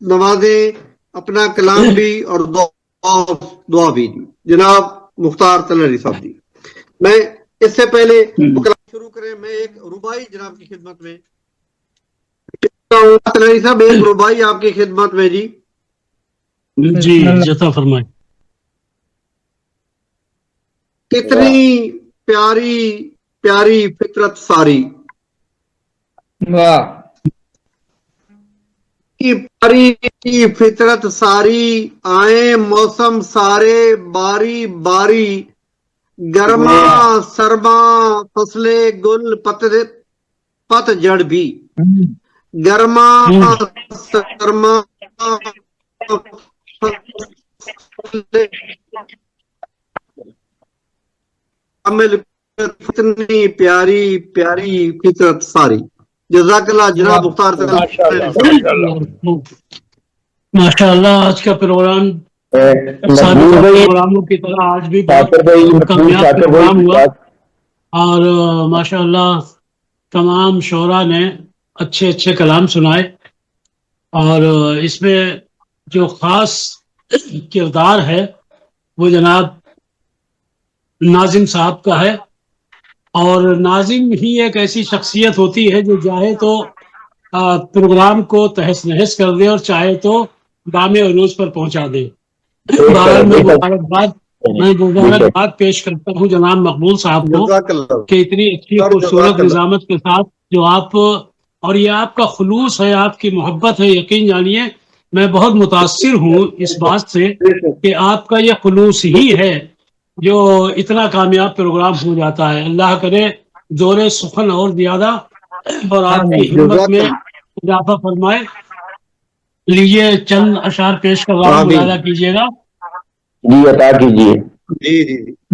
नवाजें, अपना कलाम भी और दुआ भी। जनाब मुख्तार तलहरी साहब जी, मैं इससे पहले कलाम शुरू करें, मैं एक रुबाई जनाब की खिदमत में, तलहरी साहब एक रुबाई आपकी खिदमत में जी। जी जता फरमाए। कितनी प्यारी प्यारी फितरत सारी, वाह, की प्यारी की फितरत सारी, आए मौसम सारे बारी बारी, गर्मा सरमा फसले गुल पतझड़ भी, गर्मा सरमा कितनी प्यारी प्यारी फितरत सारी। जज़ाकल्लाह जनाब मुख्तार। माशाअल्लाह, आज का प्रोग्राम प्रोग्रामों की तरह आज भी बहुत कामयाब प्रोग्राम हुआ और माशाअल्लाह तमाम शोरा ने अच्छे अच्छे कलाम सुनाए। और इसमें जो खास किरदार है वो जनाब नाजिम साहब का है। और नाजिम ही एक ऐसी शख्सियत होती है जो चाहे तो प्रोग्राम को तहस नहस कर दे और चाहे तो दामे अरूज पर पहुंचा दे। मैं मुबारकबाद पेश करता हूं जनाब मकबूल साहब को कि इतनी अच्छी खूबसूरत निजामत के साथ जो आप, और ये आपका खुलूस है, आपकी मोहब्बत है। यकीन जानिए मैं बहुत मुतासिर हूँ इस बात से कि आपका ये खुलूस ही है जो इतना कामयाब प्रोग्राम हो जाता है। अल्लाह करे जोरे सुखन और ज्यादा और आपकी हिम्मत में इजाफा फरमाए। लीजिए चंद अशार पेश कर रहा हूँ, मुलाजा कीजिएगा। जी अता कीजिए। जी।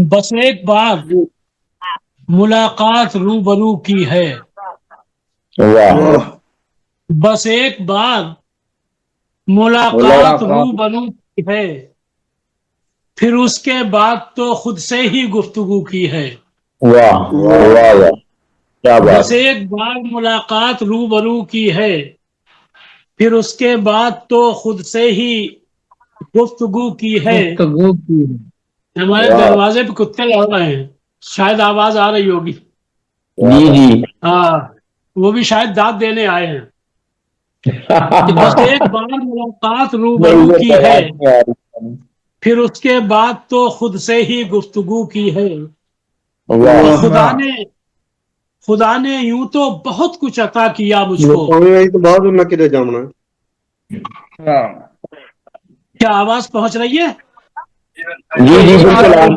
बस एक बार मुलाकात रूबरू की है, वाह, बस एक बार मुलाकात रूबरू की है, फिर उसके बाद तो खुद से ही गुफ्तगू की है। वाह वाह वाह, क्या बात। बस एक बार मुलाकात रूबरू की है, फिर उसके बाद तो खुद से ही गुफ्तगू की है। गुफ्तगू की हमारे दरवाजे पे कुत्ते लड़ रहे हैं, शायद आवाज आ रही होगी। जी जी हाँ, वो भी शायद दाद देने आए हैं। कि बस एक बार मुलाकात रूबरू की है, फिर उसके बाद तो खुद से ही गुफ्तगू की है। खुदा ने यूं तो बहुत कुछ अता किया मुझको। तो बाद में किधर जाना है? क्या आवाज पहुंच रही है? जी जी बिल्कुल।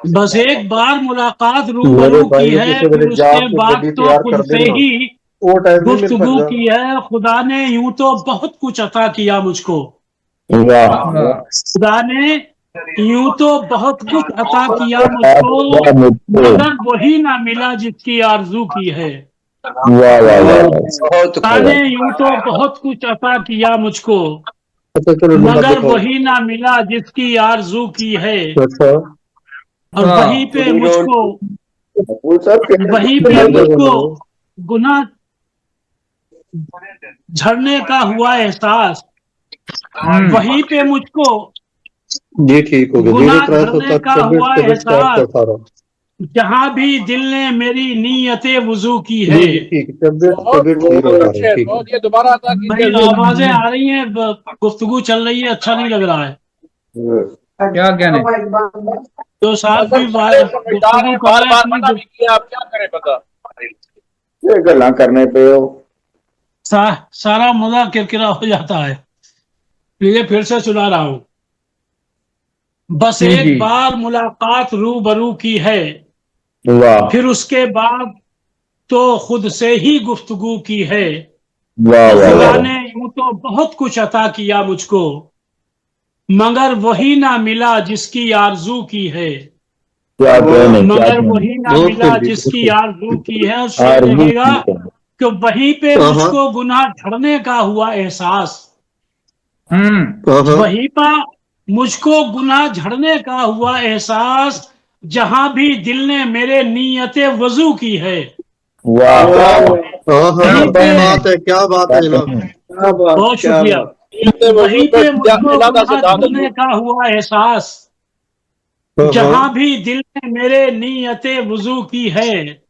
बस एक बार मुलाकात रूबरू की है, फिर उसके बाद तो खुद से ही गुफ्तगू की है। खुदा ने यूं तो बहुत कुछ अता किया मुझको। खुदा ने यूं तो बहुत कुछ अता किया मुझको, मगर वही ना मिला जिसकी आरजू की है। खुदा ने यूं तो बहुत कुछ अता किया मुझको, मगर वही ना मिला जिसकी आरजू की है। और वहीं पे मुझको गुनाह झड़ने का हुआ एहसास। वहीं पे मुझको जी ठीक हो गया। गुनाह झड़ने का हुआ एहसास, जहाँ भी दिल ने मेरी नीयते वुजू की है। भाई आवाजें आ रही हैं, गुफ्तगू चल रही है, अच्छा नहीं लग रहा है। क्या कहने तो साहब भी गुफ्तगू कर रहे हैं, आप क्या करें पता गल्ला करने पे हो सारा मजा किरकिरा हो जाता है। ये फिर से सुना रहा हूं। बस एक बार मुलाकात रूबरू की है, फिर उसके बाद तो खुद से ही गुफ्तगू की है। खुदा ने यूं तो बहुत कुछ अता किया मुझको, मगर वही ना मिला जिसकी आरजू की है। मगर वही ना मिला जिसकी आरजू की है। और शेर लगेगा कि वहीं पे मुझको गुनाह झड़ने का हुआ एहसास। वहीं पर मुझको गुनाह झड़ने का हुआ एहसास, जहां भी दिल ने मेरे नीयते वजू की है। क्या बात है जनाब, बहुत शुक्रिया। वहीं पे मुझको गुनाह झड़ने का हुआ एहसास, जहां भी दिल ने मेरे नीयते वजू की है।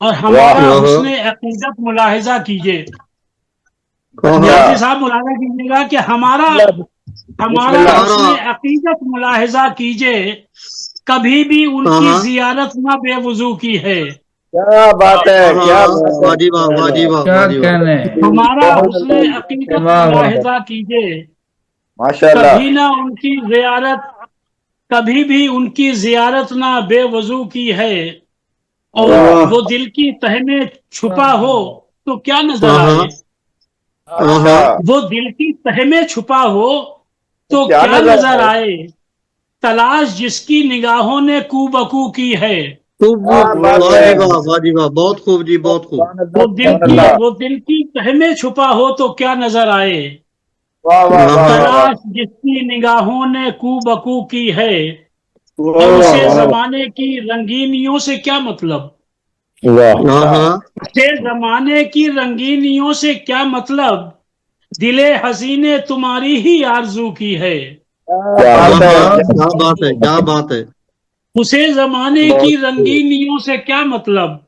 और हमारा हुस्ने अकीदत मुलाहिजा कीजिए। नियाज़ी साहब मुलाहिजा कीजिएगा कि हमारा हुस्ने अकीदत मुलाहिजा कीजिए, कभी भी उनकी जियारत न बेवजू की है। क्या बात है, क्या कहने हमारा हुस्ने अकीदत मुलाहिजा कीजिए, माशाल्लाह। कभी भी उनकी जियारत ना बेवजू की है। और वो दिल की तह में छुपा हो तो क्या नजर आए। वो दिल की तह में छुपा हो तो क्या नजर आए। तलाश जिसकी निगाहों ने कूबकू की है। बहुत खूब जी, बहुत खूब। वो दिल की तह में छुपा हो तो क्या नजर आए। तलाश जिसकी निगाहों ने कूबकू की है। और उसे जमाने की रंगीनियों से क्या मतलब। उसे जमाने की रंगीनियों से क्या मतलब, दिले हसीने तुम्हारी ही आरजू की है। क्या बात है, क्या बात है। उसे जमाने की रंगीनियों से क्या मतलब,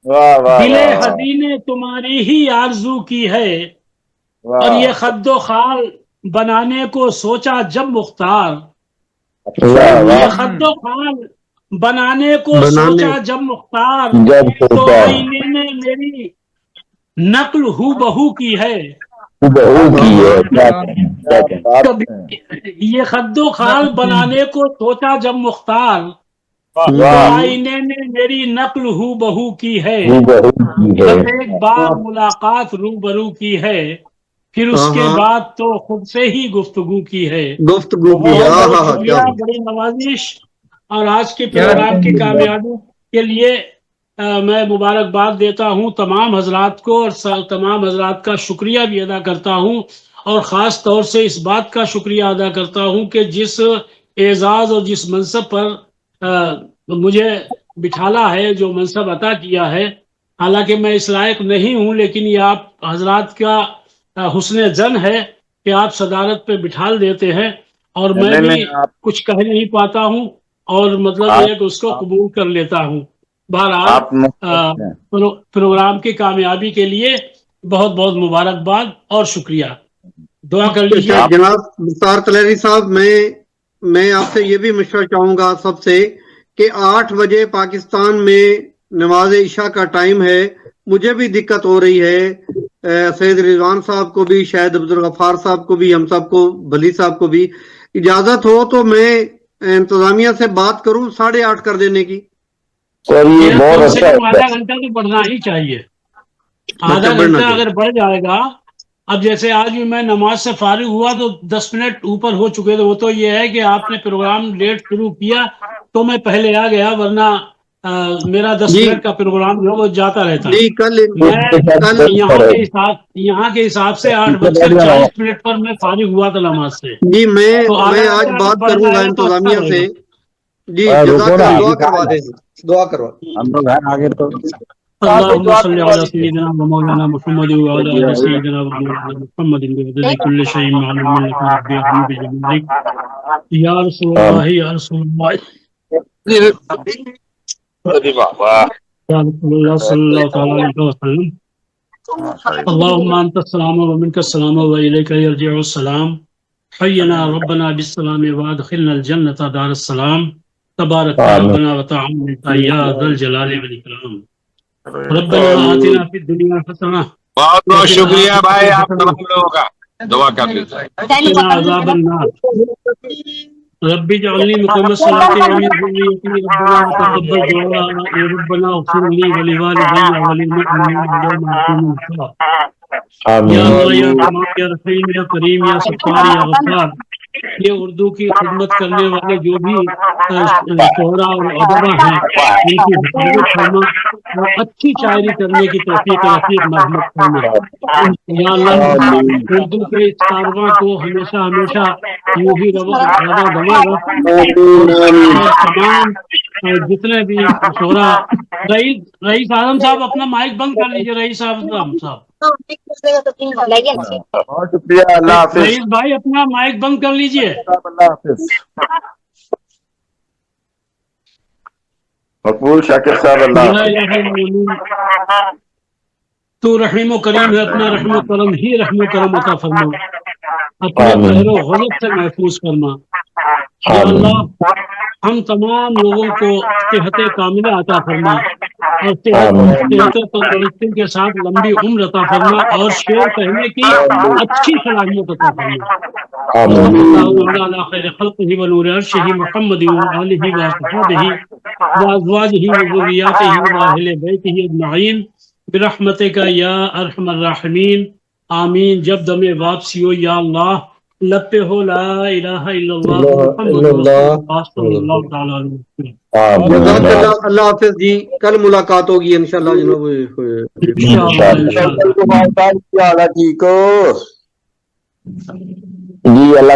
दिले हसीने तुम्हारी ही आरजू की है। और ये खद्दो खाल बनाने को सोचा जब मुख्तार। ये खद्दो खाल बनाने को सोचा जब मुख्तार, तो आईने ने मेरी नक्ल हू बहू की है। ये खद्दो खाल बनाने को सोचा जब मुख्तार, तो आईने ने मेरी नक्ल हू बहू की है। बस एक बार मुलाकात रूबरू की है, फिर उसके बाद तो खुद से ही गुफ्तगू की है। शुक्रिया, बड़ी नवाजिश। और आज के प्रोग्राम की कामयाबी के लिए मैं मुबारकबाद देता हूं तमाम हजरात को, और तमाम हजरात का शुक्रिया भी अदा करता हूं। और ख़ास तौर से इस बात का शुक्रिया अदा करता हूं कि जिस एजाज़ और जिस मनसब पर मुझे बिठाला है, जो मनसब अता किया है, हालांकि मैं इस लायक नहीं हूं, लेकिन ये आप हजरात का हुस्न जन है कि आप सदारत पे बिठाल देते हैं और मैं भी कुछ कह नहीं पाता हूँ और मतलब ये कि उसको कबूल कर लेता हूँ। बहरहाल प्रोग्राम की कामयाबी के लिए बहुत बहुत मुबारकबाद और शुक्रिया। दुआ कर लीजिए। जनाब मुख्तार तलहरी साहब, मैं आपसे ये भी मशवरा चाहूंगा सबसे कि 8 बजे पाकिस्तान में नमाज इशा का टाइम है, मुझे भी दिक्कत हो रही है, सैयद रिजवान साहब को भी, शायद अब्दुल गफ्फार साहब को भी, हम सबको, भली साहब को भी इजाजत हो तो मैं इंतजामिया से बात करूं 8:30 कर देने की। आधा घंटा तो बढ़ना ही चाहिए, आधा घंटा अगर बढ़ जाएगा। अब जैसे आज भी मैं नमाज से फारिग हुआ तो 10 मिनट ऊपर हो चुके थे। वो तो ये है कि आपने प्रोग्राम लेट शुरू किया तो मैं पहले आ गया, वरना मेरा 10 मिनट का प्रोग्राम जो वो जाता रहता है। मैं यहाँ के हिसाब से 8:40 पर मैं फारिग हुआ था नमाज से। जी मैं आज बात करूंगा इंतजामिया से। जी दुआ करवा दे, दुआ करवा। हम लोग घर आगे तो अल्लाहुम्मा सल्ली अला सय्यिदिना व मौलाना मुहम्मद व अला आलि सय्यिदिना व मौलाना मुहम्मद व कुल्लि शैइन मालूम या रसूलल्लाह या रसूलल्लाह या रसूलल्लाह सल्लल्लाहु अलैहि वसल्लम। अल्लाहुम्मा अंतस सलाम व मिनकस सलाम व इलैका यरजिउस सलाम। हय्यना रब्बना बिस्सलाम व अदखिलना जन्नता दारस सलाम। तबारक रब्बना व तआला या ज़ल जलाली वल इकराम। रब्बना आतिना फिद दुनिया हसना। बहुत बहुत शुक्रिया भाई आप तमाम लोगों का, दुआ कर लीजिए। अज़ाबन नार रब्बी जअलनी मुक़िमस सलाति व मिन ज़ुर्रिय्यती रब्बना तक़ब्बल दुआ रब्बना इग़फिर ली व लिवालिदैया व लिल-मुमिनीना यौमा यक़ूमुल हिसाब। या अल्लाह या रहमान या रहीम या करीम या सत्तार या गफ्फार, ये उर्दू की खिदमत करने वाले जो भी शोहरा और अदबा हैं, इनकी हिफाजत करना और अच्छी शायरी करने की तौफीक रफ़ीक मरहमत करना। या अल्लाह उर्दू के इस कारवां को हमेशा हमेशा यूं ही रवा दवा रख। तमाम जितने भी शोहरा, रईस आजम साहब अपना माइक बंद कर लीजिए। रईस आजम साहब, बहुत शुक्रिया, अल्लाह हाफिज। रईस भाई अपना माइक बंद कर लीजिए। अल्लाह हाफिज। मकबूल शाकिर साहब, अल्लाह। तू रहीम व करीम है, अपना रहम व करम ही रहम व करम अता फरमा, अपने कहरो गज़ब से महफूज फरमा। या अल्लाह हम तमाम लोगों को सेहत कामिला अता फरमा और सेहत तंदुरुस्ती के साथ लंबी उम्र अता फरमा और शेर कहने की अच्छी सलाहियत अता फरमा। अल्लाह खैर खल्क़िही व नूर अर्शिही मुहम्मद व आलिही व असहाबिही व अज़वाजिही व ज़ुर्रिय्यतिही व अहले बैतिही अजमईन बिरहमतिका या अरहमर राहिमीन। आमीन। जब दमे वापसी हो या अल्लाह लब पे हो ला इलाहा इल्लल्लाह मुहम्मद सल्लल्लाहु तआला अलैहि वसल्लम। अल्लाह हाफिज जी, कल मुलाकात होगी इंशाल्लाह जनाब। ठीक हो जी, अल्लाह